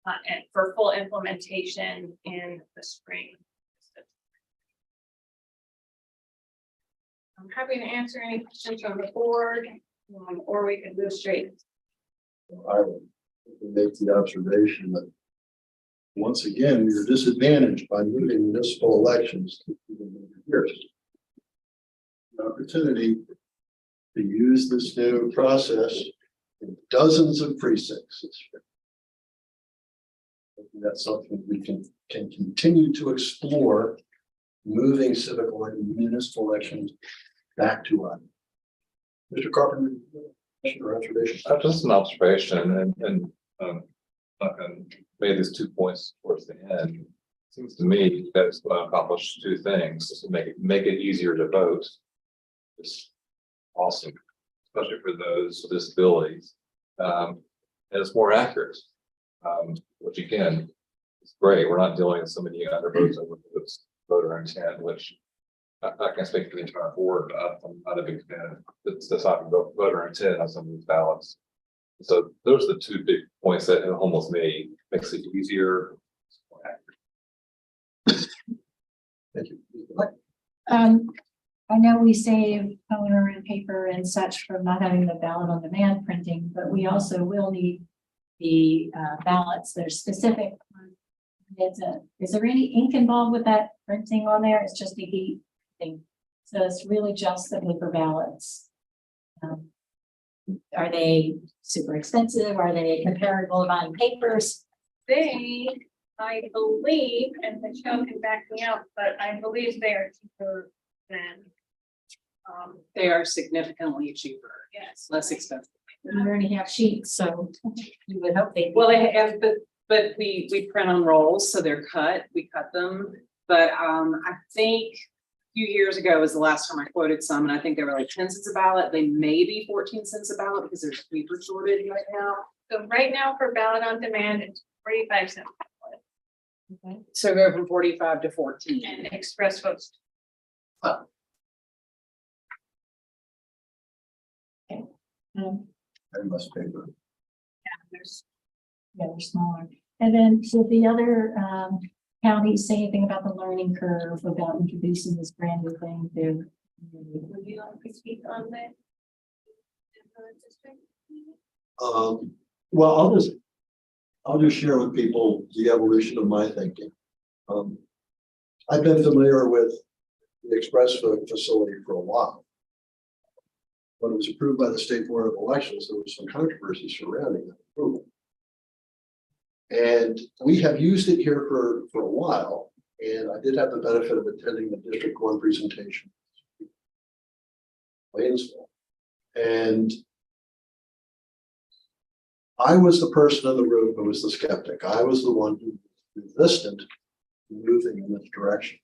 and for full implementation in the spring. I'm happy to answer any questions from the board, or we could move straight. I would make the observation that once again, you're disadvantaged by moving municipal elections to years. An opportunity to use this new process in dozens of precincts this year. I think that's something we can continue to explore, moving civic and municipal elections back to us. Mr. Carpenter, question or observation? Just an observation and made these 2 points towards the end. Seems to me that it's going to accomplish 2 things, just to make it easier to vote. It's awesome, especially for those with disabilities. And it's more accurate, which again, it's great. We're not dealing with so many other votes over this voter intent, which I can't speak for the entire board, but I'm not a big fan of this topic about voter intent on some of these ballots. So those are the 2 big points that it almost makes it easier. More accurate. Thank you. I know we save toner and paper and such from not having the ballot on demand printing, but we also will need the ballots that are specific. Is there any ink involved with that printing on there? It's just a heat thing. So it's really just the paper ballots. Are they super expensive? Are they comparable to buying papers? I believe, and Michelle can back me up, but I believe they are cheaper than. They are significantly cheaper, Yes. less expensive. We already have sheets, so you would hope they. Well, they have, but we print on rolls, so they're cut, we cut them. But I think a few years ago was the last time I quoted some, and I think they were like 10 cents a ballot. They may be 14 cents a ballot because there's paper shortage right now. So right now for ballot on demand, it's 45 cents. Okay. So go from 45 to 14. And express votes. And less paper. There's Yeah, they're smaller. And then, did the other counties say anything about the learning curve, about introducing this brand new thing to? Would you like to speak on that? Well, I'll just share with people the evolution of my thinking. I've been familiar with the Express Vote facility for a while. When it was approved by the State Board of Elections, there was some controversy surrounding that approval. And we have used it here for a while, and I did have the benefit of attending the District 1 presentation. Waynesville. And I was the person in the room who was the skeptic. I was the one who resisted moving in this direction.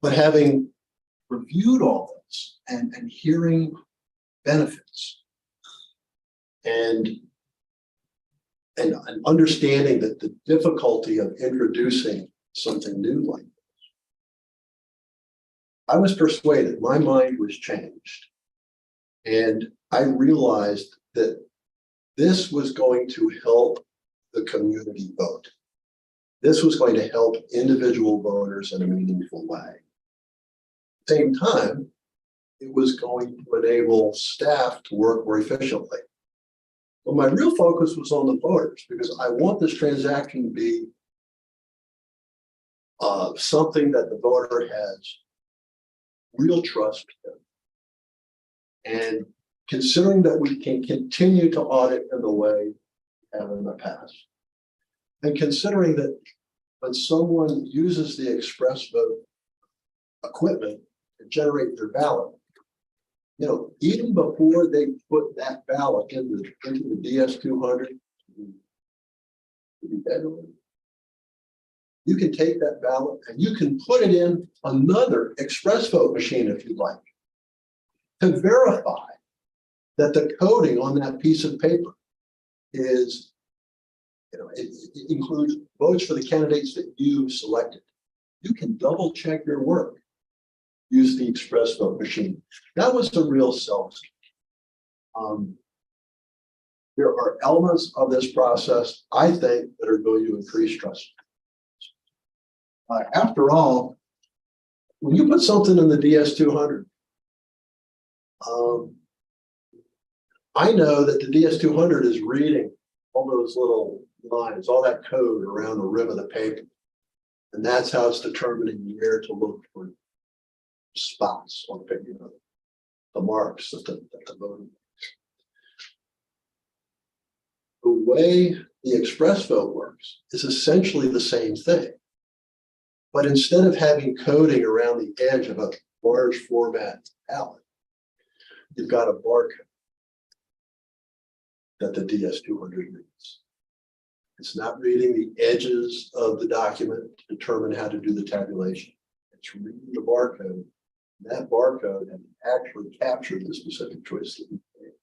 But having reviewed all this and hearing benefits and understanding that the difficulty of introducing something new like this, I was persuaded, my mind was changed. And I realized that this was going to help the community vote. This was going to help individual voters in a meaningful way. At the same time, it was going to enable staff to work more efficiently. But my real focus was on the voters, because I want this transaction to be something that the voter has real trust in. And considering that we can continue to audit in the way we have in the past, and considering that when someone uses the Express Vote equipment to generate their ballot, you know, even before they put that ballot into the DS-200, you can take that ballot and you can put it in another Express Vote machine if you like, to verify that the coding on that piece of paper is, you know, it includes votes for the candidates that you selected. You can double check your work. Use the Express Vote machine. That was the real sell. There are elements of this process, I think, that are going to increase trust. After all, when you put something in the DS-200, I know that the DS-200 is reading all those little lines, all that code around the rim of the paper. And that's how it's determining where to look for spots on the paper, you know, the marks that the voter makes. way the express vote works is essentially the same thing. But instead of having coding around the edge of a large format ballot, you've got a barcode that the DS-200 reads. It's not reading the edges of the document to determine how to do the tabulation. It's reading the barcode. That barcode has actually captured the specific choice that we made.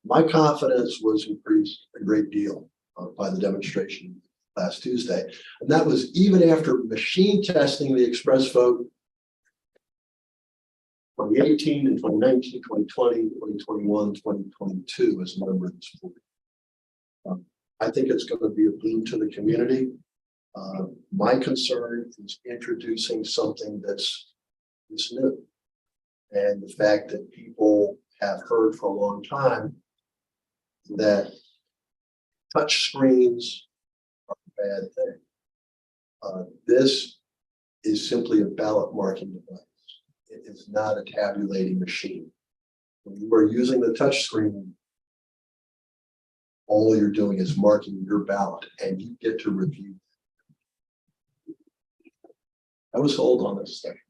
My confidence was increased a great deal by the demonstration last Tuesday. And that was even after machine testing the express vote 2018 and 2019, 2020, 2021, 2022 as a member of this board. I think it's going to be a boon to the community. My concern is introducing something that's new. And the fact that people have heard for a long time that touch screens are a bad thing. This is simply a ballot marking device. It is not a tabulating machine. When you are using the touch screen, all you're doing is marking your ballot and you get to review. I was sold on this thing.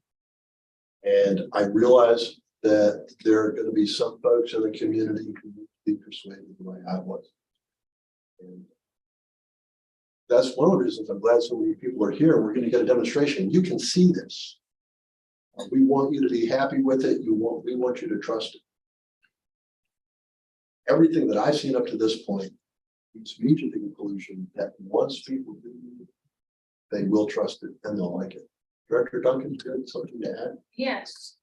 And I realize that there are going to be some folks in the community who need to be persuaded the way I was. And that's one of the reasons I'm glad so many people are here. We're going to get a demonstration. You can see this. We want you to be happy with it. We want you to trust it. Everything that I've seen up to this point leads me to the conclusion that once people do, they will trust it and they'll like it. Director Duncan, do you have something to add? Yes,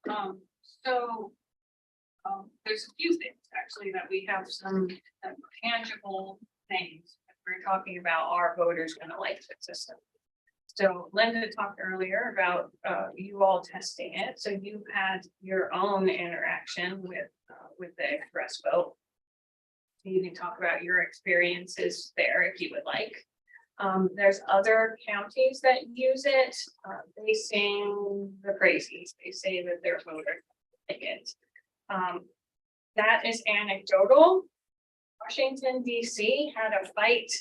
there's a few things actually that we have some tangible things that we're talking about our voters gonna like the system. So Linda talked earlier about you all testing it, so you've had your own interaction with the express vote. You can talk about your experiences there if you would like. There's other counties that use it. They sing the praises. They say that their voters like it. That is anecdotal. Washington, DC had a fight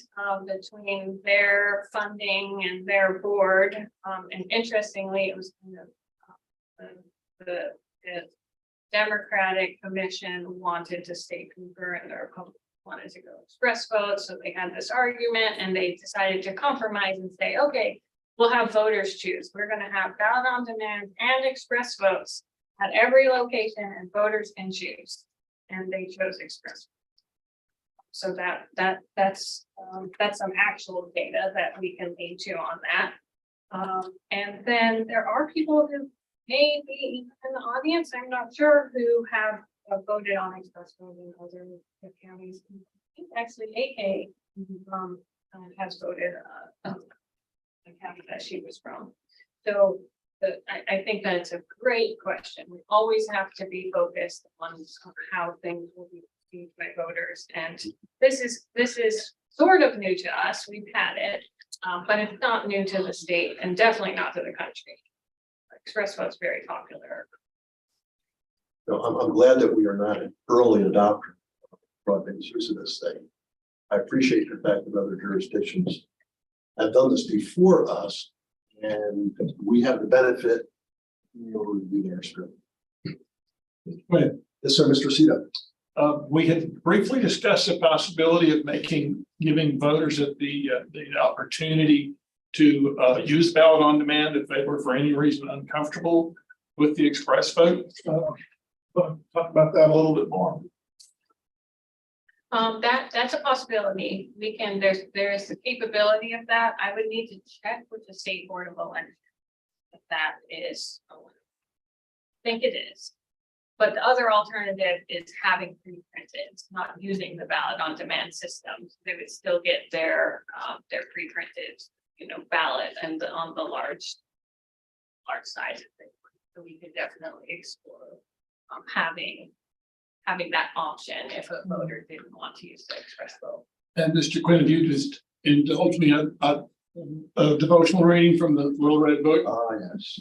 between their funding and their board. And interestingly, it was the Democratic Commission wanted to stay concurrent, the Republican wanted to go express vote. So they had this argument and they decided to compromise and say, okay, we'll have voters choose. We're going to have ballot on demand and express votes at every location and voters can choose. And they chose express. So that's some actual data that we can lead to on that. And then there are people who may be in the audience, I'm not sure, who have voted on express voting in other counties. I think actually AK has voted the county that she was from. So I think that it's a great question. We always have to be focused on how things will be received by voters. And this is sort of new to us. We've had it, but it's not new to the state and definitely not to the country. Express vote's very popular. No, I'm glad that we are not an early adopter of broad-based use of this thing. I appreciate the fact that other jurisdictions have done this before us, and we have the benefit of being able to review their script. Right. Yes, sir, Mr. Cito. We had briefly discussed the possibility of giving voters the opportunity to use ballot on demand if they were for any reason uncomfortable with the express vote. Talk about that a little bit more. That's a possibility. We can, there's the capability of that. I would need to check with the State Board of Elections if that is. I think it is. But the other alternative is having pre-printed, not using the ballot on demand system. They would still get their pre-printed, ballot and on the large size. So we could definitely explore having that option if a voter didn't want to use the express vote. And Mr. Quinn, if you just indulge me a devotional reading from the Little Red Book. Yes.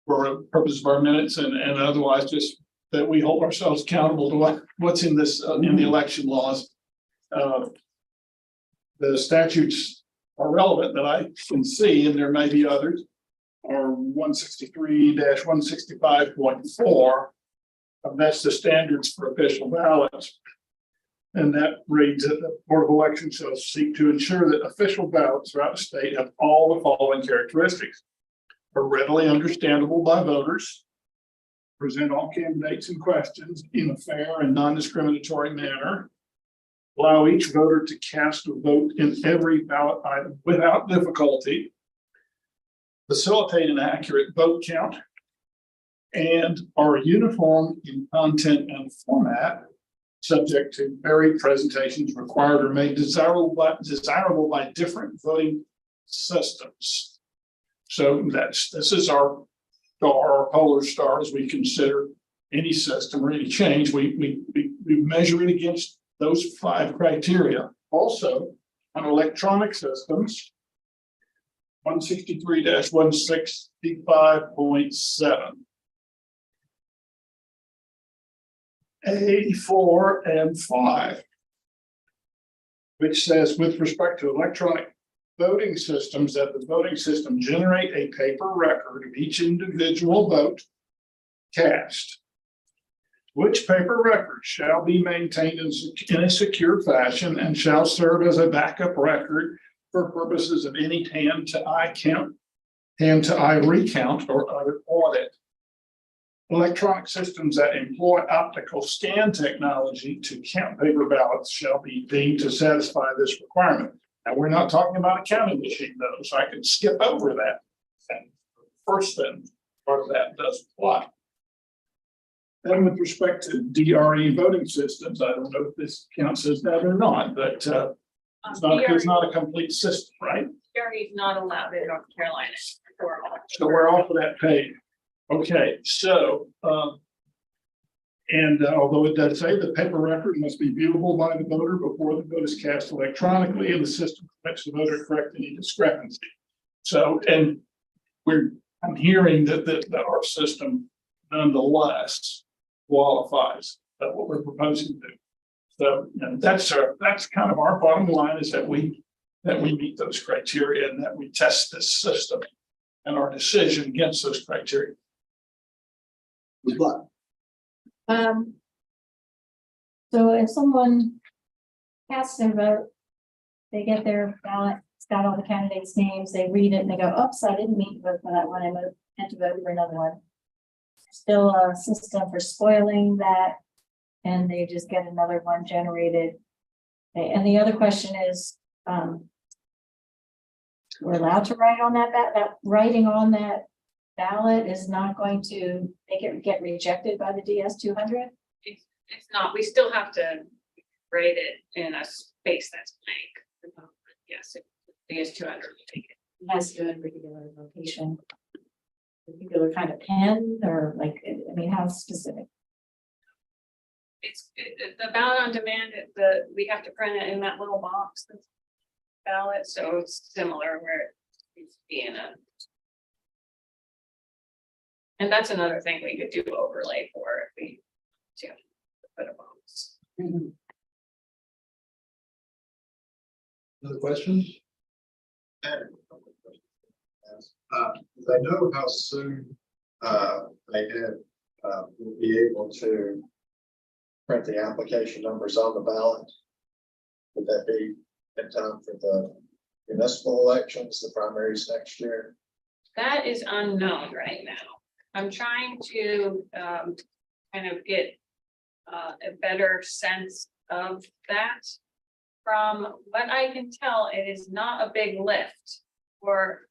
For purposes of our minutes and otherwise, just that we hold ourselves accountable to what's in this in the election laws. the statutes are relevant that I can see, and there may be others, are 163-165.4. That's the standards for official ballots. And that reads that the Board of Elections shall seek to ensure that official ballots throughout the state have all the following characteristics: are readily understandable by voters, present all candidates and questions in a fair and non-discriminatory manner, allow each voter to cast a vote in every ballot item without difficulty, facilitate an accurate vote count, and are uniform in content and format, subject to varied presentations required or made desirable by different voting systems. So this is our polar star as we consider any system or any change. We measure it against those 5 criteria. Also, on electronic systems, 163-165.7. A, 4, and 5, which says with respect to electronic voting systems, that the voting system generate a paper record of each individual vote cast, which paper record shall be maintained in a secure fashion and shall serve as a backup record for purposes of any hand-to-eye recount, or other audit. Electronic systems that employ optical scan technology to count paper ballots shall be deemed to satisfy this requirement. Now, we're not talking about a counting machine though, so I can skip over that. And first then, part of that does apply. Then with respect to DRE voting systems, I don't know if this counts as that or not, but it's not a complete system, right? DRE is not allowed in North Carolina. So we're off of that page. Okay, so, although it does say the paper record must be viewable by the voter before the vote is cast electronically, and the system permits the voter to correct any discrepancy. So, and I'm hearing that our system nonetheless qualifies. That's what we're proposing to do. So, and that's kind of our bottom line, is that we meet those criteria and that we test this system and our decision against those criteria. But So if someone casts their vote, they get their ballot, it's got all the candidates' names, they read it and they go, oops, I didn't mean to vote for that one, I meant to vote for another one. Still a system for spoiling that, and they just get another one generated. Okay, and the other question is, we're allowed to write on that writing on that ballot is not going to make it get rejected by the DS-200? It's not, we still have to write it in a space that's blank. Yes, DS-200 will take it. It has to do a particular location, particular kind of pen, or like, I mean, how specific? The ballot on demand, we have to print it in that little box, that's ballot, so it's similar where it needs to be in a. And that's another thing we could do overlay for if we to put a box. other questions? They know how soon will be able to print the application numbers on the ballot. Would that be in time for the municipal elections, the primaries next year? That is unknown right now. I'm trying to kind of get a better sense of that. From what I can tell, it is not a big lift for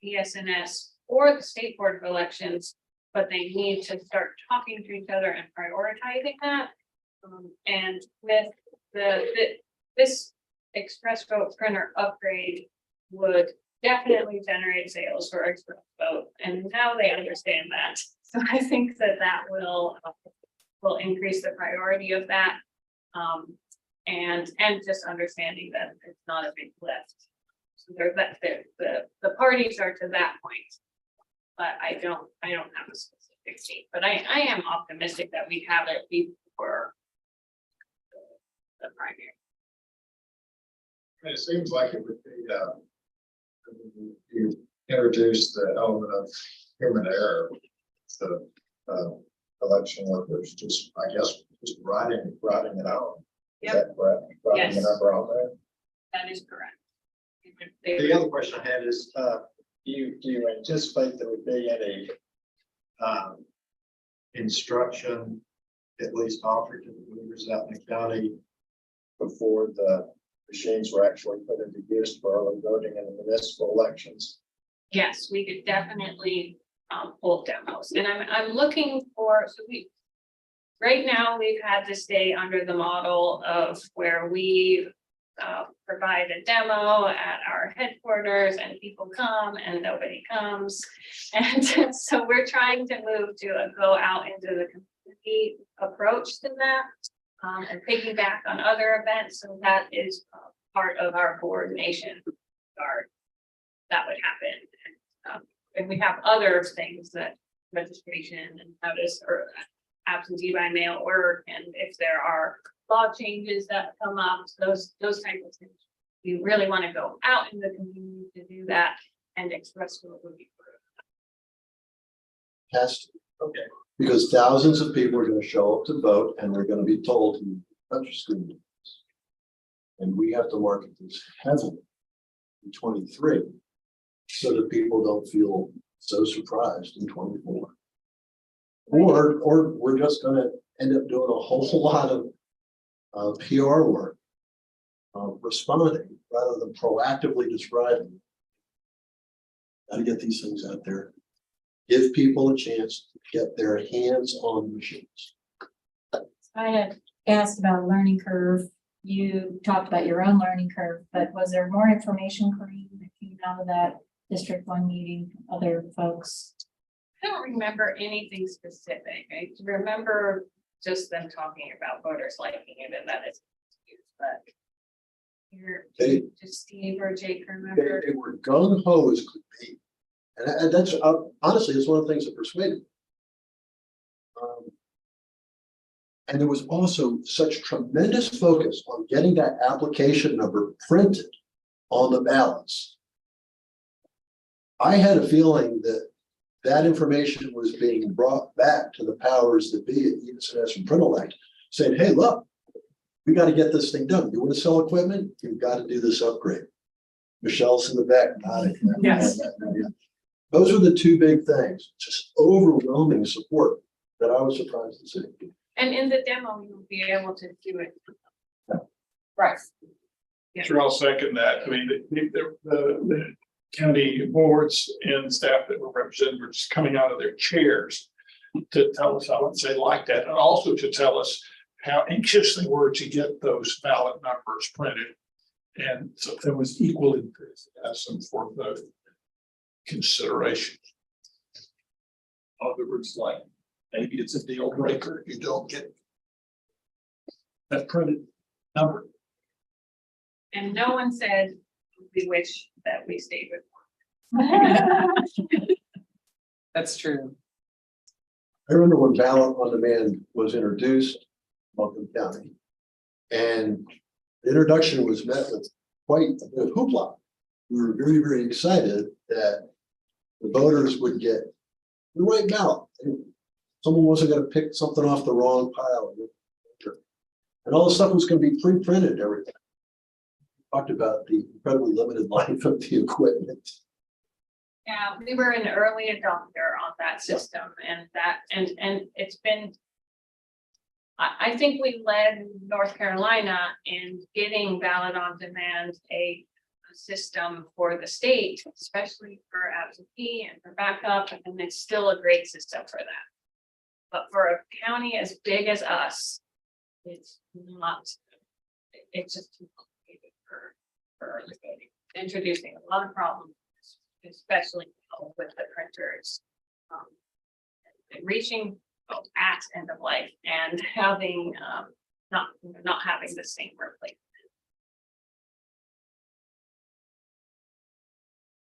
ES&S or the State Board of Elections, but they need to start talking to each other and prioritizing that. And with this Express Vote printer upgrade would definitely generate sales for Express Vote, and now they understand that. So I think that will increase the priority of that, and just understanding that it's not a big lift. So there's that the parties are to that point, but I don't have a specific date. But I am optimistic that we have it before the primary. It seems like it would be, you introduce the element of human error. The, election workers just, I guess, just writing it out. Is Yep. that correct? Writing Yes. the number out there. That is correct. The other question I had is, do you anticipate there would be any, instruction at least offered to the voters out in the county before the machines were actually put into use for early voting in the municipal elections? Yes, we could definitely hold demos, and I'm looking for, so we. Right now, we've had to stay under the model of where we provide a demo at our headquarters and people come and nobody comes. And so we're trying to move to a go out into the community approach to that. And piggyback on other events, so that is part of our coordination. That would happen. And we have other things that registration and notice or absentee by mail work, and if there are law changes that come up, those types of things. We really want to go out in the community to do that and express what would be. Has to, Okay. because thousands of people are gonna show up to vote and they're gonna be told to touch screen. And we have to market this heavily in 23, so that people don't feel so surprised in 24. Or we're just gonna end up doing a whole lot of PR work, responding rather than proactively describing. Gotta get these things out there. Give people a chance to get their hands on machines. I had asked about a learning curve. You talked about your own learning curve, but was there more information, Corinne, that came out of that District 1 meeting, other folks? I don't remember anything specific. I remember just them talking about voters liking it, and that is, but. Here, just Steve or Jake remember. They were gung ho as could be. And that's, honestly, it's one of the things that persuaded me. And there was also such tremendous focus on getting that application number printed on the ballots. I had a feeling that that information was being brought back to the powers that be at ESNS and Print Elect, saying, hey, look, we got to get this thing done. You want to sell equipment? You've got to do this upgrade. Michelle's in the back. nodding. Yes. Those are the two big things, just overwhelming support that I was surprised to see. And in the demo, you'll be able to do it. Right. Sure, I'll second that. I mean, the county boards and staff that were represented were just coming out of their chairs to tell us how much they liked that, and also to tell us how anxious they were to get those ballot numbers printed. And so there was equal enthusiasm for the consideration. In other words, like, maybe it's a deal breaker if you don't get that printed number. And no one said, we wish that we stayed with. That's true. I remember when ballot on demand was introduced, in Buncombe County, and the introduction was met with quite a bit of hoopla. We were very, very excited that the voters would get the right ballot. Someone wasn't going to pick something off the wrong pile. And all the stuff was going to be pre-printed, everything. Talked about the incredibly limited life of the equipment. Yeah, we were an early adopter on that system, and it's been. I think we led North Carolina in getting ballot on demand a system for the state, especially for absentee and for backup, and it's still a great system for that. But for a county as big as us, it's not, it's just too complicated for early voting, introducing a lot of problems, especially with the printers. And reaching at end of life and having not having the same replacement.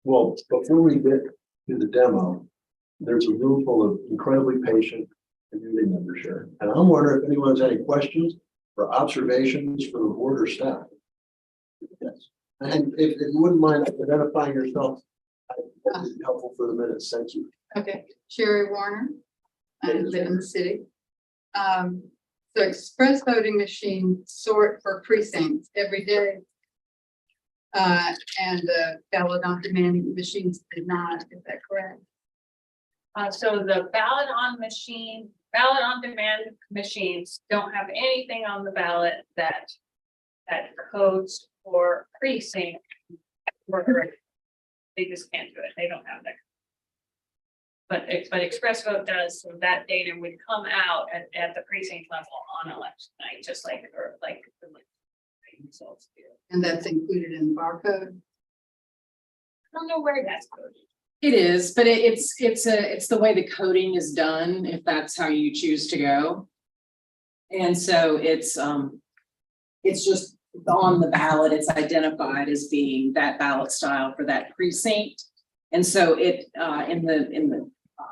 Well, before we get to the demo, there's a room full of incredibly patient community members here. And I'm wondering if anyone has any questions or observations for the board or staff. Yes. And if you wouldn't mind identifying yourself, that would be helpful for the minutes. Thank you. Okay, Sherry Warner. I live in the city. So express voting machine sort for precincts every day. And ballot on demand machines did not, is that correct? So the ballot on demand machines don't have anything on the ballot that codes for precinct. They just can't do it. They don't have that. But Express Vote does, so that data would come out at the precinct level on election night, just like, or like. The results do. And that's included in the barcode. I don't know where that's coded. It is, but it's the way the coding is done, if that's how you choose to go. And so it's just on the ballot, it's identified as being that ballot style for that precinct. And so it, in the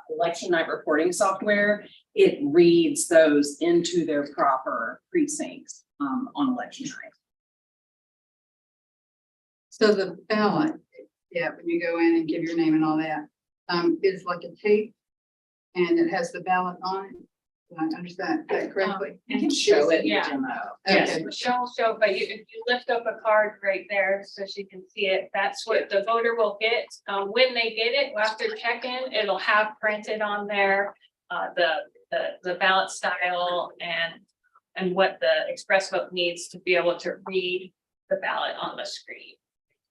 election night reporting software, it reads those into their proper precincts, on election night. So the ballot, yeah, when you go in and give your name and all that, is like a tape. And it has the ballot on it. Do I understand that correctly? You can show it in the Yeah. demo. Yes, Okay. Michelle will show, but if you lift up a card right there so she can see it, that's what the voter will get. When they get it, after check-in, it'll have printed on there, the ballot style and what the Express Vote needs to be able to read the ballot on the screen.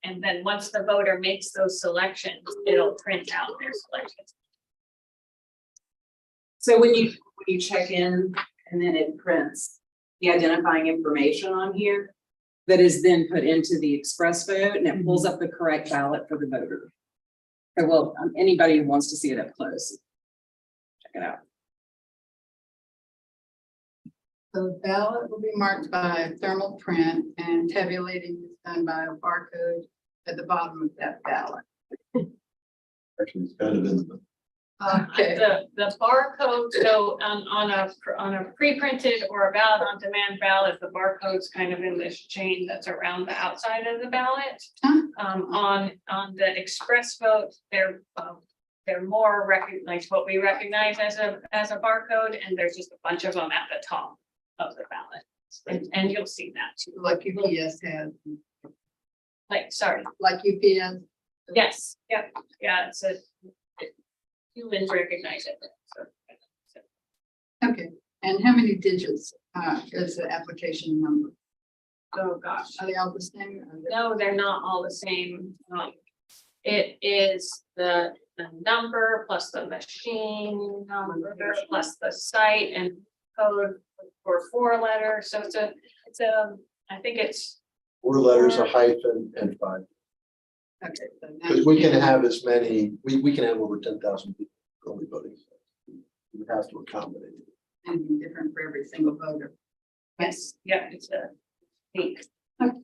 And then once the voter makes those selections, it'll print out their selections. So when you check in and then it prints the identifying information on here that is then put into the Express Vote and it pulls up the correct ballot for the voter. Or well, anybody who wants to see it up close. Check it out. The ballot will be marked by thermal print and tabulating is done by a barcode at the bottom of that ballot. Actually, it's kind of in the. Okay, The barcode, so on a pre-printed or a ballot on demand ballot, the barcode's kind of in this chain that's around the outside of the ballot. Huh. On the Express Vote, they're more recognized, what we recognize as a barcode, and there's just a bunch of them at the top of the ballot. And you'll see that too. like UPS has, Like, sorry, like UPS. yes, yeah, it's humans recognize it. So. Okay, and how many digits is the application number? Oh, gosh. Are they all the same? No, they're not all the same. It is the number plus the machine number plus the site and code for 4 letters. So it's I think it's 4 letters, a hyphen, and 5. Okay. So now Because we can have as many, we can have over 10,000 people early voting. We have to accommodate it. anything different for every single voter. yes, yeah, it's a peak.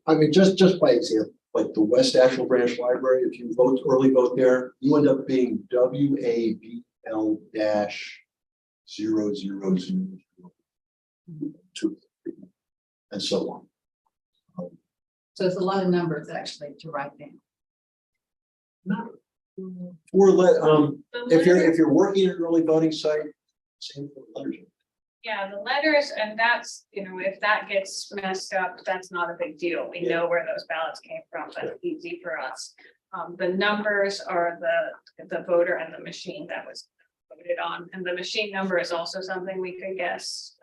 I mean, just by example, like the West Asheville Branch Library, if you early vote there, you end up being WABL -0002 and so on. So it's a lot of numbers actually to write down. If you're working at an early voting site, same for letters. Yeah, the letters, and that's, if that gets messed up, that's not a big deal. We know where those ballots came from. That's easy for us. The numbers are the voter and the machine that was voted on. And the machine number is also something we could guess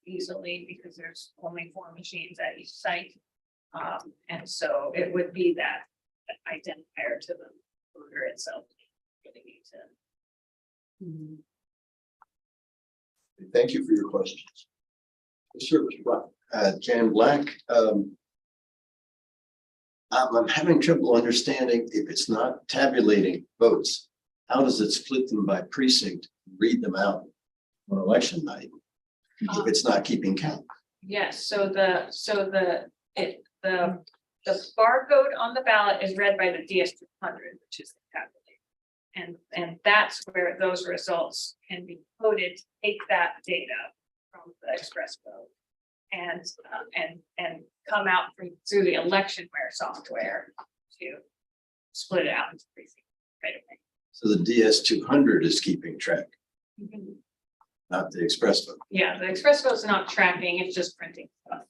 easily because there's only 4 machines at each site. And so it would be that identifier to the voter itself. Really need to. Thank you for your questions. Sir, Mr. Brown. Jan Black. I'm having trouble understanding if it's not tabulating votes, how does it split them by precinct, read them out on election night? If it's not keeping count. Yes, so the barcode on the ballot is read by the DS200, which is the tabulator. And that's where those results can be coded, to take that data from the Express Vote. and come out through the electionware software to split it out into precincts right away. So the DS-200 is keeping track, not the Express vote. Yeah, the Express vote's not tracking, it's just printing stuff.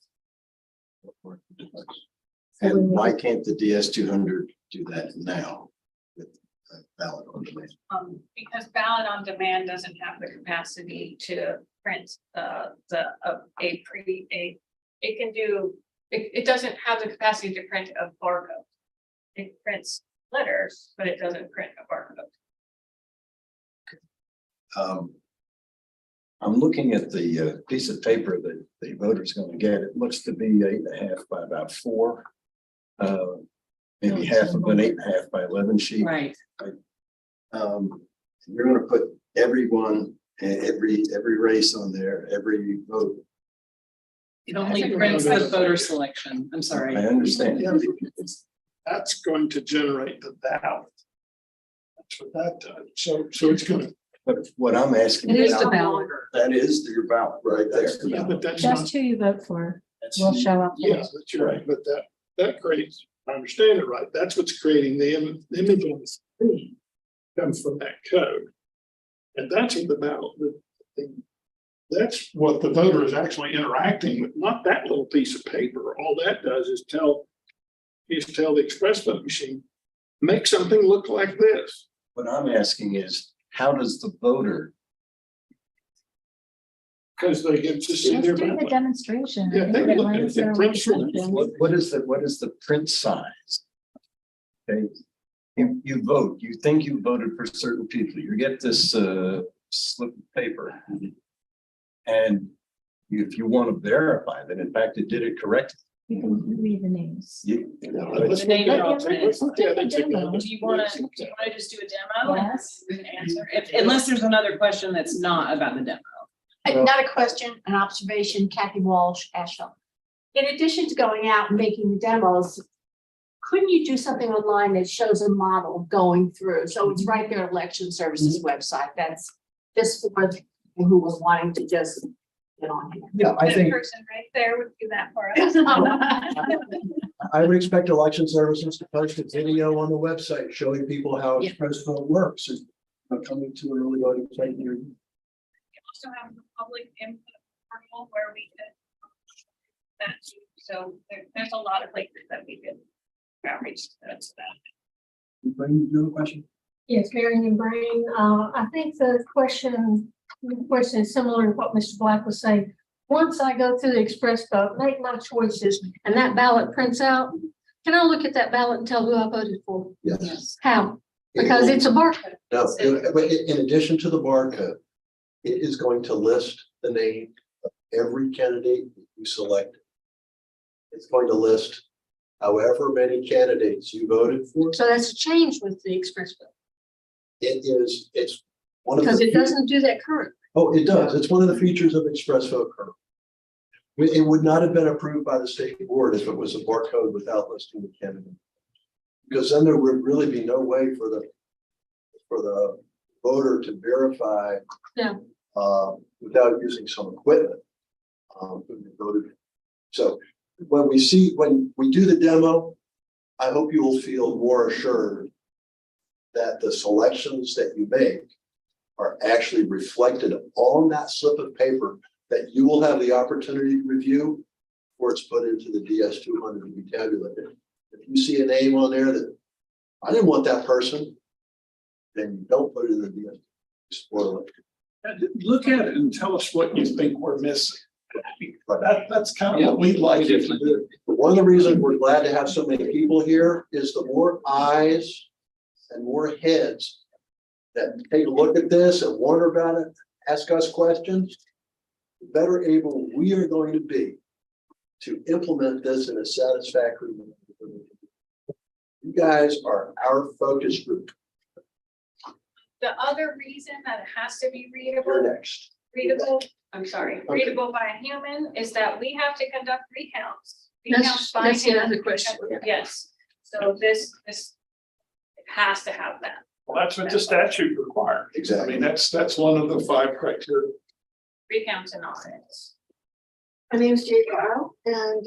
And why can't the DS-200 do that now with ballot on demand? Because ballot on demand doesn't have the capacity to print it doesn't have the capacity to print a barcode. It prints letters, but it doesn't print a barcode. I'm looking at the piece of paper that the voter's going to get. It looks to be 8.5 by about 4. Maybe half of an 8.5 by 11 sheet. Right. You're going to put everyone, every race on there, every vote. It only prints the voter selection. I'm sorry. I understand. That's going to generate the ballot. That's what that does. So it's gonna, But what I'm asking. It is the about, ballot. That is your ballot right there. yeah, but that's not, Just who you vote for That's- will show up. yeah, that's right, but that creates, if I understand it right, that's what's creating the image on the screen comes from that code. And that's what the ballot, that's what the voter is actually interacting with, not that little piece of paper. All that does is tell the Express vote machine, make something look like this. What I'm asking is, how does the voter, Because they get to see Let's their do the ballot. demonstration. Yeah, I think they the will. lines They are print through. reflecting. what is the print size? Okay, you vote, you think you voted for certain people, you get this slip of paper. And if you want to verify that in fact it did it correctly, You can read the names. Let's The name look at- are alternate. let's look at it together. Do you wanna just do a demo? and Yes. we can answer? Unless there's another question that's not about the demo. Not a question, an observation, Kathy Walsh, Asheville. In addition to going out and making the demos, couldn't you do something online that shows a model going through? So it's right there, Election Services website. That's just for the people who was wanting to just get on here. Yeah, I That think, person right there would do that for us. I would expect election services to post a video on the website showing people how Yeah. Express vote works and coming to an early voting site near you. We also have the public input portal where we could that too. So there's a lot of places that we could outreach to that. Brian, you have a question? Yes, Marion Brain, I think the question is similar to what Mr. Black was saying. Once I go through the Express vote, make my choices, and that ballot prints out, can I look at that ballot and tell who I voted for? Yes. How? Because it's a barcode. No, but in addition to the barcode, it is going to list the name of every candidate you select. It's going to list however many candidates you voted for. So that's a change with the Express vote, It's one of the. because it doesn't do that currently. Oh, it does. It's one of the features of Express Vote currently. It would not have been approved by the state board if it was a barcode without listing the candidate. Because then there would really be no way for the voter to verify. Yeah. Without using some equipment. Who they voted. So when we do the demo, I hope you will feel more assured that the selections that you make are actually reflected on that slip of paper that you will have the opportunity to review before it's put into the DS-200 to be tabulated. If you see a name on there that I didn't want that person, then you don't put it in the DS. Spoil it. Look at it and tell us what you think we're missing. That's kind of what we'd like you to do. But one of the reasons we're glad to have so many people here is the more eyes and more heads that take a look at this and wonder about it, ask us questions, the better able we are going to be to implement this in a satisfactory way. You guys are our focus group. The other reason that it has to be You're readable, next. readable by a human is that we have to conduct recounts. Recounts by That's the hand. other question. Yes, so this it has to have that. Well, that's what the statute requires. I Exactly. mean, that's one of the 5 criteria. Recounts and audits. My name is Jay Kyle, and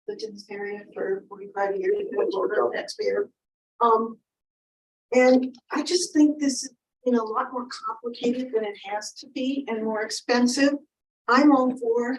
lived in this area for 45 years, taxpayer. And I just think this is, a lot more complicated than it has to be and more expensive. I'm all for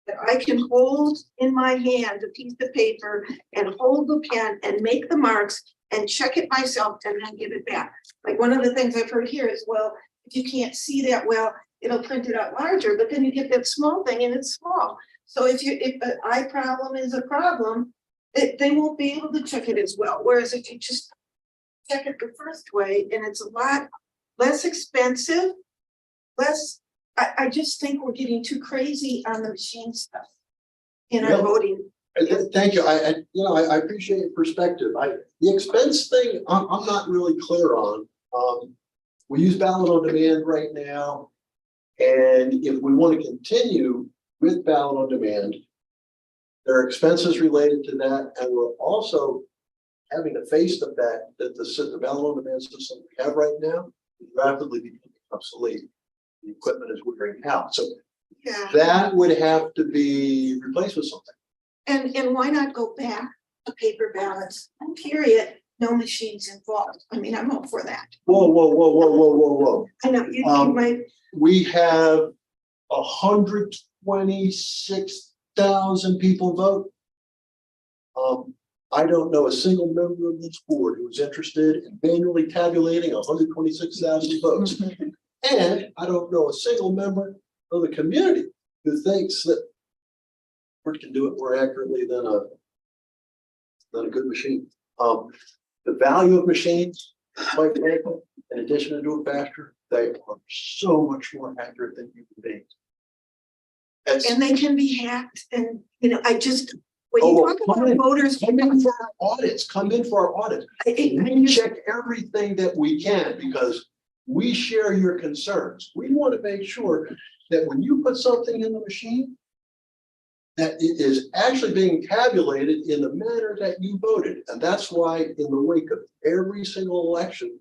that I can hold in my hand a piece of paper and hold the pen and make the marks and check it myself and then give it back. Like one of the things I've heard here is, well, if you can't see that well, it'll print it out larger, but then you get that small thing and it's small. So if an eye problem is a problem, they won't be able to check it as well. Whereas if you just check it the first way, and it's a lot less expensive, I just think we're getting too crazy on the machine stuff in our Well, voting. Thank you. I appreciate your perspective. The expense thing, I'm not really clear on. We use ballot on demand right now. And if we want to continue with ballot on demand, there are expenses related to that. And we're also having to face the fact that the ballot on demand system we have right now is rapidly becoming obsolete. The equipment is wearing out. So Yeah, that would have to be replaced with something. and why not go back to paper ballots, period, no machines involved. I mean, I'm all for that. Whoa. I know you Um, might, We have 126,000 people vote. I don't know a single member of this board who is interested in manually tabulating 126,000 votes. And I don't know a single member of the community who thinks that we can do it more accurately than a good machine. The value of machines, quite frankly, in addition to doing faster, they are so much more accurate than human beings. That's, and they can be hacked and, when Oh, you well, talk come about in. voters. come in for our audits, We check everything that we can because we share your concerns. We want to make sure that when you put something in the machine, that it is actually being tabulated in the manner that you voted. And that's why in the wake of every single election,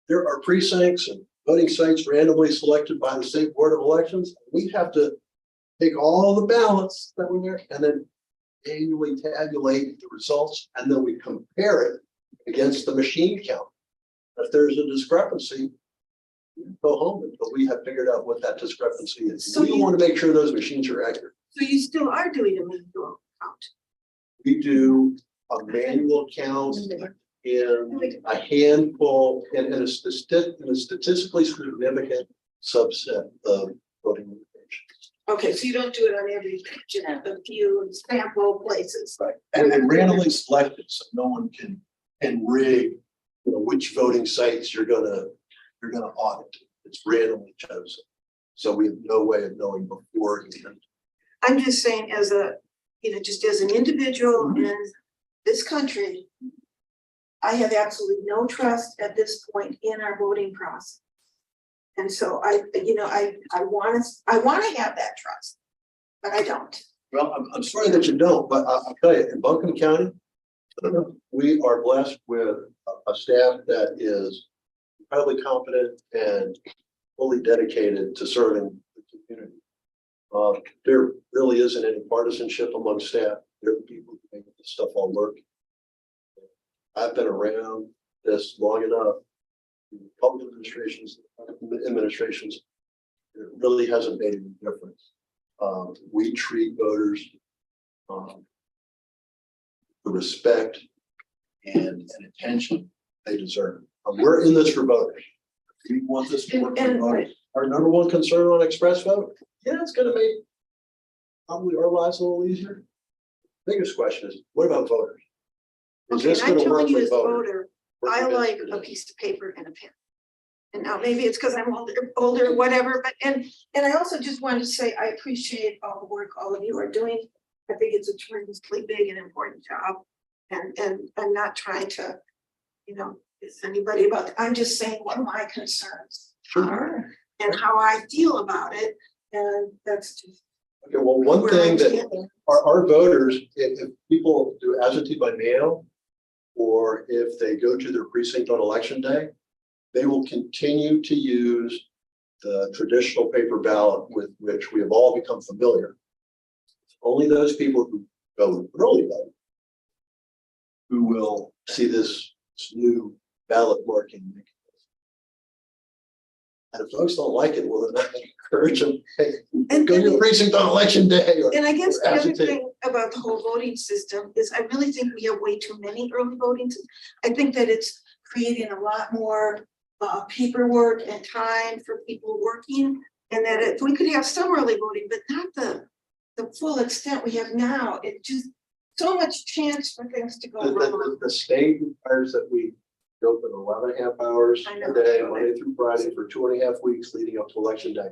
there are precincts and voting sites randomly selected by the State Board of Elections. We have to take all the ballots that were there and then annually tabulate the results, and then we compare it against the machine count. If there's a discrepancy, we go home until we have figured out what that discrepancy is. So We you- want to make sure those machines are accurate. So you still are doing a manual count. We do a manual count in a handful, in a statistically significant subset of voting locations. Okay, so you don't do it on every, a few sample places. Right. And randomly selected, so no one can rig, which voting sites you're gonna audit. It's randomly chosen. So we have no way of knowing before. I'm just saying as just as an individual in this country, I have absolutely no trust at this point in our voting process. And so I want to have that trust, but I don't. Well, I'm sorry that you don't, but I'll tell you, in Buncombe County, we are blessed with a staff that is incredibly competent and fully dedicated to serving the community. There really isn't any partisanship among staff. They're the people who make this stuff all work. I've been around this long enough. Public administrations, it really hasn't made any difference. We treat voters the respect and attention they deserve. We're in this for voters. We want this to work for voters. Our number one concern on Express Vote, it's going to make probably our lives a little easier. Biggest question is, what about voters? Is Okay, this and I'm going to work telling you for as a voters? voter, I like a piece of paper and a pen. And now maybe it's because I'm older, whatever, but and I also just wanted to say I appreciate all the work all of you are doing. I think it's a tremendously big and important job. And I'm not trying to, it's anybody about, I'm just saying what my concerns are and how I feel about it. And that's just. Okay, well, one where thing I'm that standing. our voters, if people do absentee by mail, or if they go to their precinct on election day, they will continue to use the traditional paper ballot with which we have all become familiar. Only those people who go early vote who will see this new ballot marking mechanism. And if folks don't like it, well, then I encourage them, hey, go to your precinct on election day. Or, And I guess the other absentee. thing about the whole voting system is I really think we have way too many early voting. I think that it's creating a lot more paperwork and time for people working. And that if we could have some early voting, but not the full extent we have now, it just so much chance for things to go wrong. The state requires that we open 11.5 hours I a know. day, Monday through Friday for 2.5 weeks leading up to election day.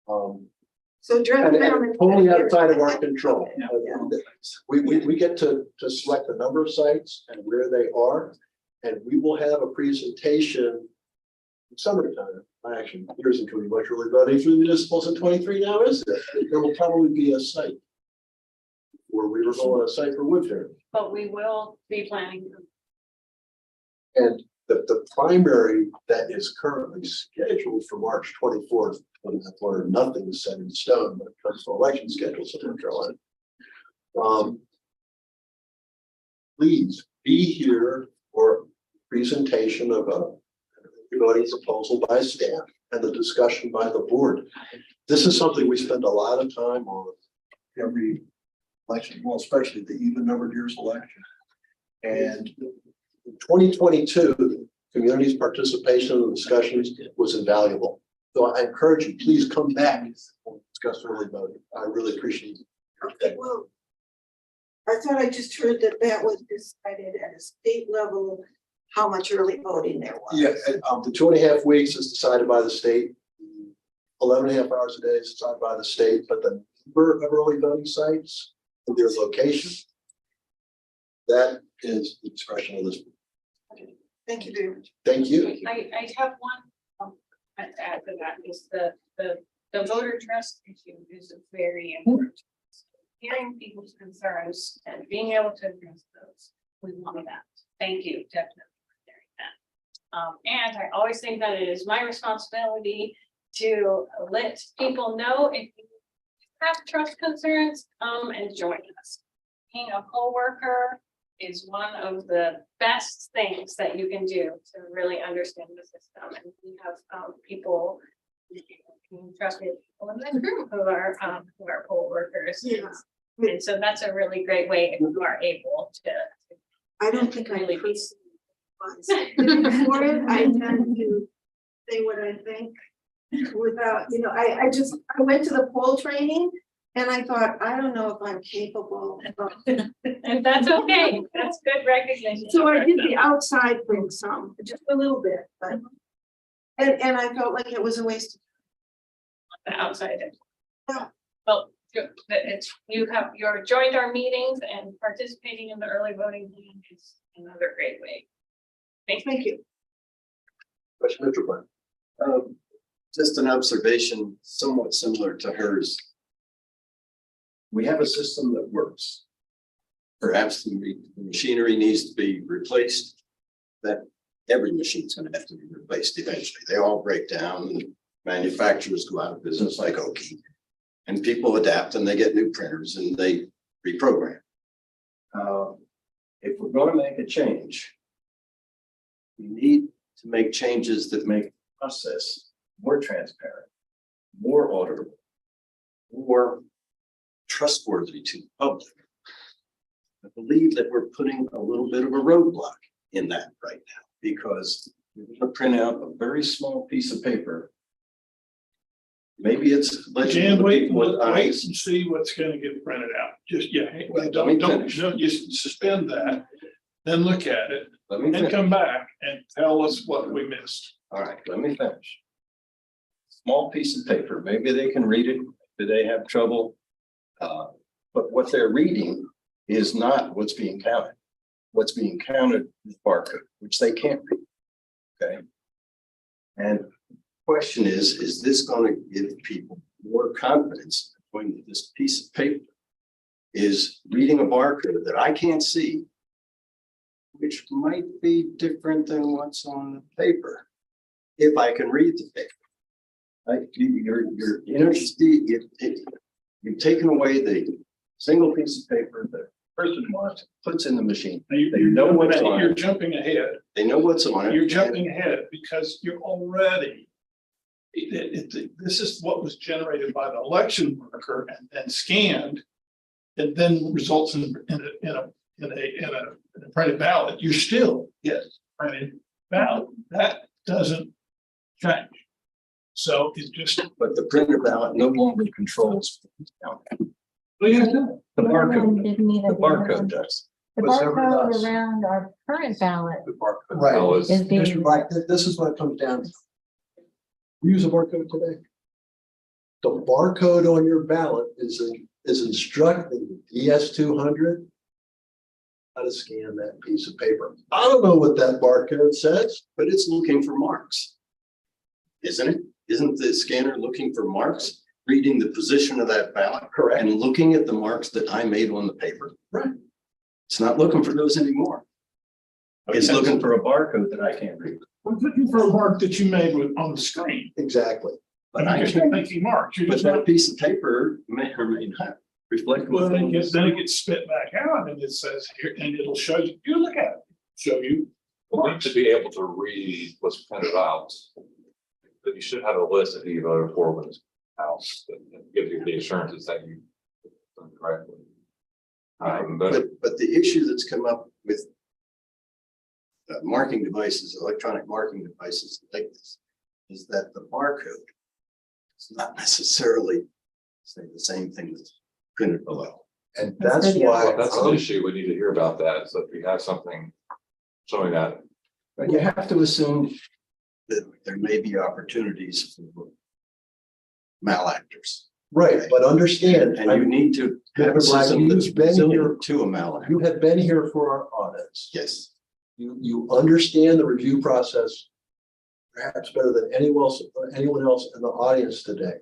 So during And the totally outside of our control. Yeah. We get to select the number of sites and where they are. And we will have a presentation in summertime. Actually, there isn't going to be much early voting through the municipals in 23 now, is there? There will probably be a site where we were going on a site for Woodfair. But we will be planning. And the primary that is currently scheduled for March 24th, where nothing is set in stone, but it comes to election schedules in North Carolina. Please be here for presentation of everybody's proposal by staff and the discussion by the board. This is something we spend a lot of time on every election, well, especially the even numbered years election. And in 2022, the community's participation in the discussions was invaluable. So I encourage you, please come back and discuss early voting. I really appreciate it. Okay, well, I thought I just heard that was decided at a state level, how much early voting there was. Yeah, the 2.5 weeks is decided by the state. 11.5 hours a day is decided by the state, but the number of early voting sites and their location, that is the discretion of this. Thank you very much. Thank you. I have one, to add to that is the voter trust issue is very important. Hearing people's concerns and being able to address those, we want that. Thank you, definitely for sharing that. And I always think that it is my responsibility to let people know if you have trust concerns, and join us. Being a poll worker is one of the best things that you can do to really understand the system. And we have people, you can trust me, people in this group who are poll workers. Yeah. And so that's a really great way if you are able to. I don't think I Really really before it. I tend to say what I think without, I went to the poll training and I thought, I don't know if I'm capable of. And that's okay. That's good recognition. So I did the outside thing some, just a little bit, but. And I felt like it was a waste. The outside. Yeah. Well, you're joined our meetings and participating in the early voting plan is another great way. Thank you. Question, Mr. Brown. Just an observation somewhat similar to hers. We have a system that works. Perhaps the machinery needs to be replaced. That every machine's going to have to be replaced eventually. They all break down and manufacturers go out of business like Oki. And people adapt and they get new printers and they reprogram. If we're going to make a change, we need to make changes that make the process more transparent, more auditable, more trustworthy to the public. I believe that we're putting a little bit of a roadblock in that right now because we're going to print out a very small piece of paper. Maybe it's legible to wait people with and eyes. see what's gonna get printed out. Just, Well, let don't, me finish. don't just suspend that. Then look at it Let me and finish. come back and tell us what we missed. All right, let me finish. Small piece of paper, maybe they can read it, do they have trouble? But what they're reading is not what's being counted. What's being counted is barcode, which they can't read. Okay. And the question is this going to give people more confidence when this piece of paper is reading a barcode that I can't see, which might be different than what's on the paper, if I can read the paper. You're interested, you've taken away the single piece of paper that person wants, puts in the machine. They know what's on You're it. jumping ahead. They know what's on it. You're jumping ahead because you're already. This is what was generated by the election worker and then scanned. And then results in a printed ballot. You still get printed ballot. That doesn't change. So it just. But the printer ballot no longer controls. The The barcode, Didn't even. the barcode does. The Whatever barcode does. around our current ballot The barcode Right. now is- is being. Mr. Black, this is what it comes down to. You use a barcode today? The barcode on your ballot is instructing the DS200 how to scan that piece of paper. I don't know what that barcode says. But it's looking for marks. Isn't it? Isn't the scanner looking for marks, reading the position of that ballot? Correct. And looking at the marks that I made on the paper? Right. It's not looking for those anymore. It's looking for a barcode that I can't read. I'm looking for a mark that you made on the screen. Exactly. But You're I just can't, making marks. You're but just that not. piece of paper may or may not reflect. Well, what then it gets spit back out and it says here, and it'll show you, you look at it, show you. We need to be able to read what's printed out. But you should have a list of who you voted for when it's house that gives you the assurances that you done correctly. But the issue that's come up with marking devices, electronic marking devices like this, is that the barcode is not necessarily say the same thing that's printed below. And That's that's video. why. Well, that's an issue. We need to hear about that. So if we have something showing that. But you have to assume that there may be opportunities for malactors. Right, but understand, And you need to have a Mr. Black, system that's you've been resilient here- to a malactor. you have been here for our audits. Yes. You understand the review process perhaps better than anyone else in the audience today.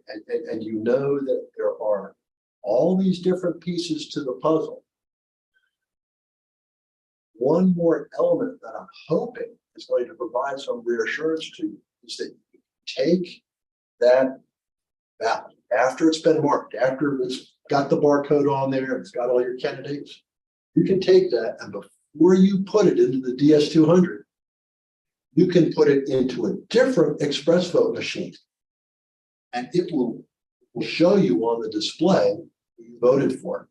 And you know that there are all these different pieces to the puzzle. One more element that I'm hoping is going to provide some reassurance to you is that you take that ballot after it's been marked, after it's got the barcode on there, it's got all your candidates. You can take that and before you put it into the DS200, you can put it into a different express vote machine. And it will show you on the display who you voted for.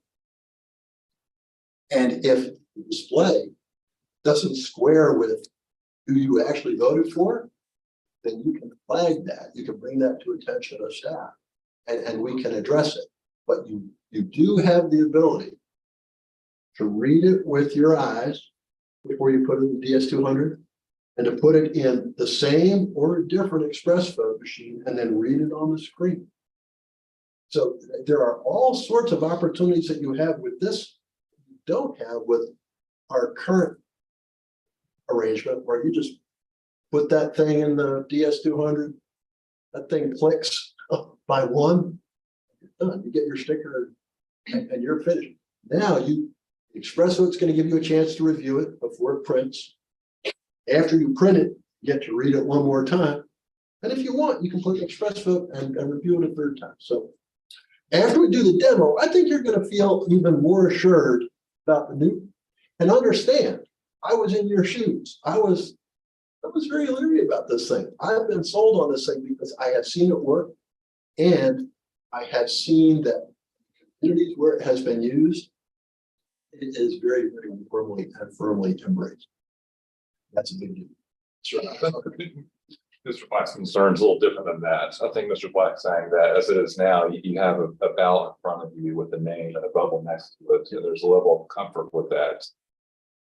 And if the display doesn't square with who you actually voted for, then you can flag that. You can bring that to attention of staff and we can address it. But you do have the ability to read it with your eyes before you put it in the DS200 and to put it in the same or a different express vote machine and then read it on the screen. So there are all sorts of opportunities that you have with this you don't have with our current arrangement where you just put that thing in the DS200, that thing clicks by one, you're done. You get your sticker and you're finished. Now Express Vote's going to give you a chance to review it before it prints. After you print it, you get to read it one more time. And if you want, you can put Express Vote and review it a third time. So after we do the demo, I think you're going to feel even more assured about the new and understand. I was in your shoes. I was very leery about this thing. I've been sold on this thing because I have seen it work. And I have seen that communities where it has been used, it is very, very firmly embraced. That's a big deal. Sure. Mr. Black's concern is a little different than that. I think Mr. Black's saying that as it is now, you have a ballot in front of you with a name and a bubble next to it. So there's a level of comfort with that.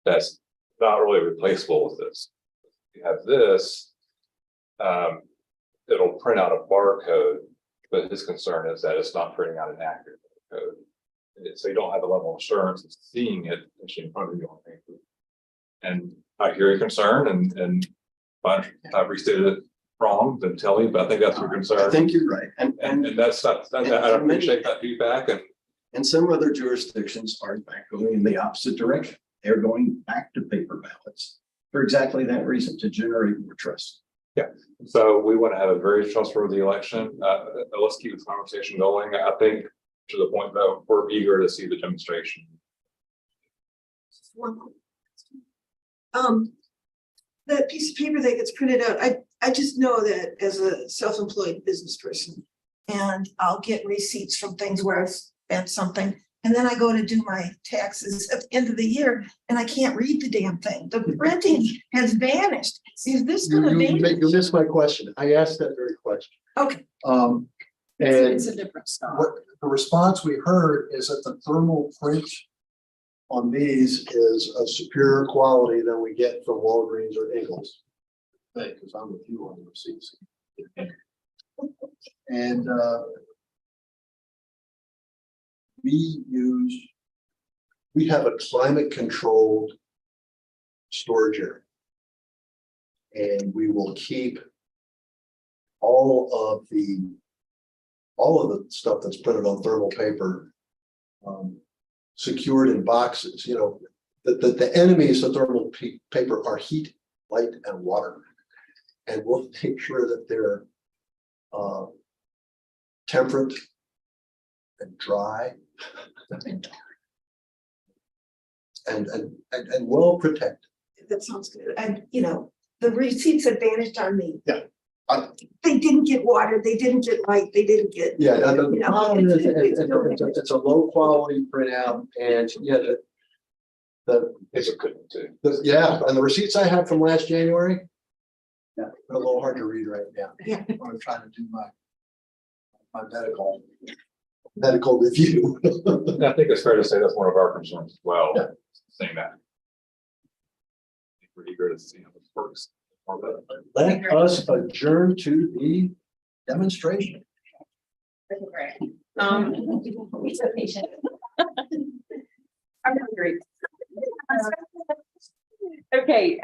That's not really replaceable with this. You have this, it'll print out a barcode, but his concern is that it's not printing out an accurate code. So you don't have the level of assurance of seeing it actually in front of you on paper. And I hear your concern and if I've restated it wrong, then tell me, but I think that's your concern. I think you're right. And that's not, I appreciate that feedback And some other jurisdictions are in fact going in the opposite direction. They're going back to paper ballots for exactly that reason, to generate more trust. So we want to have a very trustworthy election. Let's keep this conversation going. I think to the point that we're eager to see the demonstration. One quick question. That piece of paper that gets printed out, I just know that as a self-employed business person. And I'll get receipts from things where I've spent something, and then I go to do my taxes at the end of the year, and I can't read the damn thing. The printing has vanished. Is this gonna vanish? You missed my question. I asked that very question. Okay, And It's a different stock. what the response we heard is that the thermal print on these is of superior quality than we get from Walgreens or Ingles. Because I'm with you on the receipts. And we have a climate controlled storage area. And we will keep all of the stuff that's printed on thermal paper secured in boxes. You know, the enemies of thermal paper are heat, light, and water. And we'll make sure that they're temperate and dry and well protected. that sounds good. And, you know, the receipts have vanished on me. Yeah. They didn't get water, they didn't get light, they didn't get. Yeah, the You know, problem is, it's- it's a low quality printout, and yeah, It's a good too. yeah, and the receipts I have from last January. Yeah, they're a little hard to read right now. Yeah. I'm trying to do my medical review. I think it's fair to say that's one of our concerns as well, Yeah. saying that. I think we're eager to see how this works. Let us adjourn to the demonstration. Great. He's so patient. I'm hungry. Okay,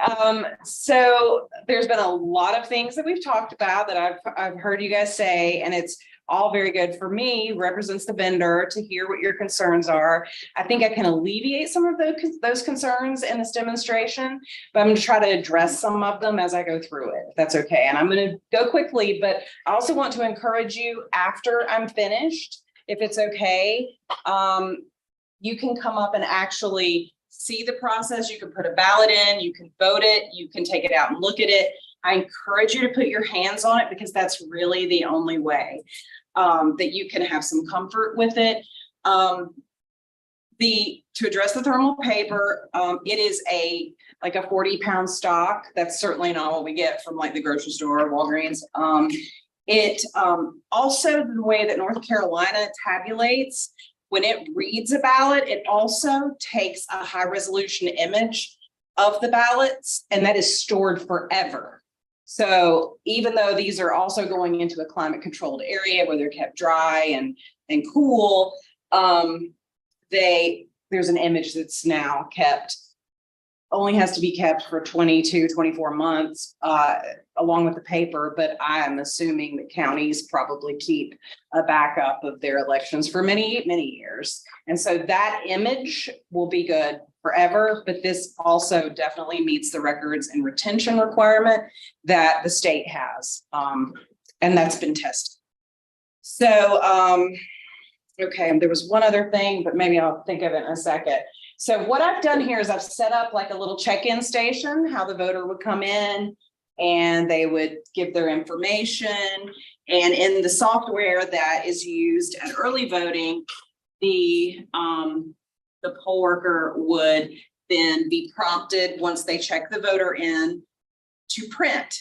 so there's been a lot of things that we've talked about that I've heard you guys say, and it's all very good for me, represents the vendor to hear what your concerns are. I think I can alleviate some of those concerns in this demonstration, but I'm gonna try to address some of them as I go through it, if that's okay. And I'm gonna go quickly, but I also want to encourage you after I'm finished, if it's okay, you can come up and actually see the process. You can put a ballot in, you can vote it, you can take it out and look at it. I encourage you to put your hands on it because that's really the only way that you can have some comfort with it. To address the thermal paper, it is like a 40-pound stock. That's certainly not what we get from like the grocery store or Walgreens. It also, the way that North Carolina tabulates, when it reads a ballot, it also takes a high resolution image of the ballots, and that is stored forever. So even though these are also going into a climate controlled area where they're kept dry and cool, there's an image that's now kept, only has to be kept for 22, 24 months, along with the paper, but I am assuming that counties probably keep a backup of their elections for many, many years. And so that image will be good forever, but this also definitely meets the records and retention requirement that the state has. And that's been tested. So, okay, there was one other thing, but maybe I'll think of it in a second. So what I've done here is I've set up like a little check-in station, how the voter would come in and they would give their information. And in the software that is used at early voting, the poll worker would then be prompted once they check the voter in to print.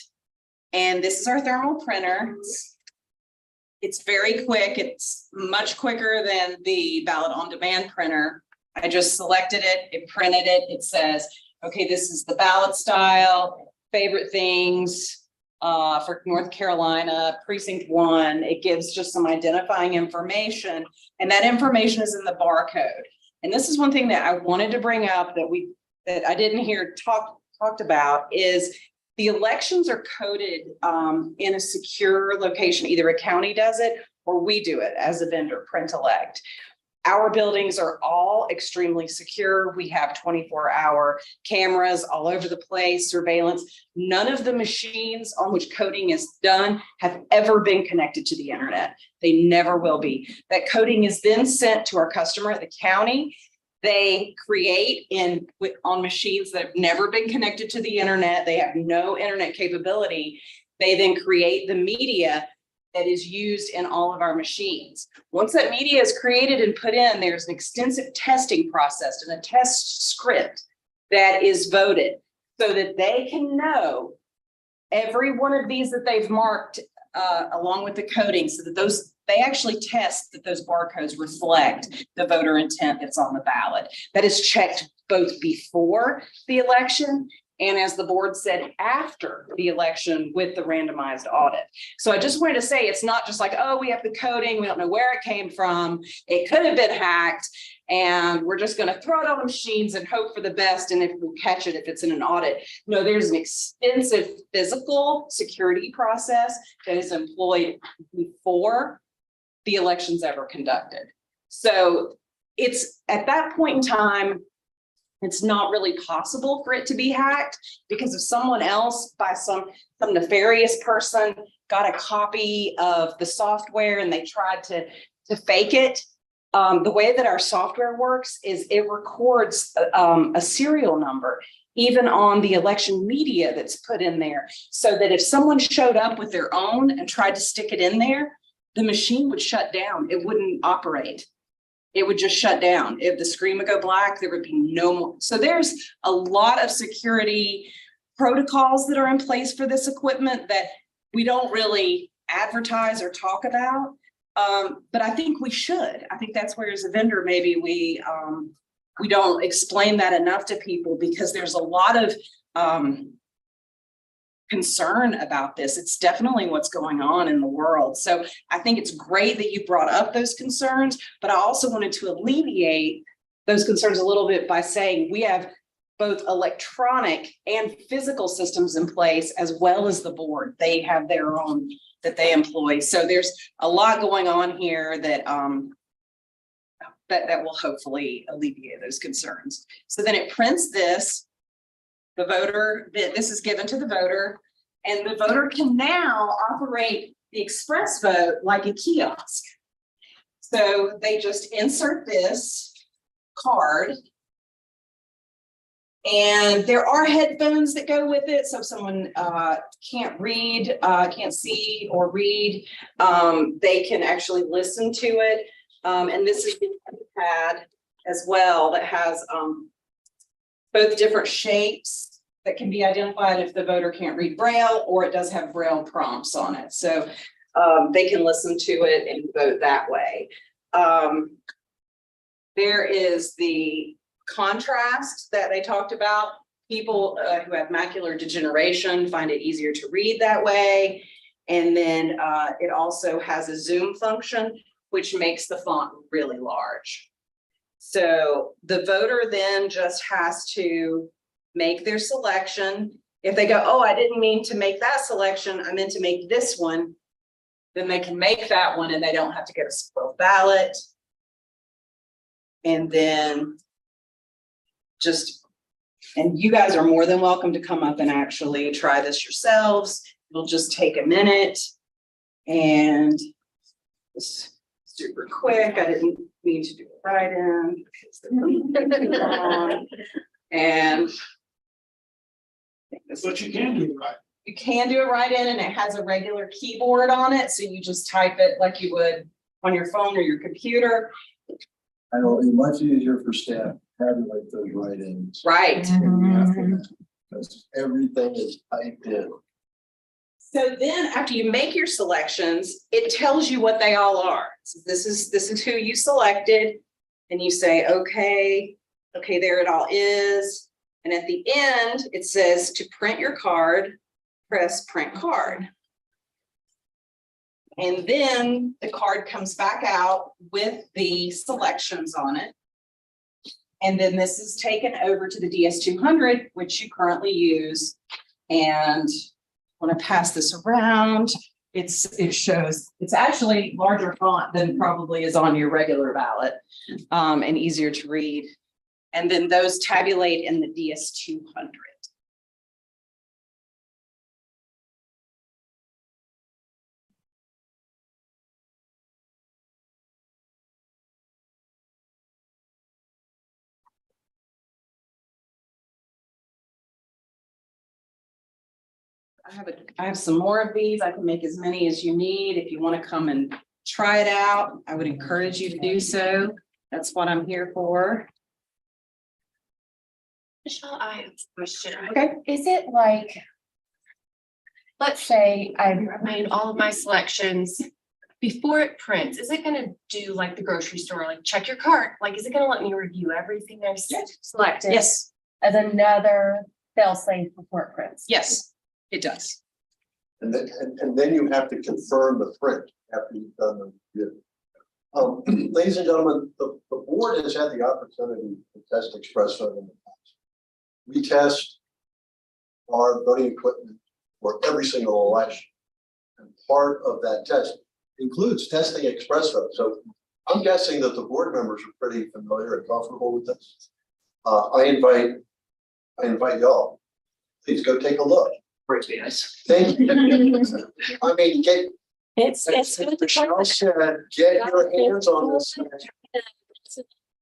And this is our thermal printer. It's very quick. It's much quicker than the ballot on demand printer. I just selected it, it printed it, it says, okay, this is the ballot style, favorite things for North Carolina, precinct 1. It gives just some identifying information, and that information is in the barcode. And this is one thing that I wanted to bring up that I didn't hear talked about is the elections are coded in a secure location. Either a county does it or we do it as a vendor, print elect. Our buildings are all extremely secure. We have 24-hour cameras all over the place, surveillance. None of the machines on which coding is done have ever been connected to the internet. They never will be. That coding is then sent to our customer at the county. They create on machines that have never been connected to the internet. They have no internet capability. They then create the media that is used in all of our machines. Once that media is created and put in, there's an extensive testing process and a test script that is voted so that they can know every one of these that they've marked along with the coding, so that they actually test that those barcodes reflect the voter intent that's on the ballot. That is checked both before the election and, as the board said, after the election with the randomized audit. So I just wanted to say, it's not just like, oh, we have the coding, we don't know where it came from, it could have been hacked, and we're just going to throw it on the machines and hope for the best, and if we'll catch it if it's in an audit. No, there's an extensive physical security process that is employed before the election's ever conducted. So it's at that point in time, it's not really possible for it to be hacked, because if someone else, by some nefarious person, got a copy of the software and they tried to fake it, the way that our software works is it records a serial number, even on the election media that's put in there, so that if someone showed up with their own and tried to stick it in there, the machine would shut down. It wouldn't operate. It would just shut down. If the screen would go black, there would be no more. So there's a lot of security protocols that are in place for this equipment that we don't really advertise or talk about. But I think we should. I think that's where, as a vendor, maybe we don't explain that enough to people, because there's a lot of concern about this. It's definitely what's going on in the world. So I think it's great that you brought up those concerns, but I also wanted to alleviate those concerns a little bit by saying we have both electronic and physical systems in place, as well as the board. They have their own that they employ. So there's a lot going on here that that will hopefully alleviate those concerns. So then it prints this. The voter, this is given to the voter, and the voter can now operate the express vote like a kiosk. So they just insert this card, and there are headphones that go with it. So if someone can't see or read, they can actually listen to it. And this is the pad as well that has both different shapes that can be identified if the voter can't read Braille, or it does have Braille prompts on it. So they can listen to it and vote that way. There is the contrast that they talked about. People who have macular degeneration find it easier to read that way. And then it also has a zoom function, which makes the font really large. So the voter then just has to make their selection. If they go, oh, I didn't mean to make that selection, I meant to make this one, then they can make that one and they don't have to get a spoiled ballot. And then and you guys are more than welcome to come up and actually try this yourselves. It'll just take a minute, and it's super quick. I didn't mean to do it right in. And But you can do it right. you can do it right in, and it has a regular keyboard on it. So you just type it like you would on your phone or your computer. I know it's much easier for staff to tabulate those write-ins. Right. Because everything is typed in. So then after you make your selections, it tells you what they all are. So this is who you selected, and you say, okay, there it all is. And at the end, it says to print your card, press print card. And then the card comes back out with the selections on it. And then this is taken over to the DS200, which you currently use. And I want to pass this around. it shows, it's actually larger font than probably is on your regular ballot, and easier to read. And then those tabulate in the DS-200. I have some more of these. I can make as many as you need. If you want to come and try it out, I would encourage you to do so. That's what I'm here for. Michelle, I have a question. Okay. Is it like, let's say I made all of my selections before it prints, is it gonna do like the grocery store, like check your cart? Like, is it gonna let me review everything I've selected? Yes, As another fail-safe before it prints? yes, it does. And then you have to confirm the print after you've done the review. Ladies and gentlemen, the board has had the opportunity to test Express Vote in the past. We test our voting equipment for every single election. And part of that test includes testing Express Vote. So I'm guessing that the board members are pretty familiar and comfortable with this. I invite y'all, please go take a look. Thank you. I mean, It's good. Michelle said, get your hands on this.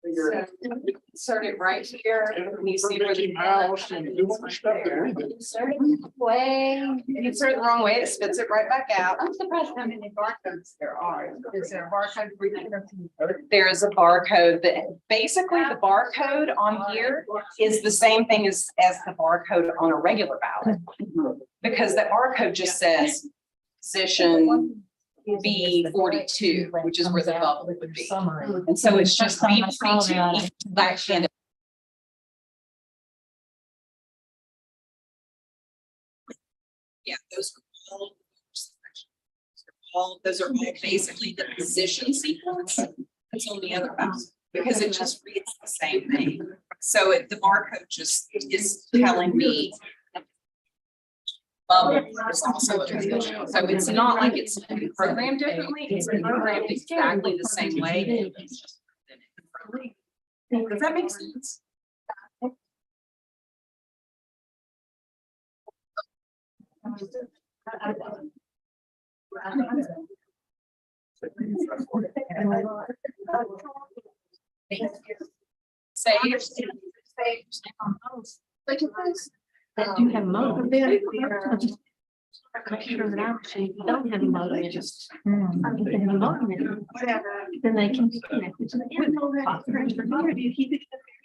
Figure it out. Insert it right here. You see where the Way. you insert it the wrong way, it spits it right back out. I'm surprised how many barcodes there are. Is there a barcode for each of them? There is a barcode that basically the barcode on here is the same thing as the barcode on a regular ballot. Because the barcode just says position B42, which is where the bubble would be. And so it's just B42. That kind of. Yeah, those are all basically the position sequence. That's on the other ballot, because it just reads the same thing. So the barcode just is telling me. It's also a position. So it's not like it's programmed differently, it's programmed exactly the same way. Does that make sense? Save. That do have modem. Computer that actually don't have a modem, it just. If they have a modem, then they can be connected to the internet.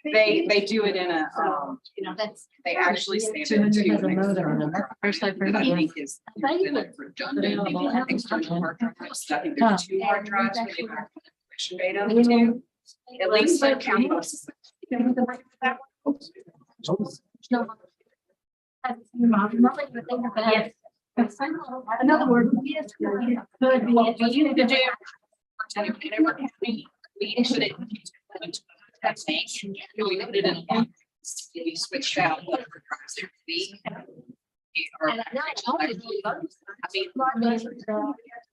They do it in a, You know, that's. they actually stand Two in hundred two. has a modem on it. First I've heard I of think it. is redundant, maybe have external hard drives. I think there's two hard drives where they have connection data to. At least the county buses. No. Yes. In other words, yes, could be, but you need to do. Whatever county, we put it into that thing, and we put it in a box. We switched out whatever drives there could be. I mean,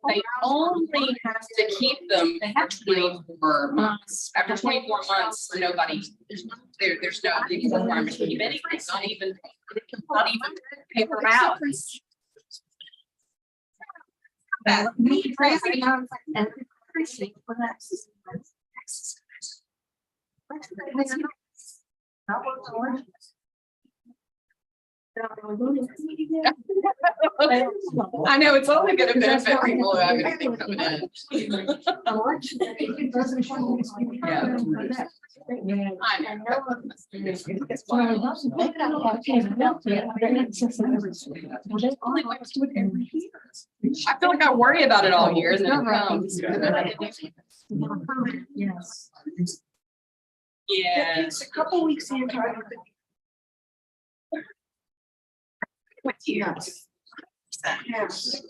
they only have to keep them for 24 months. After 24 months, nobody, there's no legal requirement to keep anything, not even paper ballots. That crazy. I know it's only gonna benefit people who have anything coming in. I feel like I worry about it all year and then it comes. Yes. Yeah. It's a couple weeks in. Yes. Yes.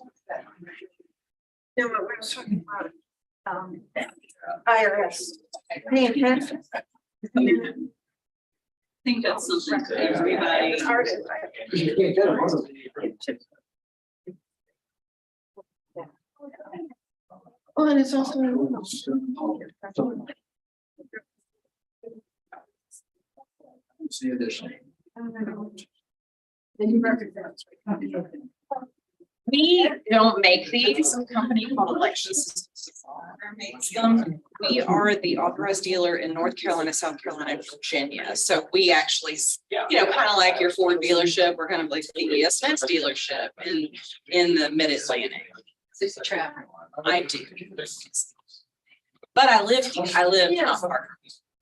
No, what we're talking about, IRS. Paying taxes. I think that's something to everybody. It's hard. Oh, and it's also. See addition. We don't make these, a company called Election Systems makes them. We are the authorized dealer in North Carolina, South Carolina, and Virginia. So we actually, kind of like your Ford dealership, we're kind of like the ESS dealership in the mid-Atlantic. I do. But I live not far.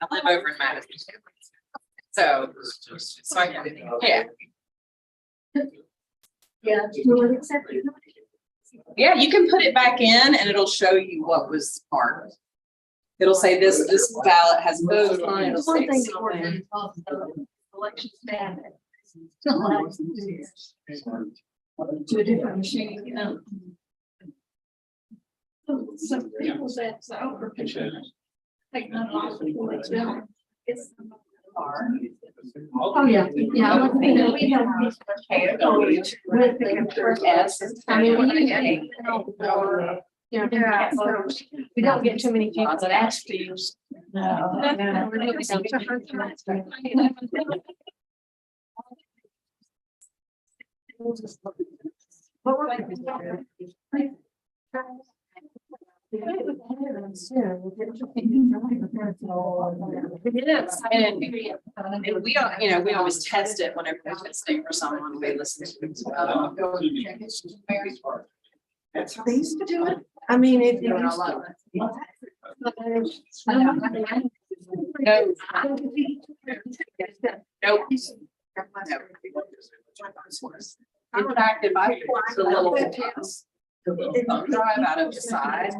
I live over in Madison. So yeah. Yeah. Yeah, you can put it back in and it'll show you what was marked. It'll say this ballot has votes on it. It'll say One thing something. election staff. To a different machine, Some people said, so. Like, not all people, it's down. It's. Oh, yeah, yeah. We have. With the Yes. I mean, we don't get too many people that ask to use. Yes, and we don't, we always test it whenever we're testing for someone, we listen to it as well. They used to do it. I mean, if you. Nope. In fact, if I put the little thumb drive out of the side.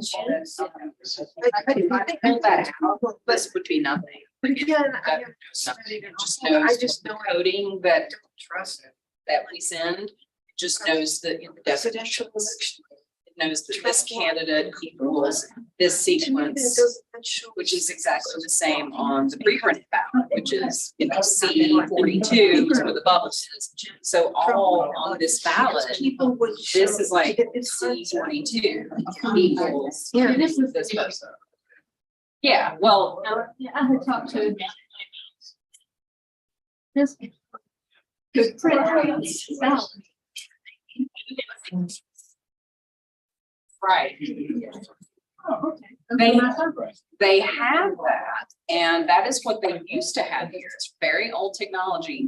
If I pull that out, this would be nothing. Again, That knows nothing. It just knows the coding that trust it. that we send, it just knows the Presidential definitions. It knows that this candidate equals this sequence, which is exactly the same on the pre-printed ballot, which is, C42 is where the bubble is. So all on this ballot, People would. this is like C42 equals this person. Yeah, well, Yeah, I had talked to. This. Good print. right. They have that, and that is what they used to have here. It's very old technology,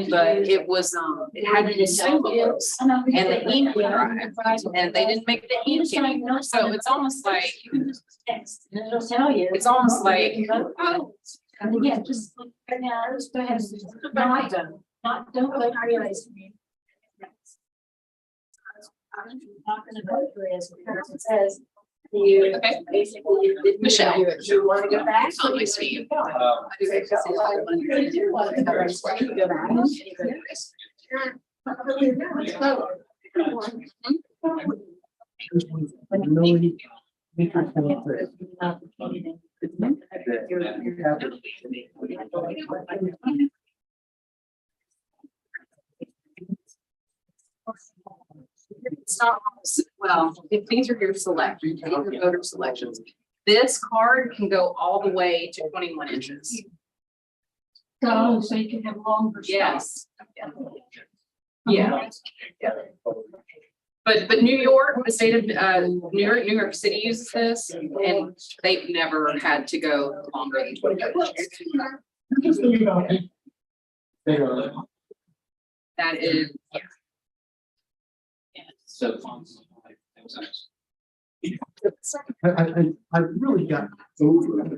but it was, it had the symbols and the ink drive, and they didn't make the ink anymore. So it's almost like, It'll tell you. it's almost like, Oh, and again, just. Not, don't let me realize. Talking about this, because it says. You Okay. basically. Michelle. You want to go back? Oh, I see. It's not, well, if these are your selections, these are voter selections. This card can go all the way to 21 inches. So you can have longer. Yes. Yeah. But New York, the state of New York City uses this, and they've never had to go longer than 21 inches. That is, yeah. So. I really got over it.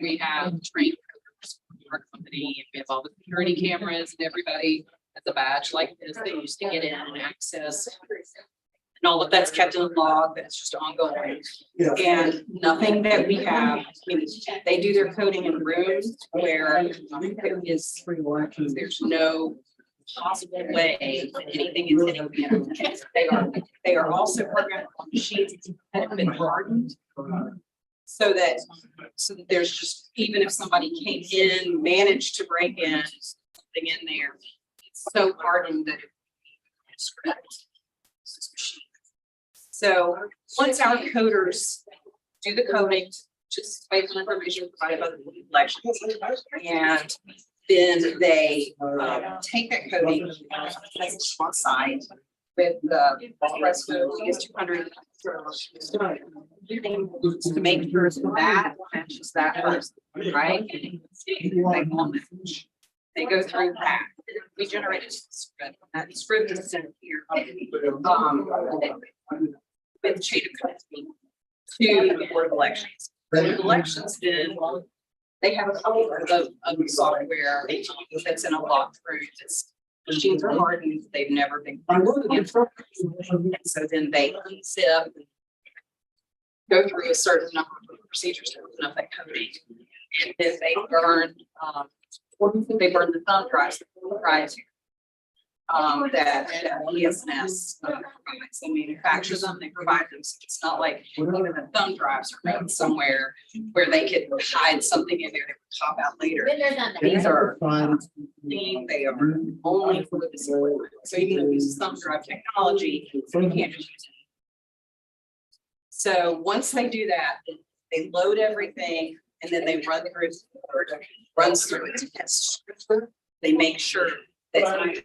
We have trained our company, and we have all the security cameras, and everybody has a badge like this. They used to get in and access. And all of that's kept in a log, that's just ongoing. Yeah. And nothing that we have, I mean, they do their coding in rooms where there is, there's no possible way that anything is hitting the internet. They are also programmed on machines that have been hardened. So that there's just, even if somebody came in, managed to break in, something in there, it's so hardened that it's correct. So once our coders do the coding, just based on information provided by the elections, and then they take that coding, place it on site with the press code, we use 200 to make sure that matches that person, right? They won't match. They go through that. We generate a script. That script is sent here. With chain of custody to the Board of Elections. Board of Elections then, they have a couple of software that's in a locked room. It's machines are hardened, they've never been. And so then they unzip, go through a certain number of procedures to open up that coding. And then they burn the thumb drives, that ESNS provides. They manufacture them, they provide them. So it's not like even the thumb drives are made somewhere where they could hide something in there that would pop out later. These are clean, they are only for this equipment. So even though it uses thumb drive technology, you can't just use it. So once they do that, they load everything and then they runs through a test script. They make sure that the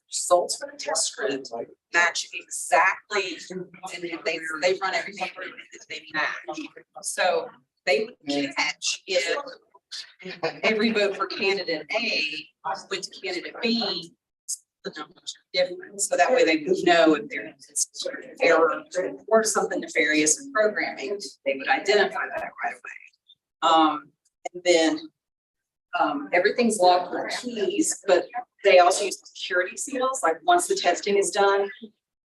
results for the test script match exactly, and they run everything through and they match. So they would catch if every vote for candidate A went to candidate B, the numbers are different. So that way they would know if there is sort of error or something nefarious in programming, they would identify that right away. And then everything's logged with keys, but they also use security seals. Like once the testing is done,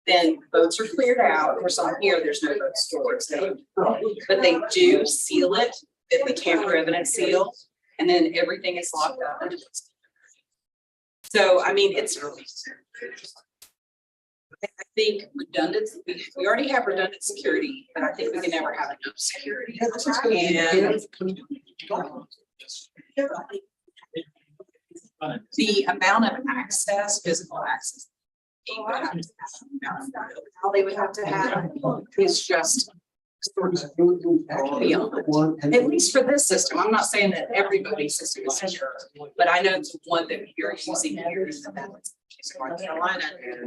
then votes are cleared out. For some here, there's no vote stored. But they do seal it with the tamper evidence seal, and then everything is locked up. So I mean, it's. I think redundant. We already have redundant security, but I think we can never have enough security. And the amount of access, physical access, how they would have to have is just beyond. At least for this system, I'm not saying that everybody's system is secure, but I know it's one that you're using here in North Carolina.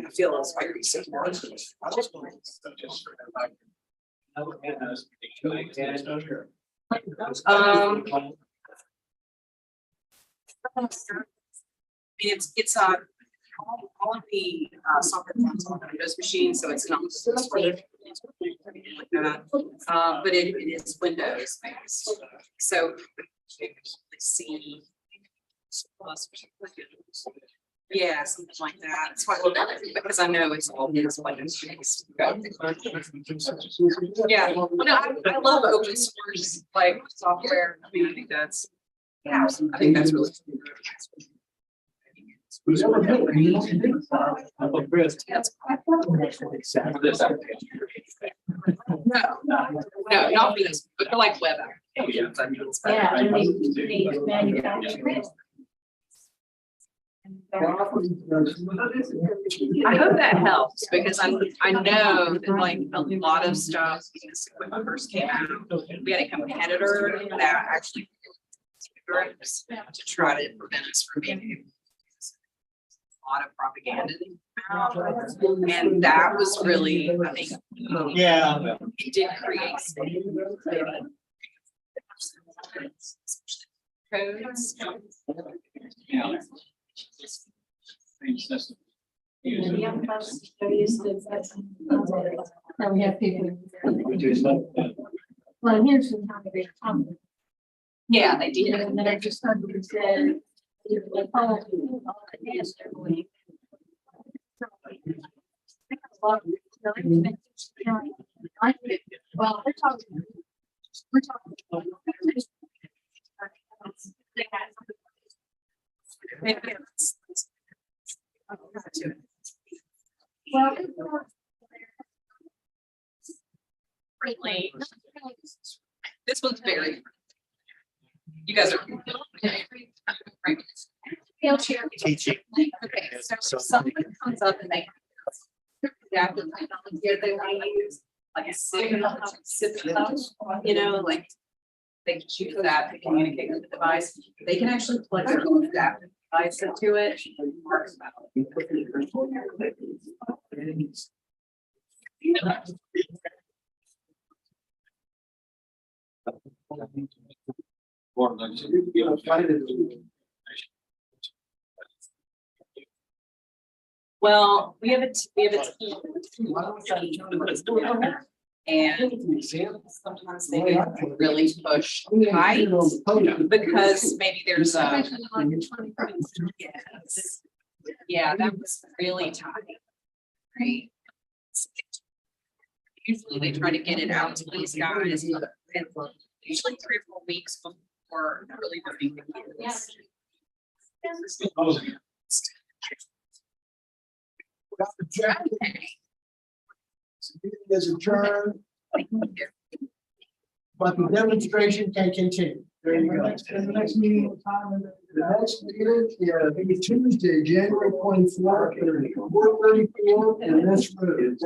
I feel it's very secure. It's all of the software runs on Windows machines, so it's not but it is Windows based. So let's see. Yeah, something like that. That's why I love it, because I know it's all Windows based. Yeah, well, no, I love open source like software. I mean, I think that's really. No, not these, but like web applications. I mean, it's Yeah, better. and they manufacture. I hope that helps because I know that like a lot of stuff when this equipment first came out, we had a competitor that actually to try to prevent us from being able a lot of propaganda. And that was really, I think, it did create codes. Now we have people. Well, here's some kind of big comment. Yeah, they did. And then I just heard you said. They call it all the dance they're going. Well, we're talking. We're talking. Well. Really? This one's very. You guys are. Wheelchair. Okay, so something comes up and they. Yeah, the technology they want to use, like a you know, like. They can choose that to communicate with the device. They can actually plug their own adaptive device into it. Marks about Well, we have a team. And sometimes they get really pushed tight because maybe there's a. Yes. Yeah, that was really tight. Right. Usually they try to get it out to these guys, and usually 3 or 4 weeks before really voting begins. Is adjourned, but the demonstration can continue. There you go. And the next meeting, the next meeting, maybe Tuesday, January 24th, 4:30 p.m. in this room.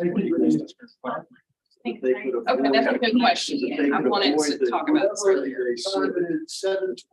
Thank you. Okay, that's a good question. I wanted to talk about this earlier. 7:20.